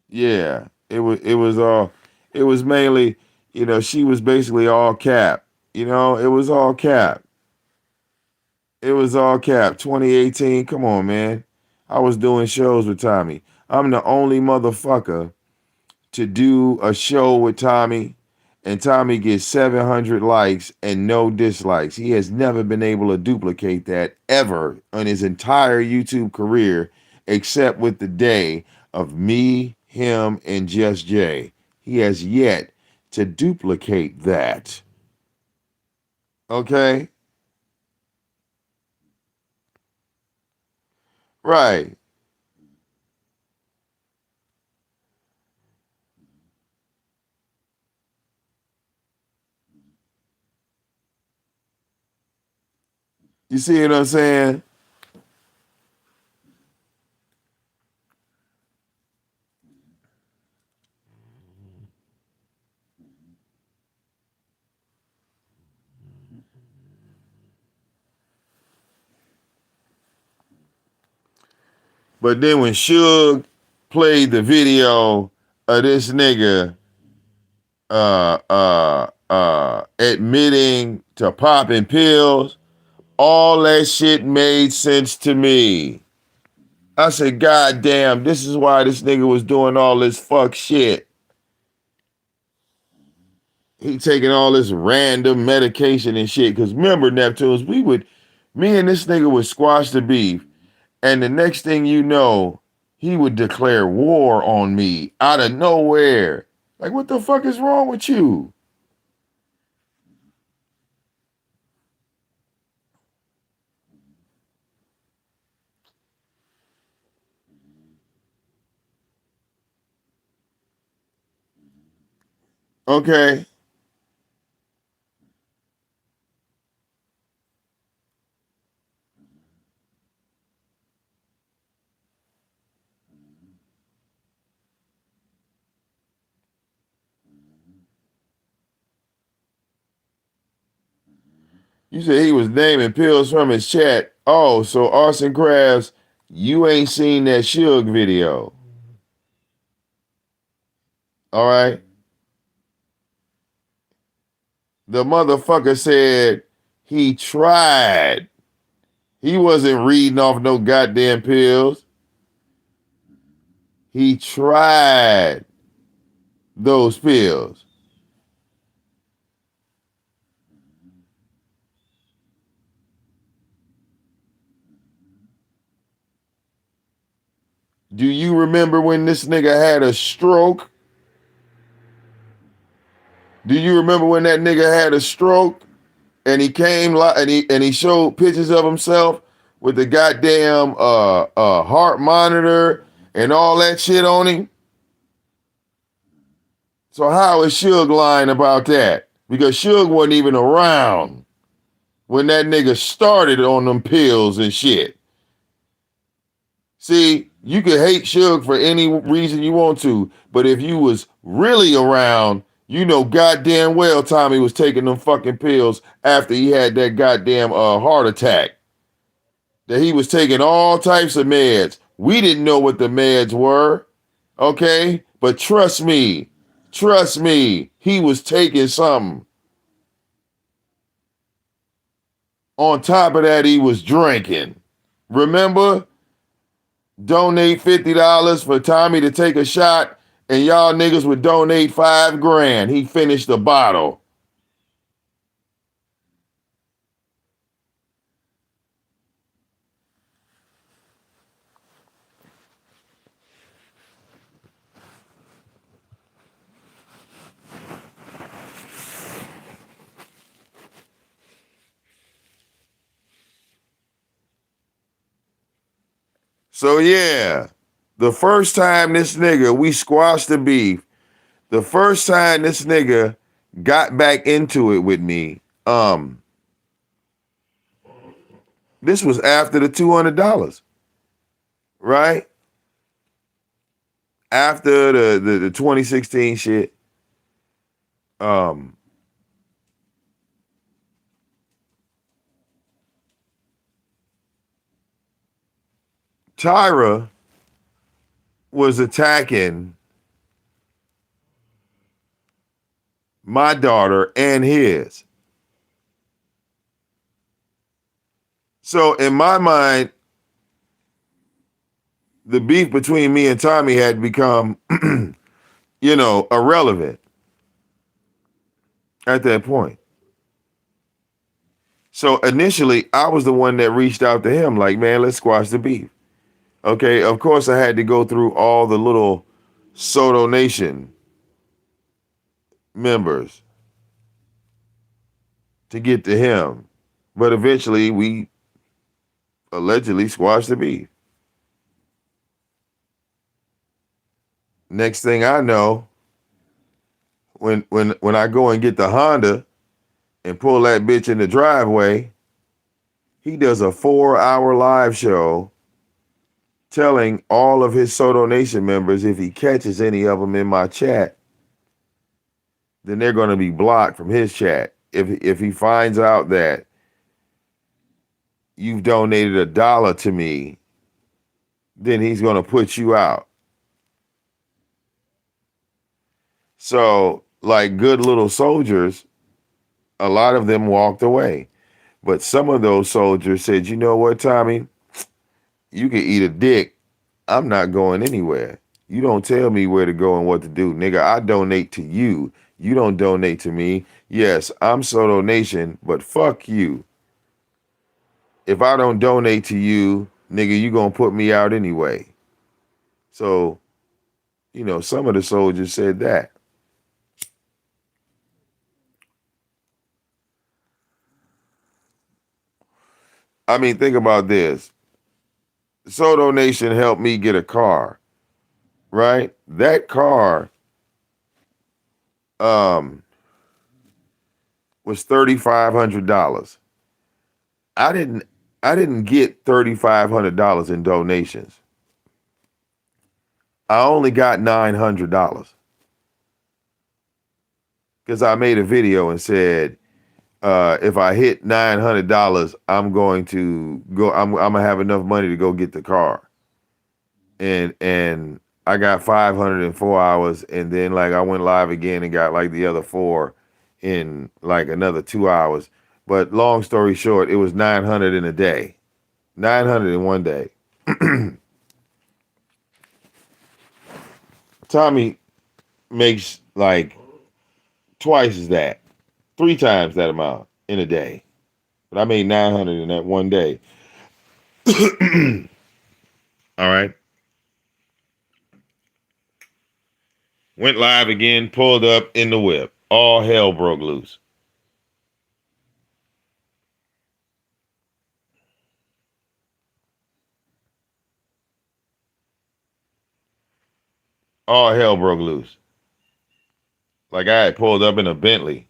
Yeah, it was mainly, she was basically all cap. It was all cap. It was all cap. 2018, come on, man. I was doing shows with Tommy. I'm the only motherfucker to do a show with Tommy, and Tommy gets 700 likes and no dislikes. He has never been able to duplicate that ever in his entire YouTube career, except with the day of me, him, and Just Jay. He has yet to duplicate that. Okay? Right. You see what I'm saying? But then when Suge played the video of this nigga admitting to popping pills, all that shit made sense to me. I said, God damn, this is why this nigga was doing all this fuck shit. He taking all this random medication and shit. Cause remember, Neptunes, me and this nigga would squash the beef. And the next thing you know, he would declare war on me out of nowhere. Like, what the fuck is wrong with you? Okay. You said he was naming pills from his chat. Oh, so Arson Crafts, you ain't seen that Suge video. All right. The motherfucker said he tried. He wasn't reading off no goddamn pills. He tried those pills. Do you remember when this nigga had a stroke? Do you remember when that nigga had a stroke and he came and he showed pictures of himself with the goddamn heart monitor and all that shit on him? So how is Suge lying about that? Because Suge wasn't even around when that nigga started on them pills and shit. See, you can hate Suge for any reason you want to, but if you was really around, you know goddamn well Tommy was taking them fucking pills after he had that goddamn heart attack. That he was taking all types of meds. We didn't know what the meds were, okay? But trust me, he was taking something. On top of that, he was drinking. Remember? Donate $50 for Tommy to take a shot, and y'all niggas would donate $5,000. He finished the bottle. So yeah, the first time this nigga, we squashed the beef, the first time this nigga got back into it with me, this was after the $200, right? After the 2016 shit. Tyra was attacking my daughter and his. So in my mind, the beef between me and Tommy had become, irrelevant at that point. So initially, I was the one that reached out to him like, man, let's squash the beef. Okay, of course, I had to go through all the little Soto Nation members to get to him. But eventually, we allegedly squashed the beef. Next thing I know, when I go and get the Honda and pull that bitch in the driveway, He does a 4-hour live show telling all of his Soto Nation members if he catches any of them in my chat, then they're going to be blocked from his chat. If he finds out that you've donated $1 to me, then he's going to put you out. So, like good little soldiers, a lot of them walked away. But some of those soldiers said, you know what, Tommy? You can eat a dick. I'm not going anywhere. You don't tell me where to go and what to do. Nigga, I donate to you. You don't donate to me. Yes, I'm Soto Nation, but fuck you. If I don't donate to you, nigga, you gonna put me out anyway. So, some of the soldiers said that. I mean, think about this. Soto Nation helped me get a car, right? That car was $3,500. I didn't get $3,500 in donations. I only got $900 because I made a video and said, if I hit $900, I'm going to go. I'm gonna have enough money to go get the car. And I got 504 hours, and then like I went live again and got like the other 4 in like another 2 hours. But long story short, it was 900 in a day, 900 in one day. Tommy makes like twice as that, 3 times that amount in a day. But I made 900 in that one day. All right. Went live again, pulled up in the whip. All hell broke loose. All hell broke loose. Like I had pulled up in a Bentley.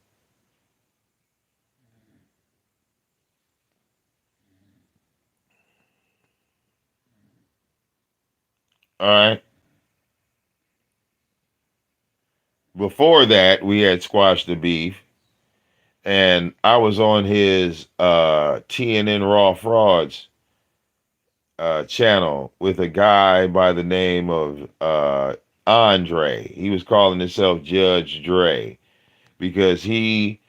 All right. Before that, we had squashed the beef. And I was on his TNN Raw Frauds channel with a guy by the name of Andre. He was calling himself Judge Dre because he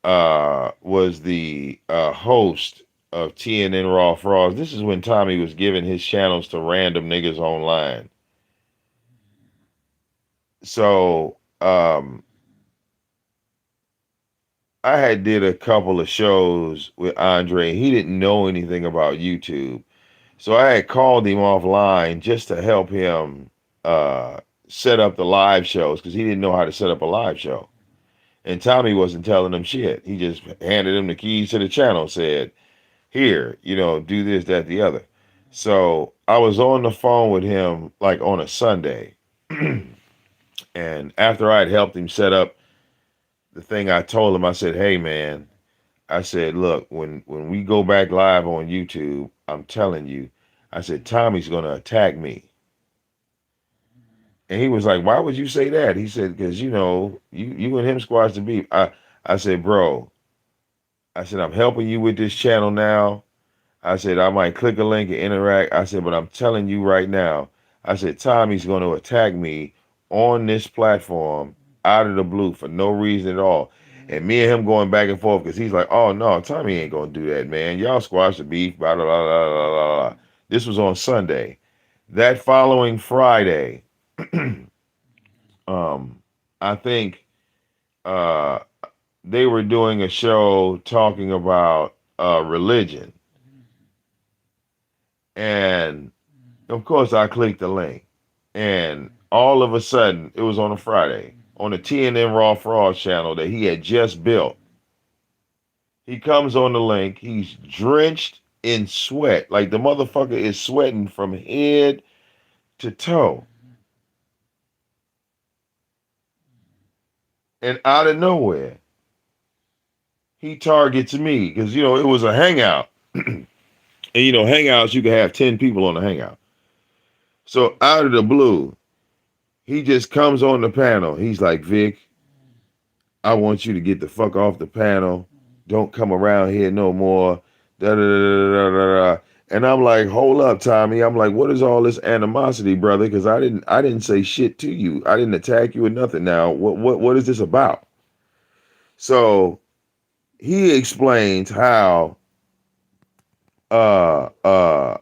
was the host of TNN Raw Frauds. This is when Tommy was giving his channels to random niggas online. So I had did a couple of shows with Andre. He didn't know anything about YouTube. So I had called him offline just to help him set up the live shows because he didn't know how to set up a live show. And Tommy wasn't telling him shit. He just handed him the keys to the channel, said, here, do this, that, the other. So I was on the phone with him like on a Sunday. And after I had helped him set up the thing, I told him, I said, hey, man, I said, look, when we go back live on YouTube, I'm telling you, I said, Tommy's going to attack me. And he was like, why would you say that? He said, because, you and him squash the beef. I said, bro, I said, I'm helping you with this channel now. I said, I might click a link and interact. I said, but I'm telling you right now, I said, Tommy's going to attack me on this platform out of the blue for no reason at all. And me and him going back and forth because he's like, oh, no, Tommy ain't going to do that, man. Y'all squash the beef, blah, blah, blah, blah, blah, blah. This was on Sunday. That following Friday, I think they were doing a show talking about religion. And of course, I clicked the link. And all of a sudden, it was on a Friday on the TNN Raw Fraud channel that he had just built. He comes on the link. He's drenched in sweat. Like the motherfucker is sweating from head to toe. And out of nowhere, he targets me because, it was a hangout. And hangouts, you can have 10 people on a hangout. So out of the blue, he just comes on the panel. He's like, Vic, I want you to get the fuck off the panel. Don't come around here no more. Da da da da da da. And I'm like, hold up, Tommy. I'm like, what is all this animosity, brother? Because I didn't say shit to you. I didn't attack you or nothing. Now, what is this about? So he explains how uh uh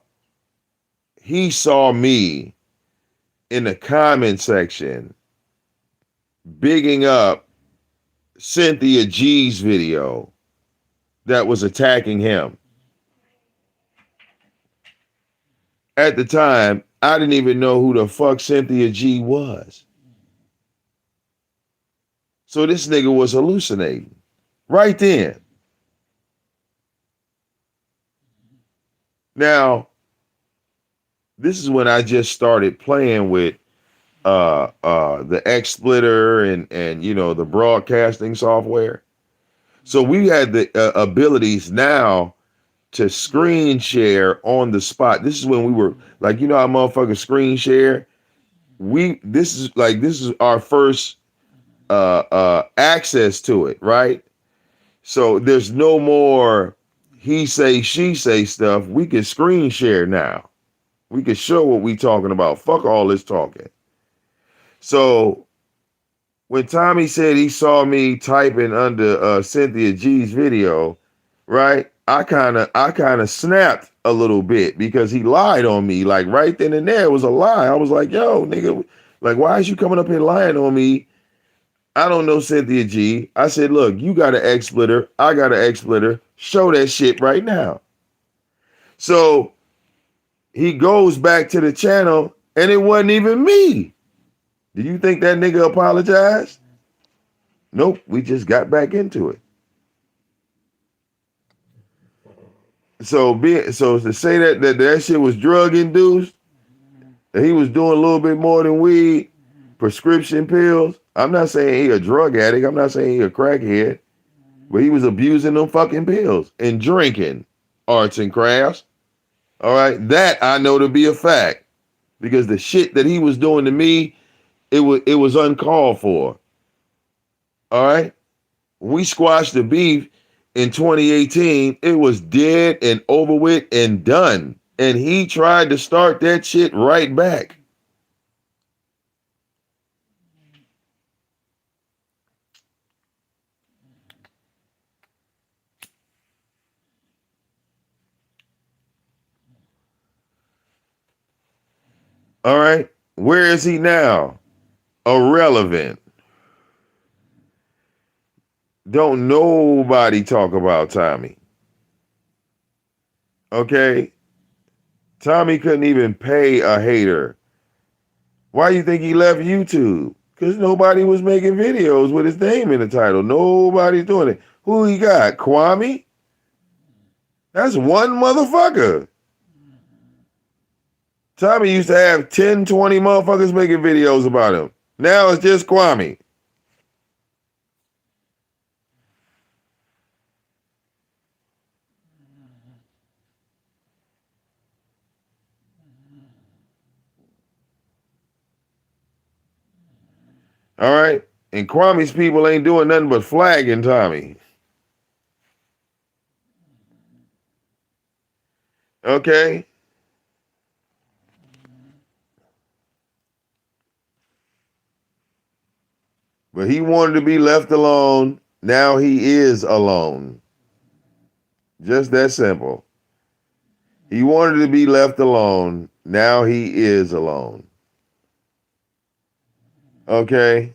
he saw me in the comment section bigging up Cynthia G's video that was attacking him. At the time, I didn't even know who the fuck Cynthia G was. So this nigga was hallucinating right then. Now, this is when I just started playing with the XSplitter and the broadcasting software. So we had the abilities now to screen share on the spot. This is when we were like, how motherfuckers screen share. This is our first access to it, right? So there's no more he say she say stuff. We can screen share now. We can show what we talking about. Fuck all this talking. So when Tommy said he saw me typing under Cynthia G's video, right? I kind of snapped a little bit because he lied on me. Like right then and there, it was a lie. I was like, yo, nigga, like, why is you coming up here lying on me? I don't know Cynthia G. I said, look, you got an XSplitter. I got an XSplitter. Show that shit right now. So he goes back to the channel and it wasn't even me. Do you think that nigga apologized? Nope, we just got back into it. So to say that shit was drug induced, that he was doing a little bit more than weed, prescription pills. I'm not saying he a drug addict. I'm not saying he a crackhead, but he was abusing them fucking pills and drinking arts and crafts. All right, that I know to be a fact because the shit that he was doing to me, it was uncalled for. All right, we squashed the beef in 2018. It was dead and over with and done. And he tried to start that shit right back. All right, where is he now? Irrelevant. Don't nobody talk about Tommy. Okay? Tommy couldn't even pay a hater. Why do you think he left YouTube? Because nobody was making videos with his name in the title. Nobody's doing it. Who he got? Kwame? That's one motherfucker. Tommy used to have 10, 20 motherfuckers making videos about him. Now it's just Kwame. All right? And Kwame's people ain't doing nothing but flagging Tommy. Okay? But he wanted to be left alone. Now he is alone. Just that simple. He wanted to be left alone. Now he is alone. Okay?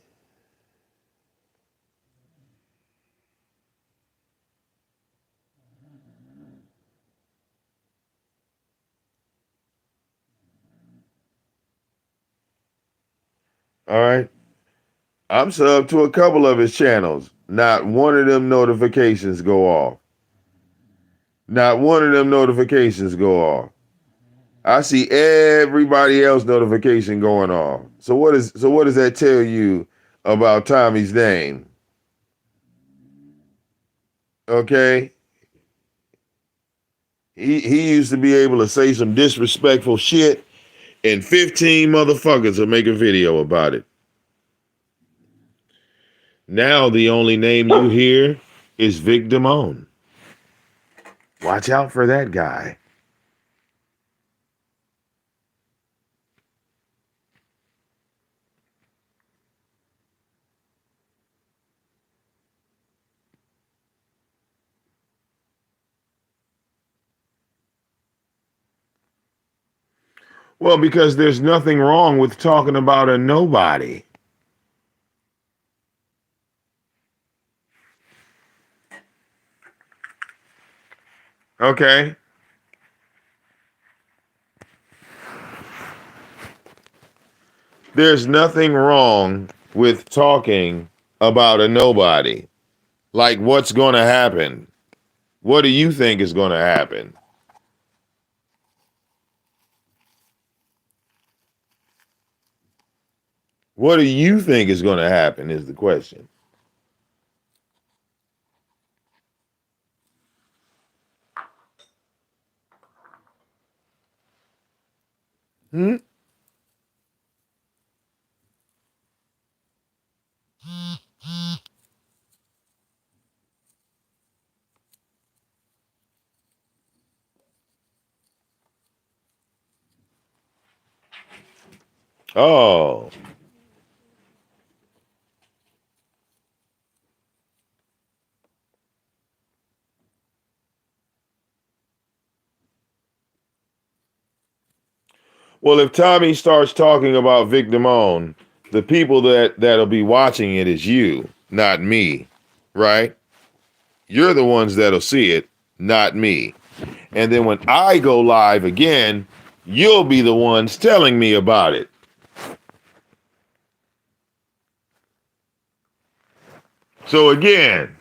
All right? I'm subbed to a couple of his channels. Not one of them notifications go off. Not one of them notifications go off. I see everybody else notification going off. So what does that tell you about Tommy's name? Okay? He used to be able to say some disrespectful shit, and 15 motherfuckers will make a video about it. Now the only name you hear is VicDamoane. Watch out for that guy. Well, because there's nothing wrong with talking about a nobody. Okay? There's nothing wrong with talking about a nobody. Like, what's going to happen? What do you think is going to happen? What do you think is going to happen is the question. Hmm? Oh. Well, if Tommy starts talking about VicDamoane, the people that'll be watching it is you, not me, right? You're the ones that'll see it, not me. And then when I go live again, you'll be the ones telling me about it. So again,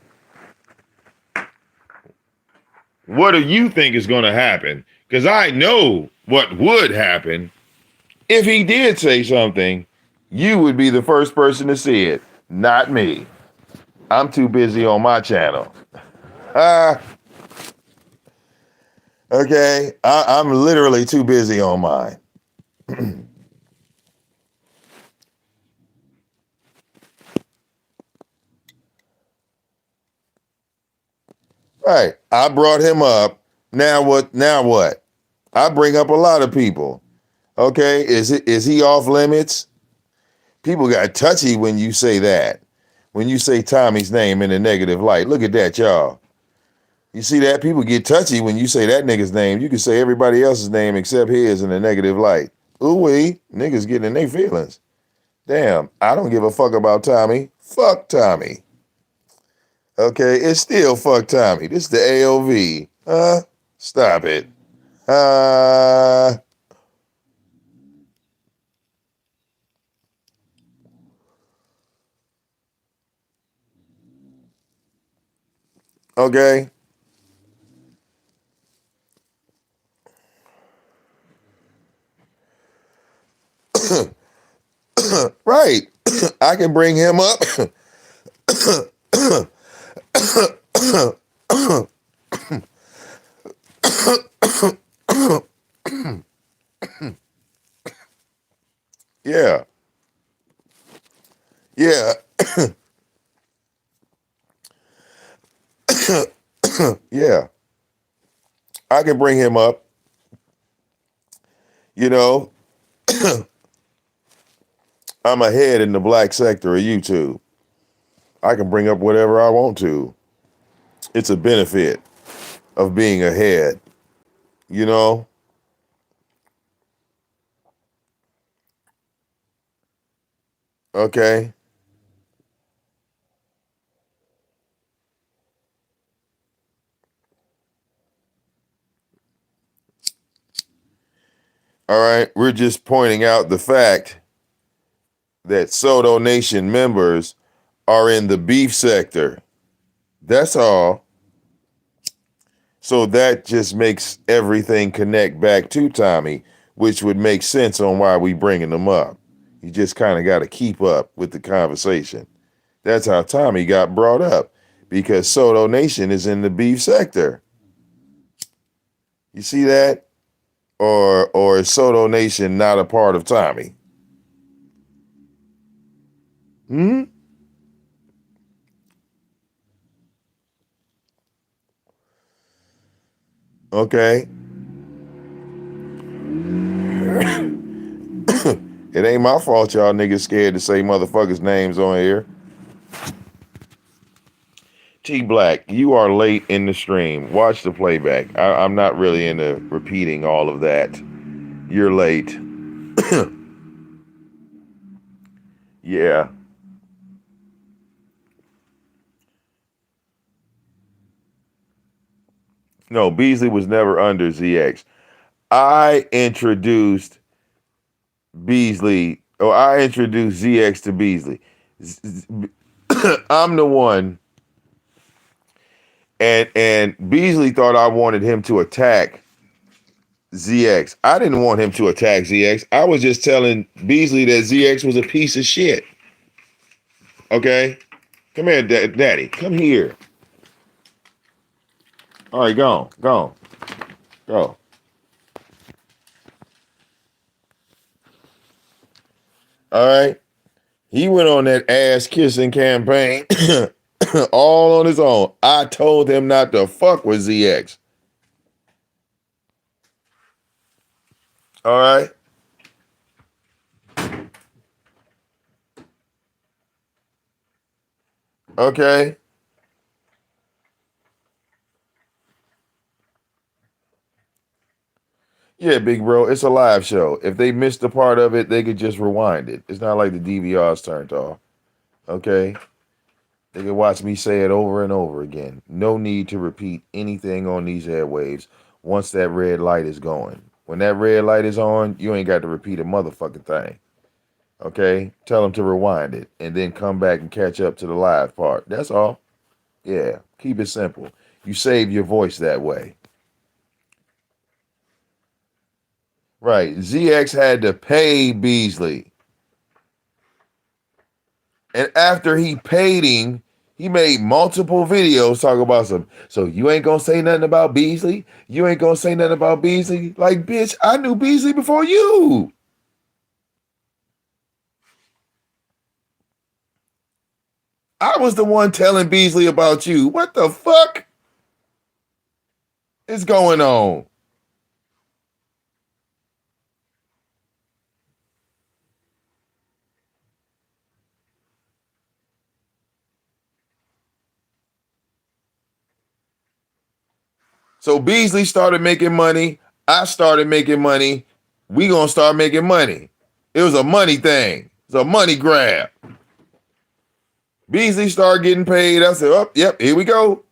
what do you think is going to happen? Because I know what would happen. If he did say something, you would be the first person to see it, not me. I'm too busy on my channel. Okay, I'm literally too busy on mine. Right, I brought him up. Now what? Now what? I bring up a lot of people. Okay, is he off limits? People got touchy when you say that. When you say Tommy's name in a negative light. Look at that, y'all. You see that? People get touchy when you say that nigga's name. You can say everybody else's name except his in a negative light. Ooh-wee, niggas getting in their feelings. Damn, I don't give a fuck about Tommy. Fuck Tommy. Okay, it's still fuck Tommy. This is the AOV. Stop it. Okay. Right. I can bring him up. Yeah. Yeah. Yeah. I can bring him up. You know, I'm ahead in the black sector of YouTube. I can bring up whatever I want to. It's a benefit of being ahead, you know? Okay. All right. We're just pointing out the fact that Soto Nation members are in the beef sector. That's all. So that just makes everything connect back to Tommy, which would make sense on why we bringing them up. You just kind of got to keep up with the conversation. That's how Tommy got brought up, because Soto Nation is in the beef sector. You see that? Or is Soto Nation not a part of Tommy? Hmm? Okay. It ain't my fault y'all niggas scared to say motherfuckers' names on here. T Black, you are late in the stream. Watch the playback. I'm not really into repeating all of that. You're late. Yeah. No, Beasley was never under ZX. I introduced I introduced ZX to Beasley. I'm the one, and Beasley thought I wanted him to attack ZX. I didn't want him to attack ZX. I was just telling Beasley that ZX was a piece of shit. Okay? Come here, Daddy. Come here. All right, go on. Go on. Go. All right? He went on that ass kissing campaign all on his own. I told him not to fuck with ZX. All right? Okay? Yeah, big bro. It's a live show. If they missed a part of it, they could just rewind it. It's not like the DVR's turned off. Okay? They can watch me say it over and over again. No need to repeat anything on these airwaves once that red light is going. When that red light is on, you ain't got to repeat a motherfucking thing. Okay? Tell them to rewind it and then come back and catch up to the live part. That's all. Yeah. Keep it simple. You save your voice that way. Right. ZX had to pay Beasley. And after he paid him, he made multiple videos talking about so you ain't gonna say nothing about Beasley? You ain't gonna say nothing about Beasley? Like, bitch, I knew Beasley before you. I was the one telling Beasley about you. What the fuck is going on? So Beasley started making money. I started making money. We gonna start making money. It was a money thing. It's a money grab. Beasley started getting paid. I said, oh, yep, here we go.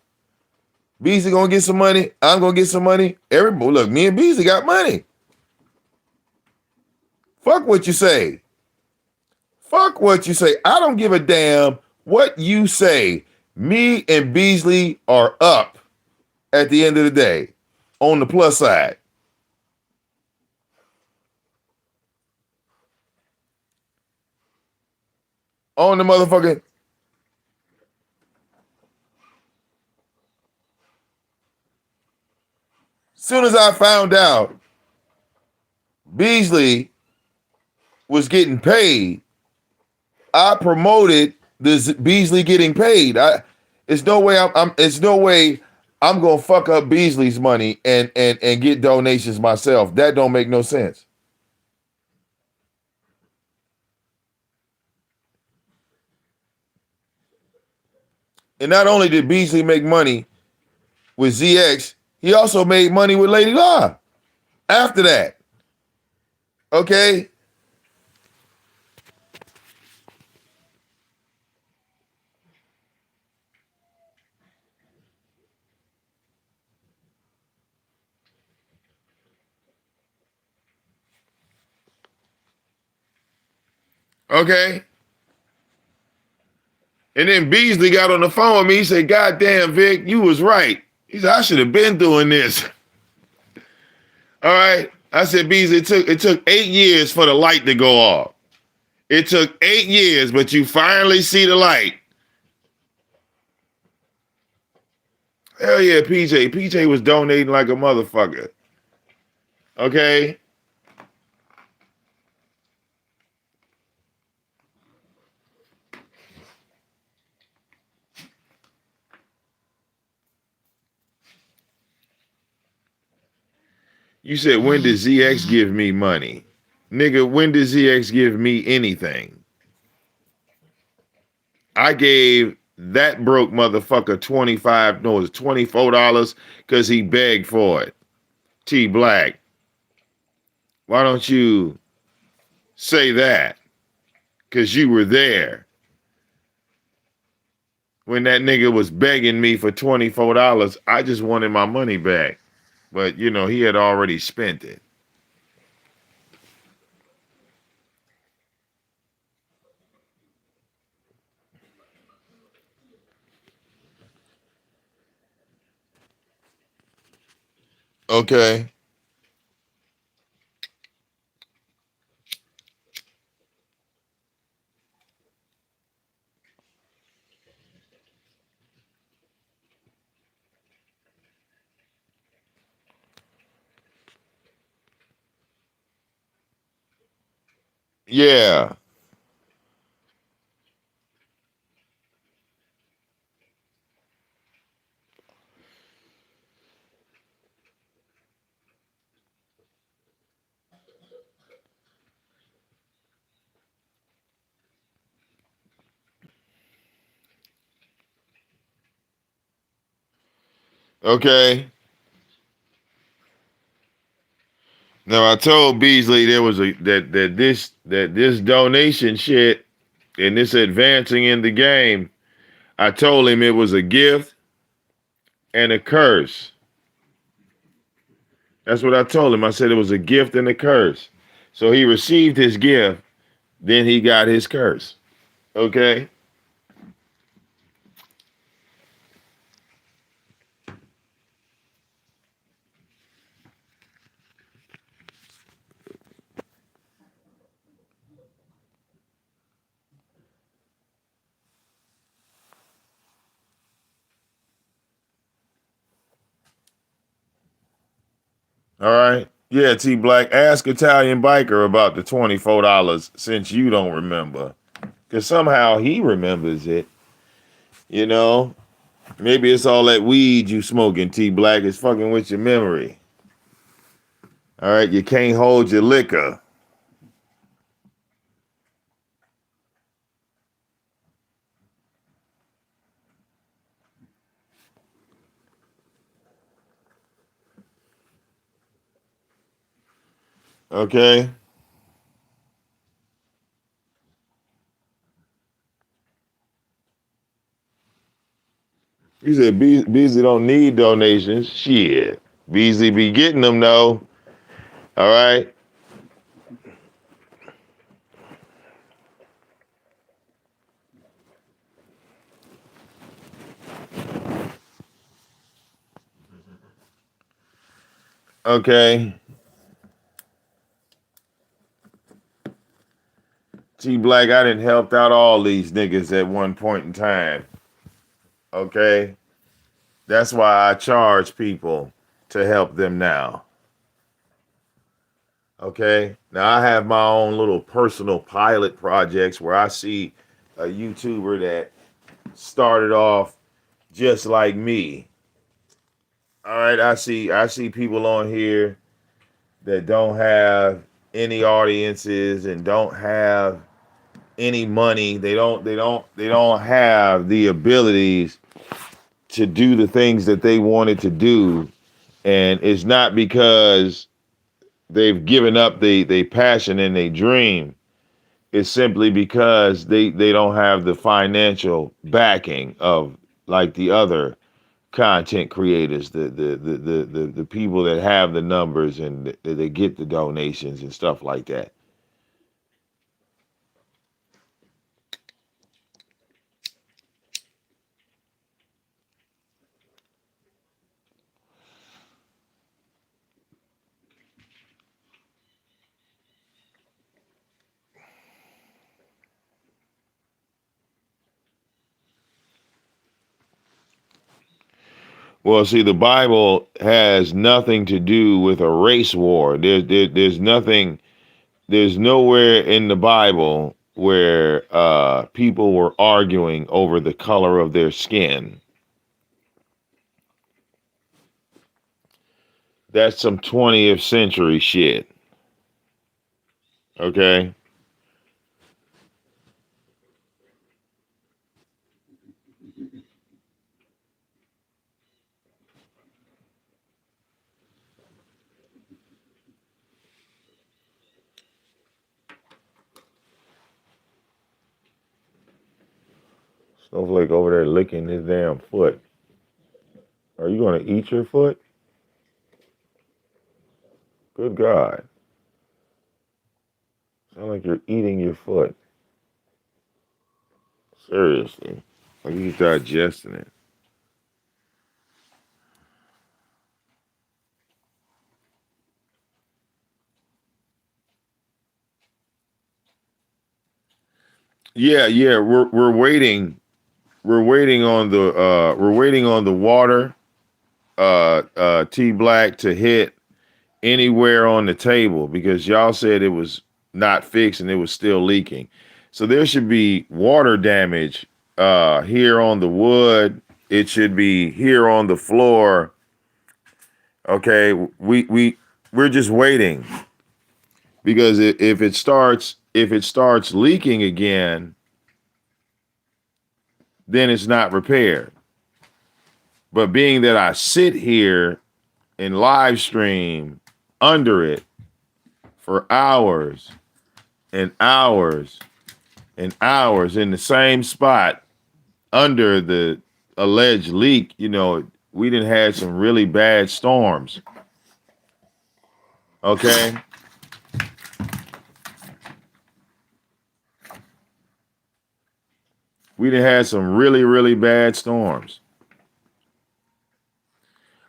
Beasley gonna get some money. I'm gonna get some money. Everybody, look, me and Beasley got money. Fuck what you say. Fuck what you say. I don't give a damn what you say. Me and Beasley are up at the end of the day on the plus side. On the motherfucking. Soon as I found out Beasley was getting paid, I promoted this Beasley getting paid. It's no way I'm gonna fuck up Beasley's money and get donations myself. That don't make no sense. And not only did Beasley make money with ZX, he also made money with Lady Law after that. Okay? Okay? And then Beasley got on the phone with me. He said, God damn, Vic, you was right. He said, I should have been doing this. All right? I said, Beasley, it took 8 years for the light to go off. It took 8 years, but you finally see the light. Hell yeah, PJ. PJ was donating like a motherfucker. Okay? You said, when does ZX give me money? Nigga, when does ZX give me anything? I gave that broke motherfucker $24 because he begged for it. T Black. Why don't you say that? Because you were there when that nigga was begging me for $24. I just wanted my money back. But, you know, he had already spent it. Okay. Yeah. Okay. Now I told Beasley there was this donation shit and this advancing in the game. I told him it was a gift and a curse. That's what I told him. I said it was a gift and a curse. So he received his gift, then he got his curse. Okay? All right. Yeah, T Black, ask Italian Biker about the $24 since you don't remember. Because somehow he remembers it. You know? Maybe it's all that weed you smoking, T Black. It's fucking with your memory. All right, you can't hold your liquor. Okay? You said Beasley don't need donations. Shit. Beasley be getting them though. All right? Okay. T Black, I done helped out all these niggas at one point in time. Okay? That's why I charge people to help them now. Okay? Now I have my own little personal pilot projects where I see a YouTuber that started off just like me. All right, I see people on here that don't have any audiences and don't have any money. They don't have the abilities to do the things that they wanted to do. And it's not because they've given up they passion and they dream. It's simply because they don't have the financial backing of like the other content creators, the people that have the numbers and they get the donations and stuff like that. Well, see, the Bible has nothing to do with a race war. There's nothing. There's nowhere in the Bible where people were arguing over the color of their skin. That's some 20th century shit. Okay. Snowflake over there licking his damn foot. Are you going to eat your foot? Good God. Sound like you're eating your foot. Seriously. Like he's digesting it. Yeah, yeah. We're waiting. We're waiting on the water T Black to hit anywhere on the table because y'all said it was not fixed and it was still leaking. So there should be water damage here on the wood. It should be here on the floor. Okay, we're just waiting because if it starts leaking again, then it's not repaired. But being that I sit here and live stream under it for hours and hours and hours in the same spot under the alleged leak, you know, we done had some really bad storms. Okay. We done had some really, really bad storms.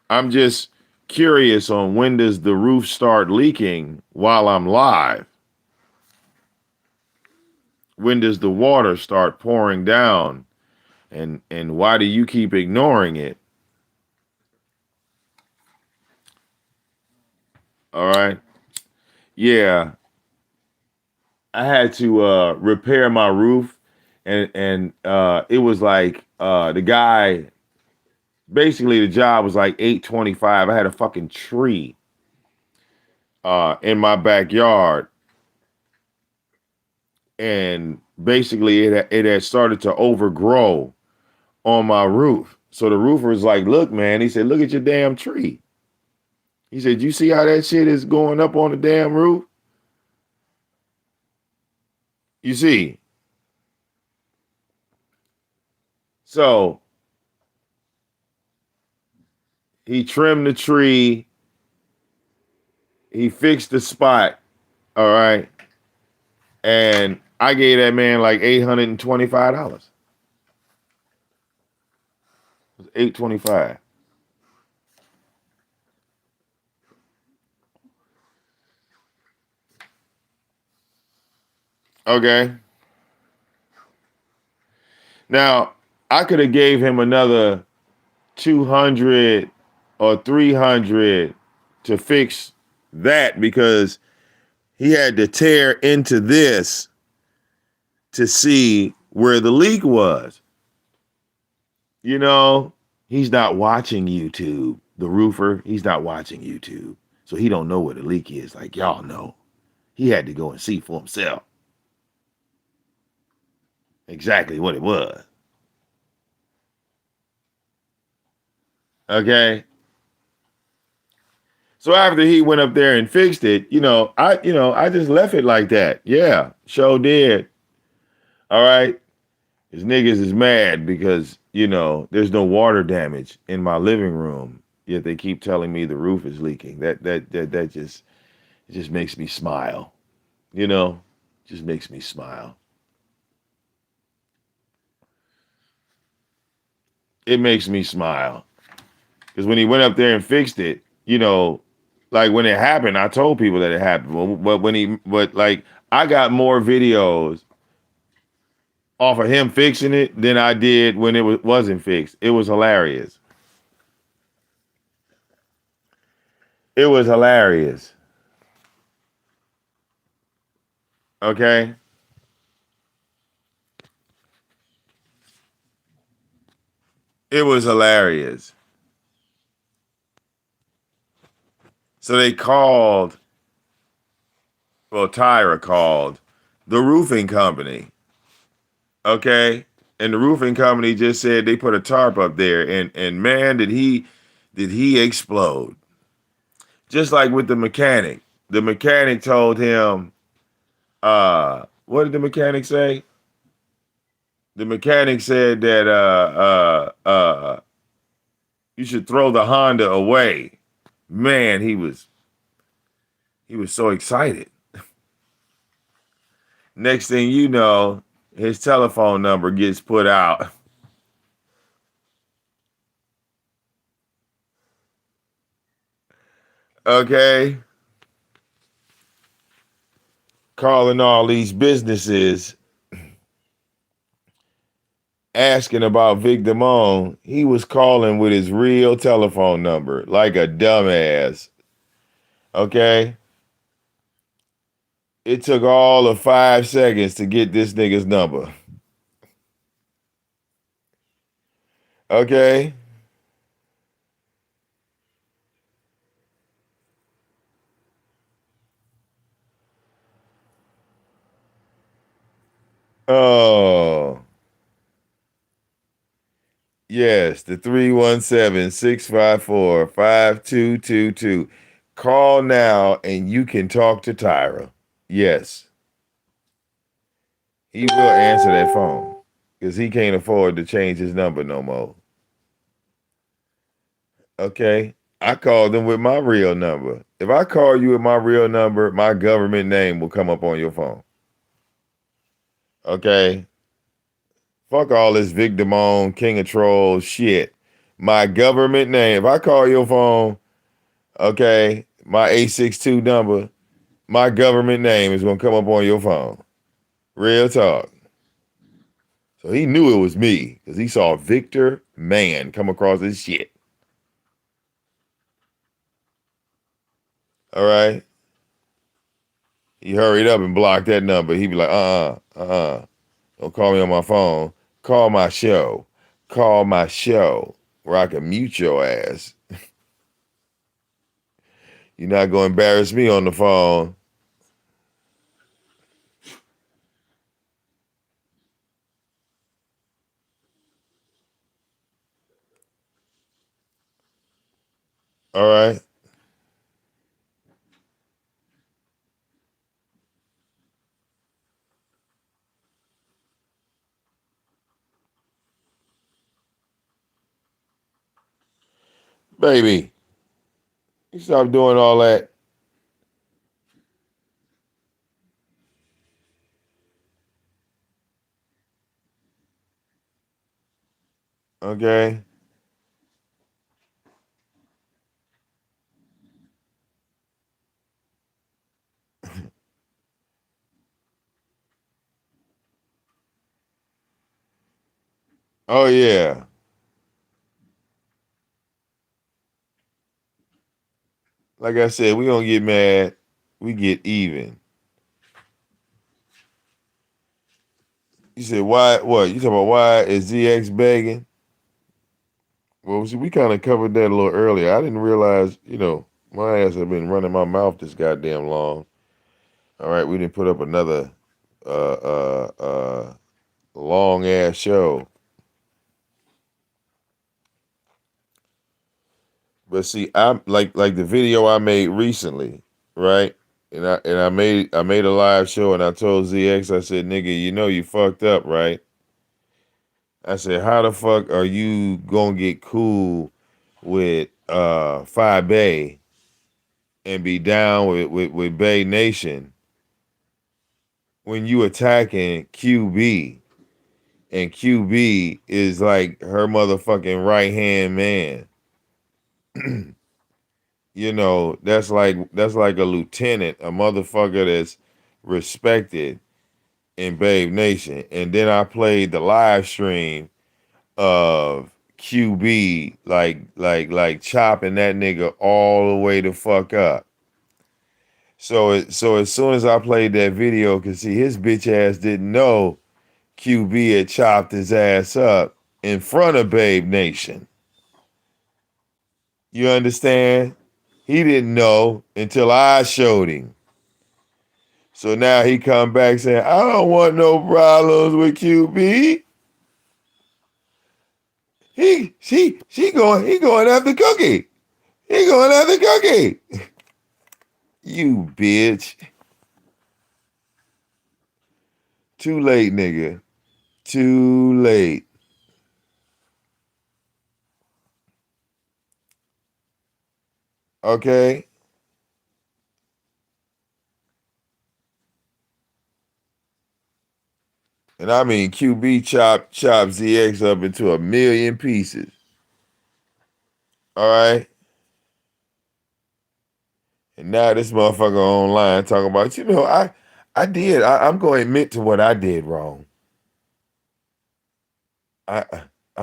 I'm just curious on when does the roof start leaking while I'm live? When does the water start pouring down? And why do you keep ignoring it? All right. Yeah. I had to repair my roof and it was like the guy basically the job was like $825. I had a fucking tree in my backyard and basically it had started to overgrow on my roof. So the roofer was like, "Look, man," he said, "Look at your damn tree." He said, "You see how that shit is going up on the damn roof?" You see. So he trimmed the tree, he fixed the spot, all right, and I gave that man like $825. It was $825. Okay. Now I could have gave him another 200 or 300 to fix that because he had to tear into this to see where the leak was. You know, he's not watching YouTube. The roofer, he's not watching YouTube. So he don't know what a leak is like y'all know. He had to go and see for himself exactly what it was. Okay? So after he went up there and fixed it, I just left it like that. Yeah, sure did. All right. His niggas is mad because, there's no water damage in my living room. Yet they keep telling me the roof is leaking. That just makes me smile. Just makes me smile. It makes me smile. Because when he went up there and fixed it, like when it happened, I told people that it happened. But like I got more videos off of him fixing it than I did when it wasn't fixed. It was hilarious. It was hilarious. Okay? It was hilarious. So they called, well, Tyra called the roofing company. Okay? And the roofing company just said they put a tarp up there, and man, did he explode. Just like with the mechanic. The mechanic told him, what did the mechanic say? The mechanic said that you should throw the Honda away. Man, he was so excited. Next thing you know, his telephone number gets put out. Okay? Calling all these businesses, asking about VicDamoane. He was calling with his real telephone number, like a dumbass. Okay? It took all of 5 seconds to get this nigga's number. Okay? Oh. Yes, the 317-654-5222. Call now and you can talk to Tyra. Yes, he will answer that phone because he can't afford to change his number no more. Okay? I called him with my real number. If I call you with my real number, my government name will come up on your phone. Okay? Fuck all this VicDamoane, King of Trolls shit. My government name. If I call your phone, okay, my 862 number, my government name is gonna come up on your phone. Real talk. So he knew it was me because he saw Victor Man come across his shit. All right. He hurried up and blocked that number. He'd be like, don't call me on my phone. Call my show. Call my show where I can mute your ass. You're not gonna embarrass me on the phone. All right. Baby, you stop doing all that. Okay. Oh yeah. Like I said, we don't get mad. We get even. You said why? What you talking about? Why is ZX begging? Well, see, we kind of covered that a little earlier. I didn't realize, my ass had been running my mouth this goddamn long. All right, we didn't put up another long ass show. But see, I'm like the video I made recently, right? And I made a live show and I told ZX, I said, nigga, you fucked up, right? I said, how the fuck are you gonna get cool with Phi Bay and be down with Bay Nation when you attacking QB and QB is like her motherfucking right hand man? That's like a lieutenant, a motherfucker that's respected in Babe Nation. And then I played the live stream of QB like chopping that nigga all the way the fuck up. So as soon as I played that video, cause see his bitch ass didn't know QB had chopped his ass up in front of Babe Nation. You understand? He didn't know until I showed him. So now he come back saying, I don't want no problems with QB. He going after Cookie. He going after Cookie. You bitch. Too late, nigga. Too late. Okay? And I mean QB chop ZX up into a million pieces. All right? And now this motherfucker online talking about, I'm going to admit to what I did wrong. I'm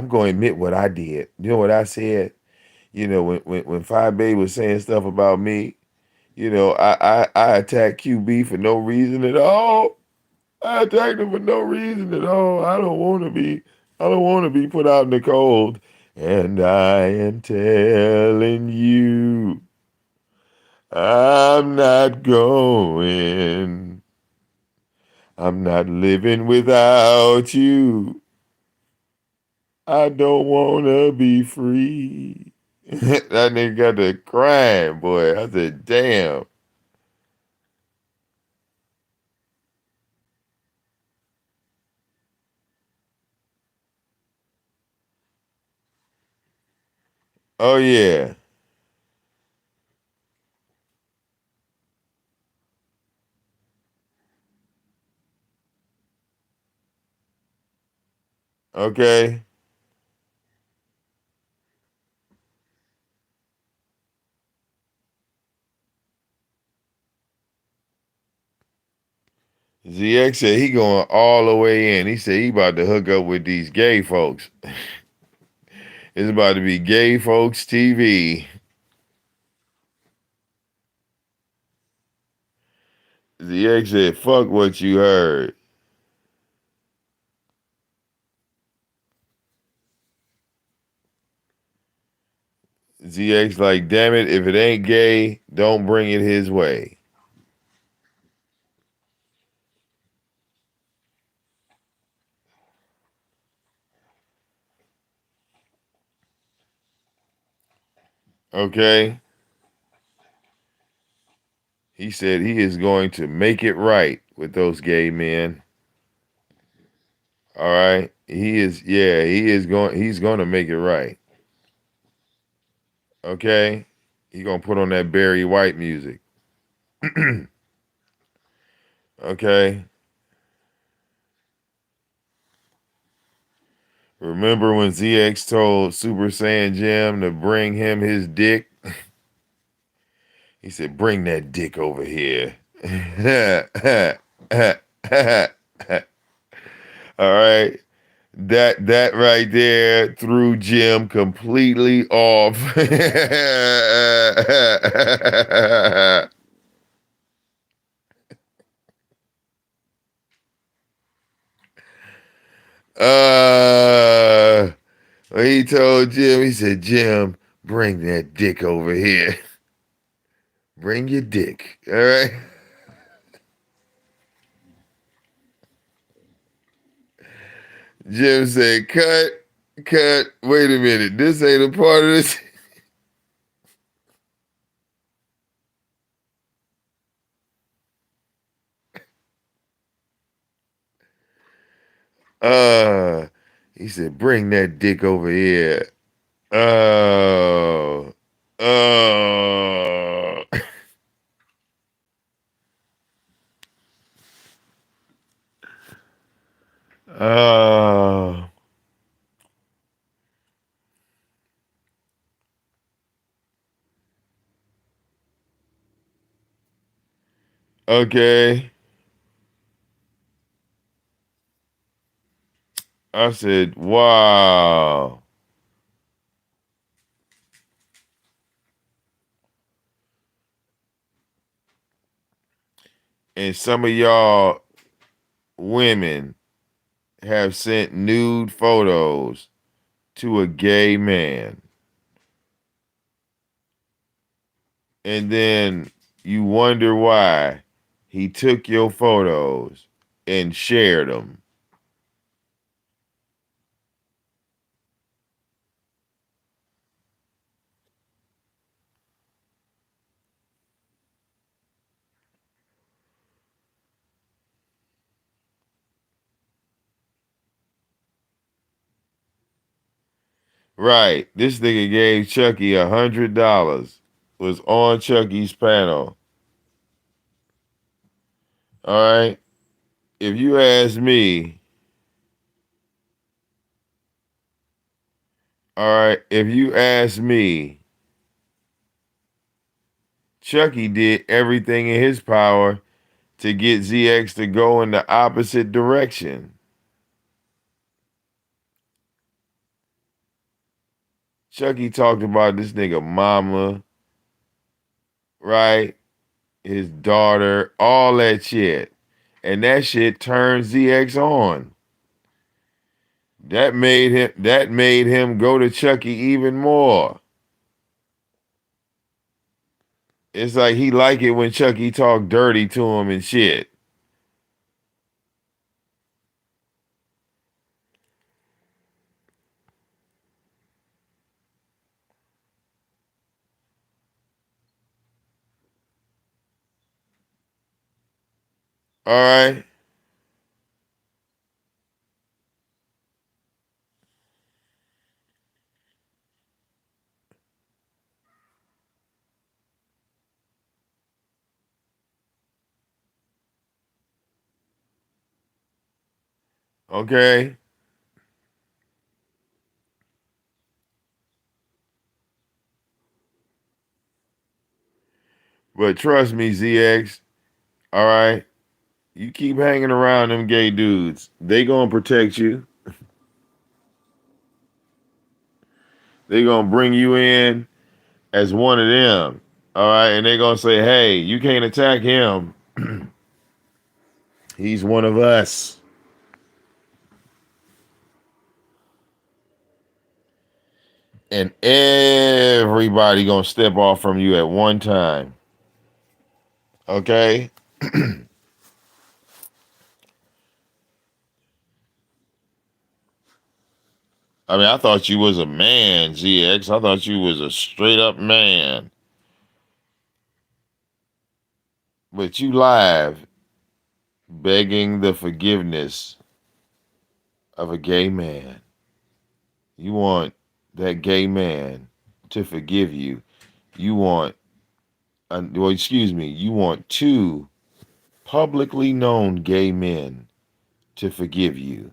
going to admit what I did. You know what I said? When Five Baby was saying stuff about me, I attacked QB for no reason at all. I attacked him for no reason at all. I don't want to be put out in the cold. And I am telling you, I'm not going. I'm not living without you. I don't want to be free. That nigga got the crying, boy. I said, damn. Oh, yeah. Okay. ZX said he going all the way in. He said he about to hook up with these gay folks. It's about to be gay folks TV. ZX said, fuck what you heard. ZX like, damn it, if it ain't gay, don't bring it his way. Okay? He said he is going to make it right with those gay men. All right? He's going to make it right. Okay? He going to put on that Barry White music. Okay? Remember when ZX told Super Saiyan Jim to bring him his dick? He said, bring that dick over here. All right. That right there threw Jim completely off. When he told Jim, he said, Jim, bring that dick over here. Bring your dick. All right. Jim said, cut. Wait a minute. This ain't a part of this. Uh, he said, bring that dick over here. Oh, oh. Oh, okay. I said, wow. and some of y'all women have sent nude photos to a gay man. And then you wonder why he took your photos and shared them. Right. This nigga gave Chucky $100. Was on Chucky's panel. All right. If you ask me, all right, if you ask me, Chucky did everything in his power to get ZX to go in the opposite direction. Chucky talked about this nigga mama, right? His daughter, all that shit. And that shit turned ZX on. That made him go to Chucky even more. It's like he like it when Chucky talk dirty to him and shit. All right. Okay. But trust me, ZX, all right. You keep hanging around them gay dudes. They gonna protect you. They gonna bring you in as one of them. All right. And they gonna say, hey, you can't attack him. He's one of us. And everybody gonna step off from you at one time. Okay? I mean, I thought you was a man, ZX. I thought you was a straight up man. But you live begging the forgiveness of a gay man. You want that gay man to forgive you. You want, you want two publicly known gay men to forgive you.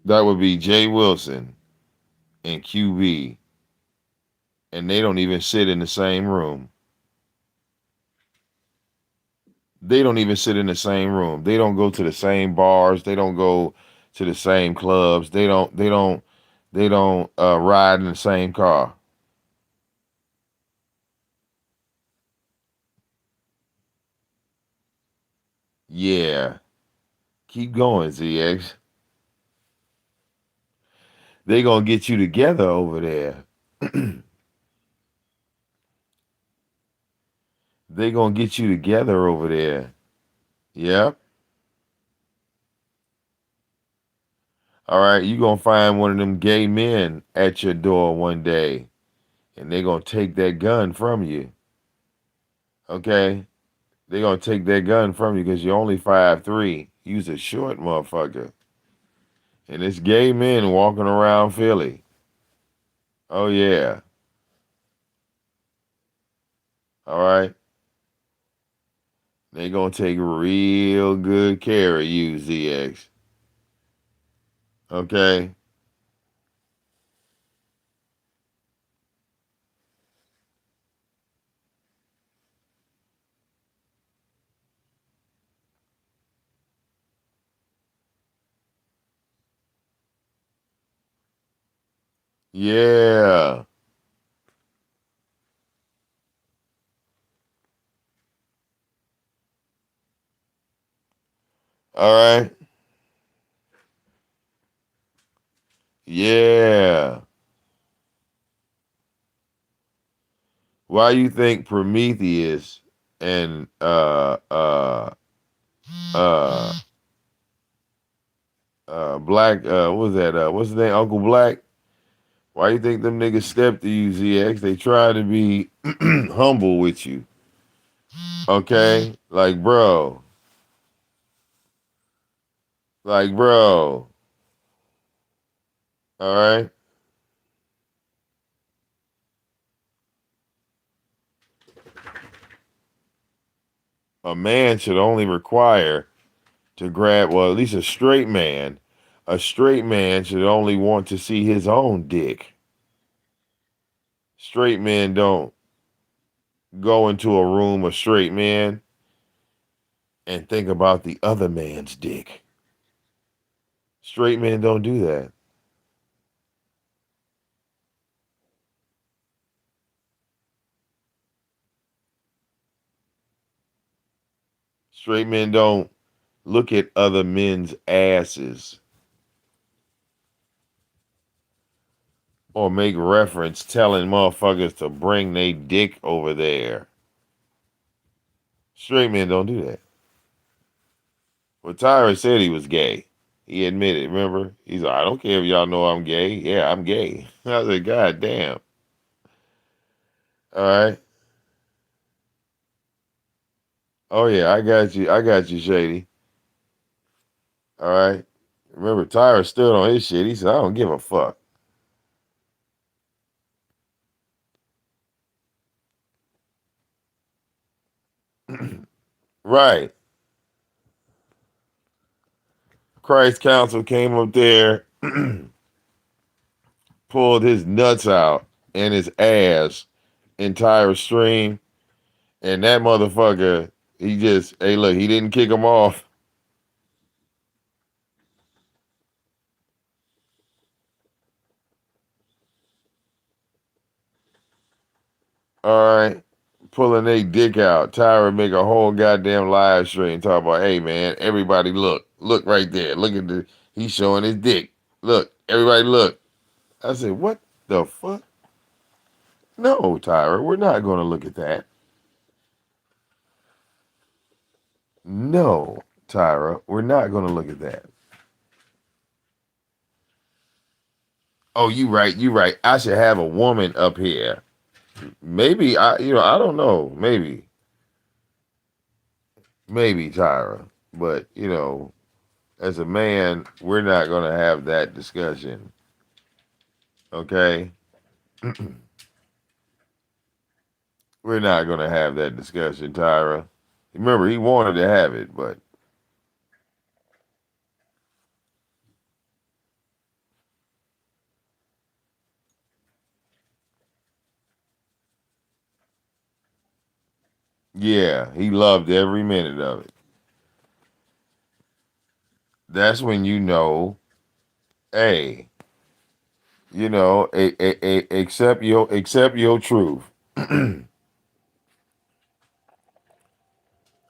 That would be Jay Wilson and QB. And they don't even sit in the same room. They don't even sit in the same room. They don't go to the same bars. They don't go to the same clubs. They don't ride in the same car. Yeah. Keep going, ZX. They gonna get you together over there. They gonna get you together over there. Yep. All right, you gonna find one of them gay men at your door one day, and they gonna take that gun from you. Okay? They gonna take that gun from you because you're only 5'3". You's a short motherfucker. And it's gay men walking around Philly. Oh yeah. All right. They gonna take real good care of you, ZX. Okay? Yeah. All right. Yeah. Why you think Prometheus and uh Black what was that? What's his name? Uncle Black? Why you think them niggas stepped to you, ZX? They try to be humble with you. Okay? Like, bro. Like, bro. All right? A man should only require to grab, well, at least a straight man should only want to see his own dick. Straight men don't go into a room of straight men and think about the other man's dick. Straight men don't do that. Straight men don't look at other men's asses or make reference telling motherfuckers to bring they dick over there. Straight men don't do that. Well, Tyra said he was gay. He admitted, remember? He's like, I don't care if y'all know I'm gay. Yeah, I'm gay. I was like, God damn. All right. Oh yeah, I got you. I got you, Shady. All right. Remember, Tyra stood on his shit. He said, I don't give a fuck. Right. Christ Council came up there, pulled his nuts out and his ass entire stream, and that motherfucker, he just, hey, look, he didn't kick him off. All right, pulling their dick out. Tyra make a whole goddamn live stream talking about, hey man, everybody look right there, look at he's showing his dick. Look, everybody look. I said, what the fuck? No, Tyra, we're not going to look at that. No, Tyra, we're not going to look at that. Oh, you right. I should have a woman up here. Maybe I don't know. Maybe Tyra, but as a man, we're not going to have that discussion. Okay, we're not going to have that discussion, Tyra. Remember, he wanted to have it, but yeah, he loved every minute of it. That's when hey, accept your truth.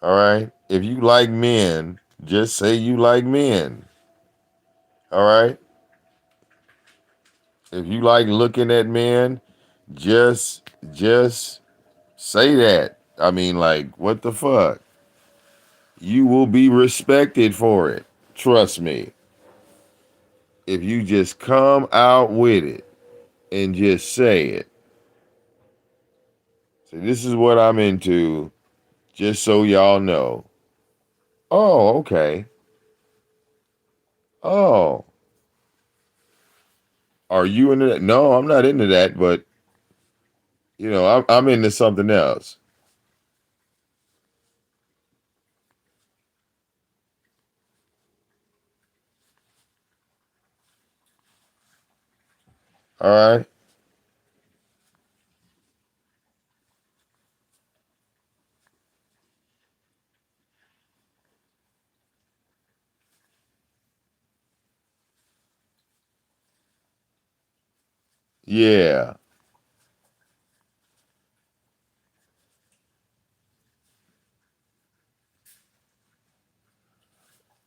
All right. If you like men, just say you like men. All right. If you like looking at men, just say that. I mean, like, what the fuck? You will be respected for it. Trust me. If you just come out with it and just say it. So this is what I'm into, just so y'all know. Oh, okay. Oh, are you into that? No, I'm not into that, but I'm into something else. All right. Yeah.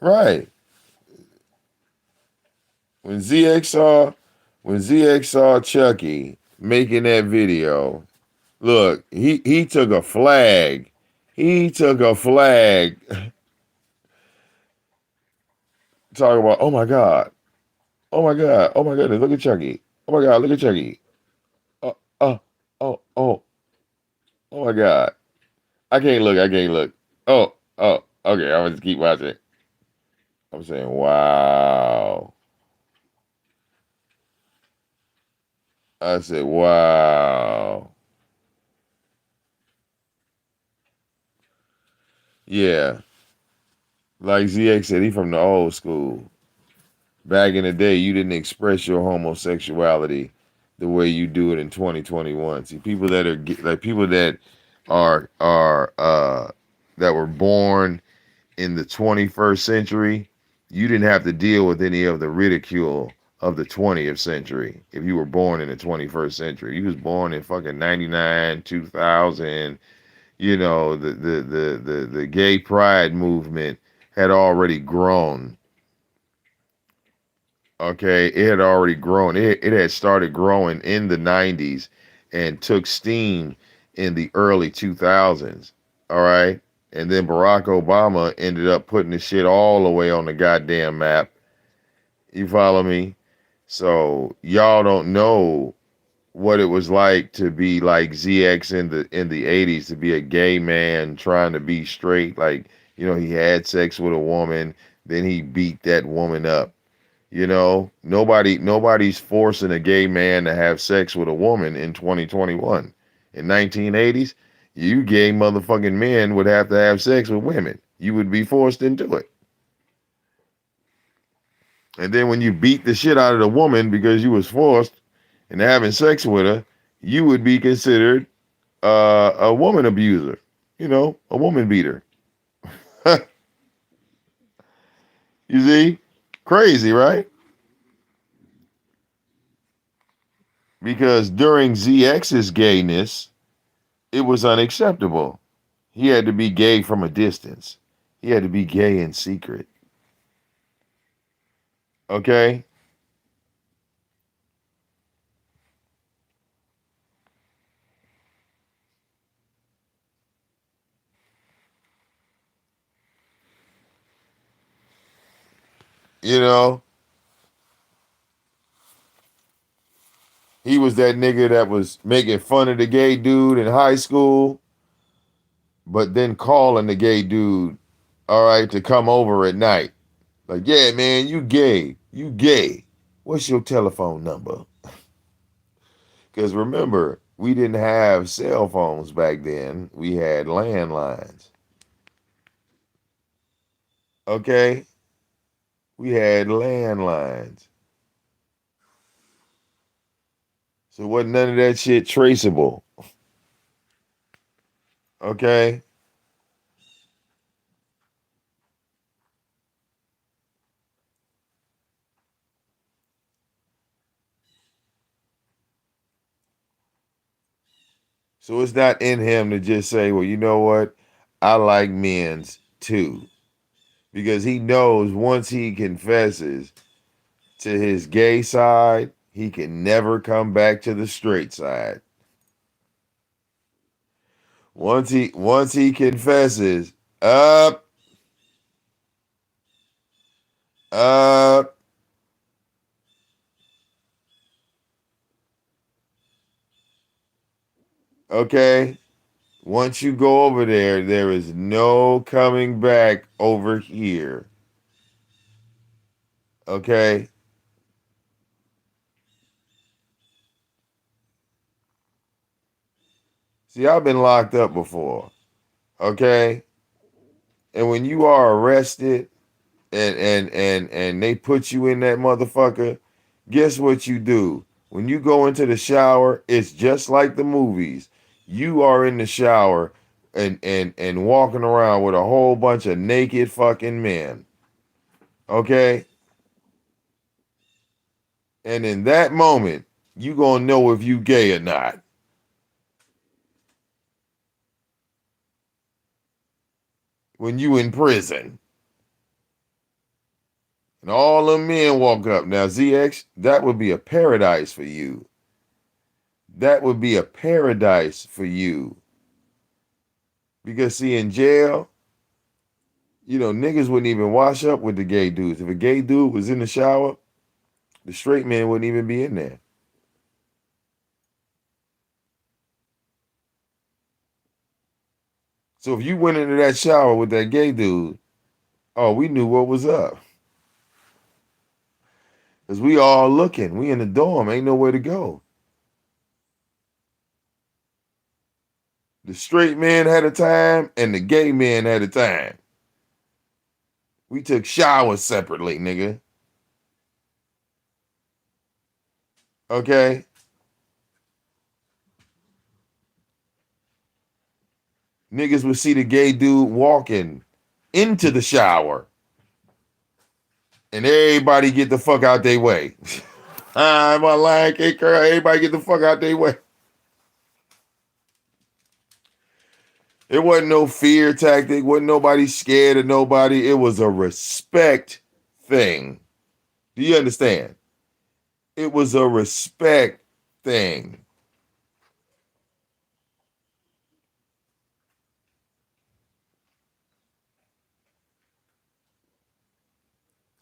Right. When ZX saw Chucky making that video, look, he took a flag. He took a flag. Talk about, oh my God. Oh my God. Oh my goodness. Look at Chucky. Oh my God. Look at Chucky. Oh, oh, oh, oh my God. I can't look. I can't look. Oh, okay. I'm gonna just keep watching. I'm saying, wow. I said, wow. Yeah. Like ZX said, he from the old school. Back in the day, you didn't express your homosexuality the way you do it in 2021. See, people that are like people that are that were born in the 21st century, you didn't have to deal with any of the ridicule of the 20th century. If you were born in the 21st century, you was born in fucking 99, 2000, the gay pride movement had already grown. Okay, it had already grown. It had started growing in the 90s and took steam in the early 2000s. All right. And then Barack Obama ended up putting the shit all the way on the goddamn map. You follow me? So y'all don't know what it was like to be like ZX in the 80s, to be a gay man trying to be straight. Like, he had sex with a woman, then he beat that woman up. Nobody's forcing a gay man to have sex with a woman in 2021. In 1980s, you gay motherfucking men would have to have sex with women. You would be forced into it. And then when you beat the shit out of the woman because you was forced into having sex with her, you would be considered a woman abuser. A woman beater. You see? Crazy, right? Because during ZX's gayness, it was unacceptable. He had to be gay from a distance. He had to be gay in secret. Okay? You know, he was that nigga that was making fun of the gay dude in high school, but then calling the gay dude, all right, to come over at night. Like, yeah, man, you gay. You gay. What's your telephone number? Because remember, we didn't have cell phones back then. We had landlines. Okay? We had landlines. So wasn't none of that shit traceable. Okay? So it's not in him to just say, well, you know what? I like men's too. Because he knows once he confesses to his gay side, he can never come back to the straight side. Once he confesses, up, up, okay? Once you go over there, there is no coming back over here. Okay? See, I've been locked up before. Okay? And when you are arrested and they put you in that motherfucker, guess what you do? When you go into the shower, it's just like the movies. You are in the shower and walking around with a whole bunch of naked fucking men. Okay? And in that moment, you gonna know if you gay or not. When you in prison. And all them men walk up. Now, ZX, that would be a paradise for you. That would be a paradise for you. Because, see, in jail, niggas wouldn't even wash up with the gay dudes. If a gay dude was in the shower, the straight man wouldn't even be in there. So if you went into that shower with that gay dude, oh, we knew what was up. Because we all looking. We in the dorm. Ain't nowhere to go. The straight man had a time and the gay man had a time. We took showers separately, nigga. Okay? Niggas would see the gay dude walking into the shower. And everybody get the fuck out their way. I'm a line, K-Curl. Everybody get the fuck out their way. It wasn't no fear tactic. Wasn't nobody scared of nobody. It was a respect thing. Do you understand? It was a respect thing.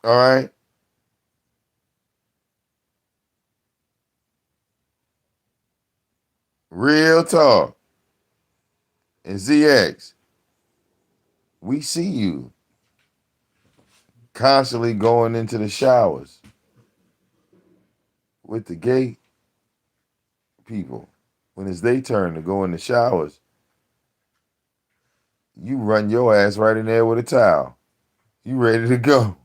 All right? Real talk. And ZX, we see you constantly going into the showers with the gay people. When it's their turn to go in the showers, you run your ass right in there with a towel. You ready to go.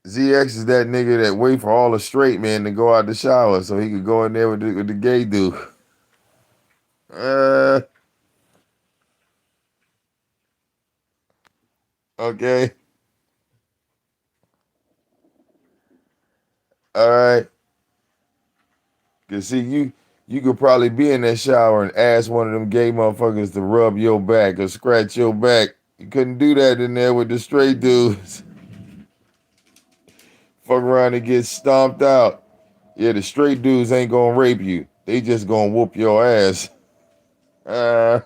ZX is that nigga that wait for all the straight men to go out the shower so he could go in there with the gay dude. Okay. All right. Cause see, you could probably be in that shower and ask one of them gay motherfuckers to rub your back or scratch your back. You couldn't do that in there with the straight dudes. Fuck around and get stomped out. Yeah, the straight dudes ain't gonna rape you. They just gonna whoop your ass. Oh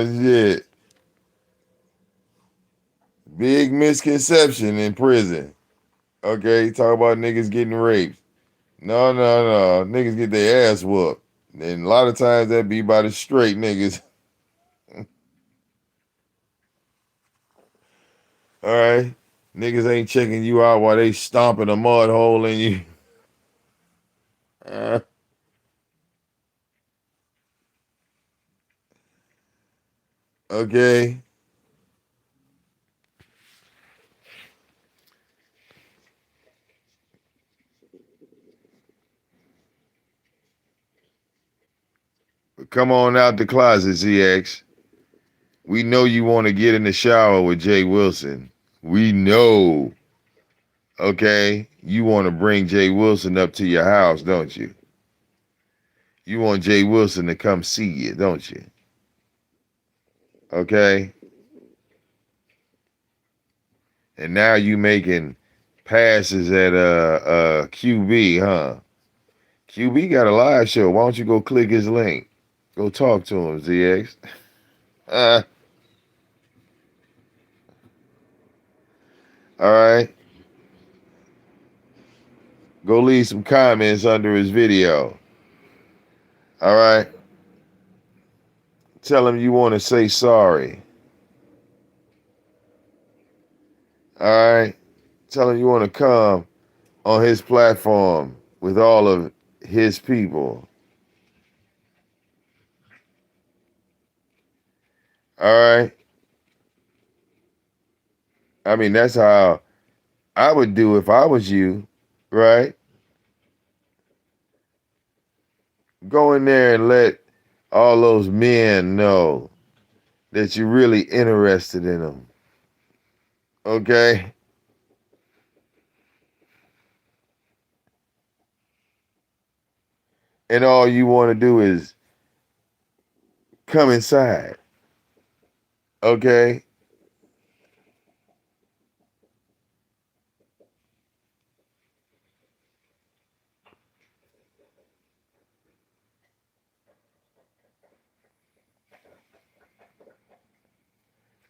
shit. Big misconception in prison. Okay, talk about niggas getting raped. No. Niggas get their ass whooped. And a lot of times that be by the straight niggas. All right? Niggas ain't checking you out while they stomping a mud hole in you. Okay? Come on out the closet, ZX. We know you want to get in the shower with Jay Wilson. We know. Okay? You want to bring Jay Wilson up to your house, don't you? You want Jay Wilson to come see you, don't you? Okay? And now you making passes at QB, huh? QB got a live show. Why don't you go click his link? Go talk to him, ZX. All right. Go leave some comments under his video. All right. Tell him you want to say sorry. All right. Tell him you want to come on his platform with all of his people. All right. I mean, that's how I would do if I was you, right? Go in there and let all those men know that you're really interested in them. Okay? and all you want to do is come inside. Okay?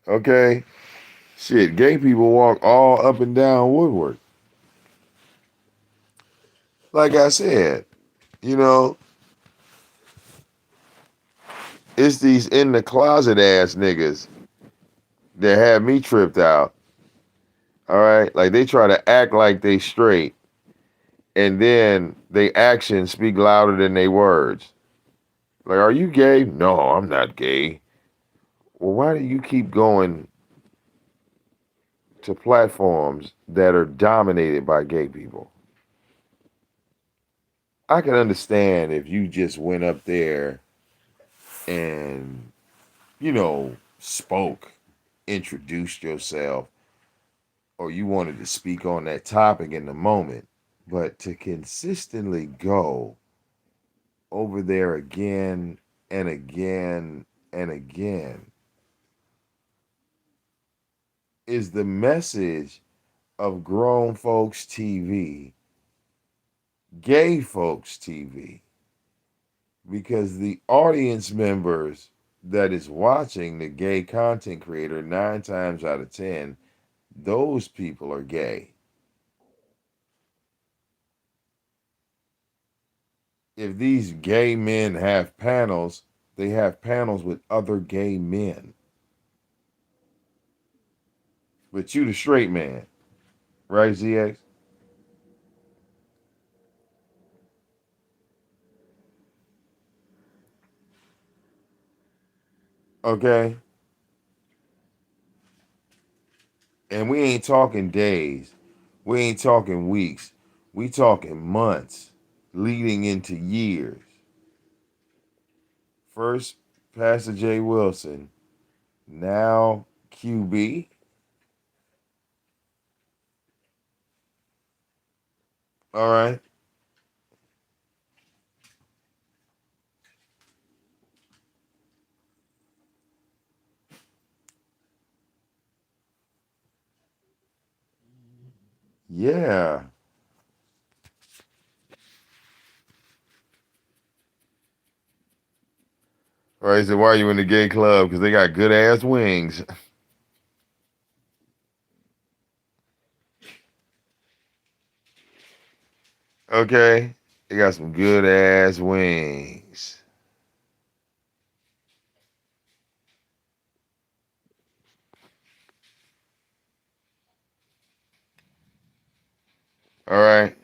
Okay? Shit, gay people walk all up and down Woodward. Like I said, you know, it's these in the closet ass niggas that have me tripped out. All right? Like they try to act like they straight, and then they actions speak louder than they words. Like, are you gay? No, I'm not gay. Well, why do you keep going to platforms that are dominated by gay people? I can understand if you just went up there and, spoke, introduced yourself, or you wanted to speak on that topic in the moment. But to consistently go over there again and again and again is the message of grown folks TV, gay folks TV, because the audience members that is watching the gay content creator 9 times out of 10, those people are gay. If these gay men have panels, they have panels with other gay men. But you the straight man, right, ZX? Okay? And we ain't talking days. We ain't talking weeks. We talking months leading into years. First, Pastor J. Wilson, now QB. All right. Yeah. All right. So why are you in the gay club? Because they got good ass wings. Okay. They got some good ass wings. All right.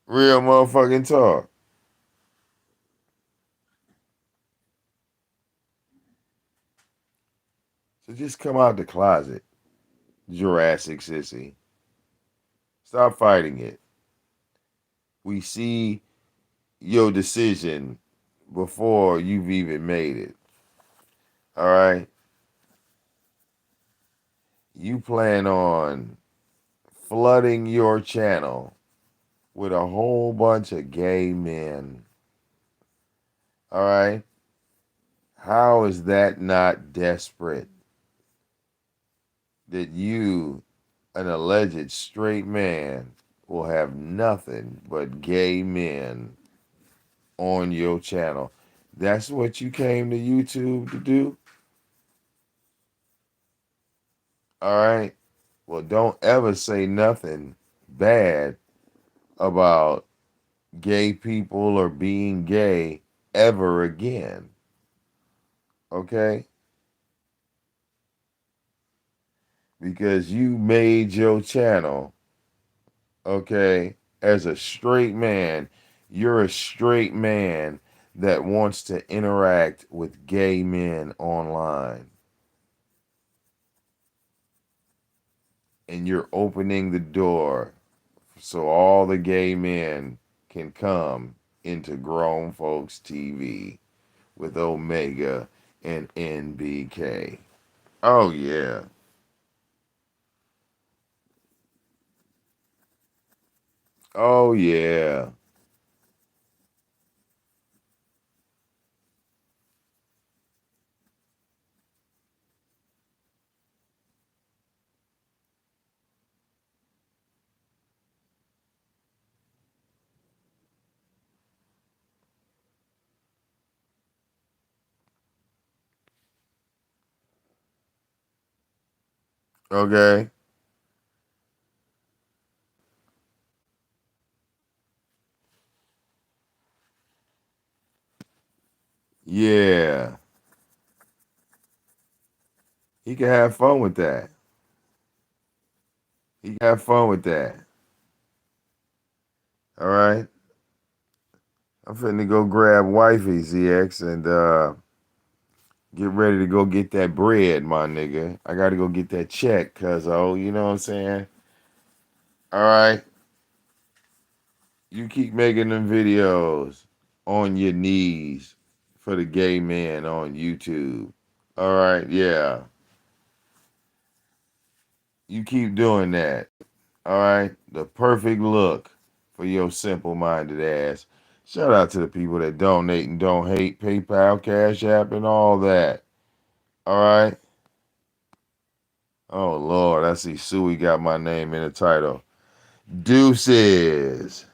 Real motherfucking talk. So just come out the closet, Jurassic sissy. Stop fighting it. We see your decision before you've even made it. All right. You plan on flooding your channel with a whole bunch of gay men. All right. How is that not desperate that you, an alleged straight man, will have nothing but gay men on your channel? That's what you came to YouTube to do? All right. Well, don't ever say nothing bad about gay people or being gay ever again. Okay? Because you made your channel, okay, as a straight man. You're a straight man that wants to interact with gay men online. And you're opening the door so all the gay men can come into grown folks TV with Omega and NBK. Oh yeah. Oh yeah. Okay. Yeah. He can have fun with that. He can have fun with that. All right. I'm finna go grab wifey ZX and get ready to go get that bread, my nigga. I gotta go get that check, cuz you know what I'm saying? All right. You keep making them videos on your knees for the gay man on YouTube. All right, yeah. You keep doing that. All right. The perfect look for your simple minded ass. Shout out to the people that donate and don't hate PayPal, Cash App, and all that. All right. Oh Lord, I see Suey got my name in the title. Deuces.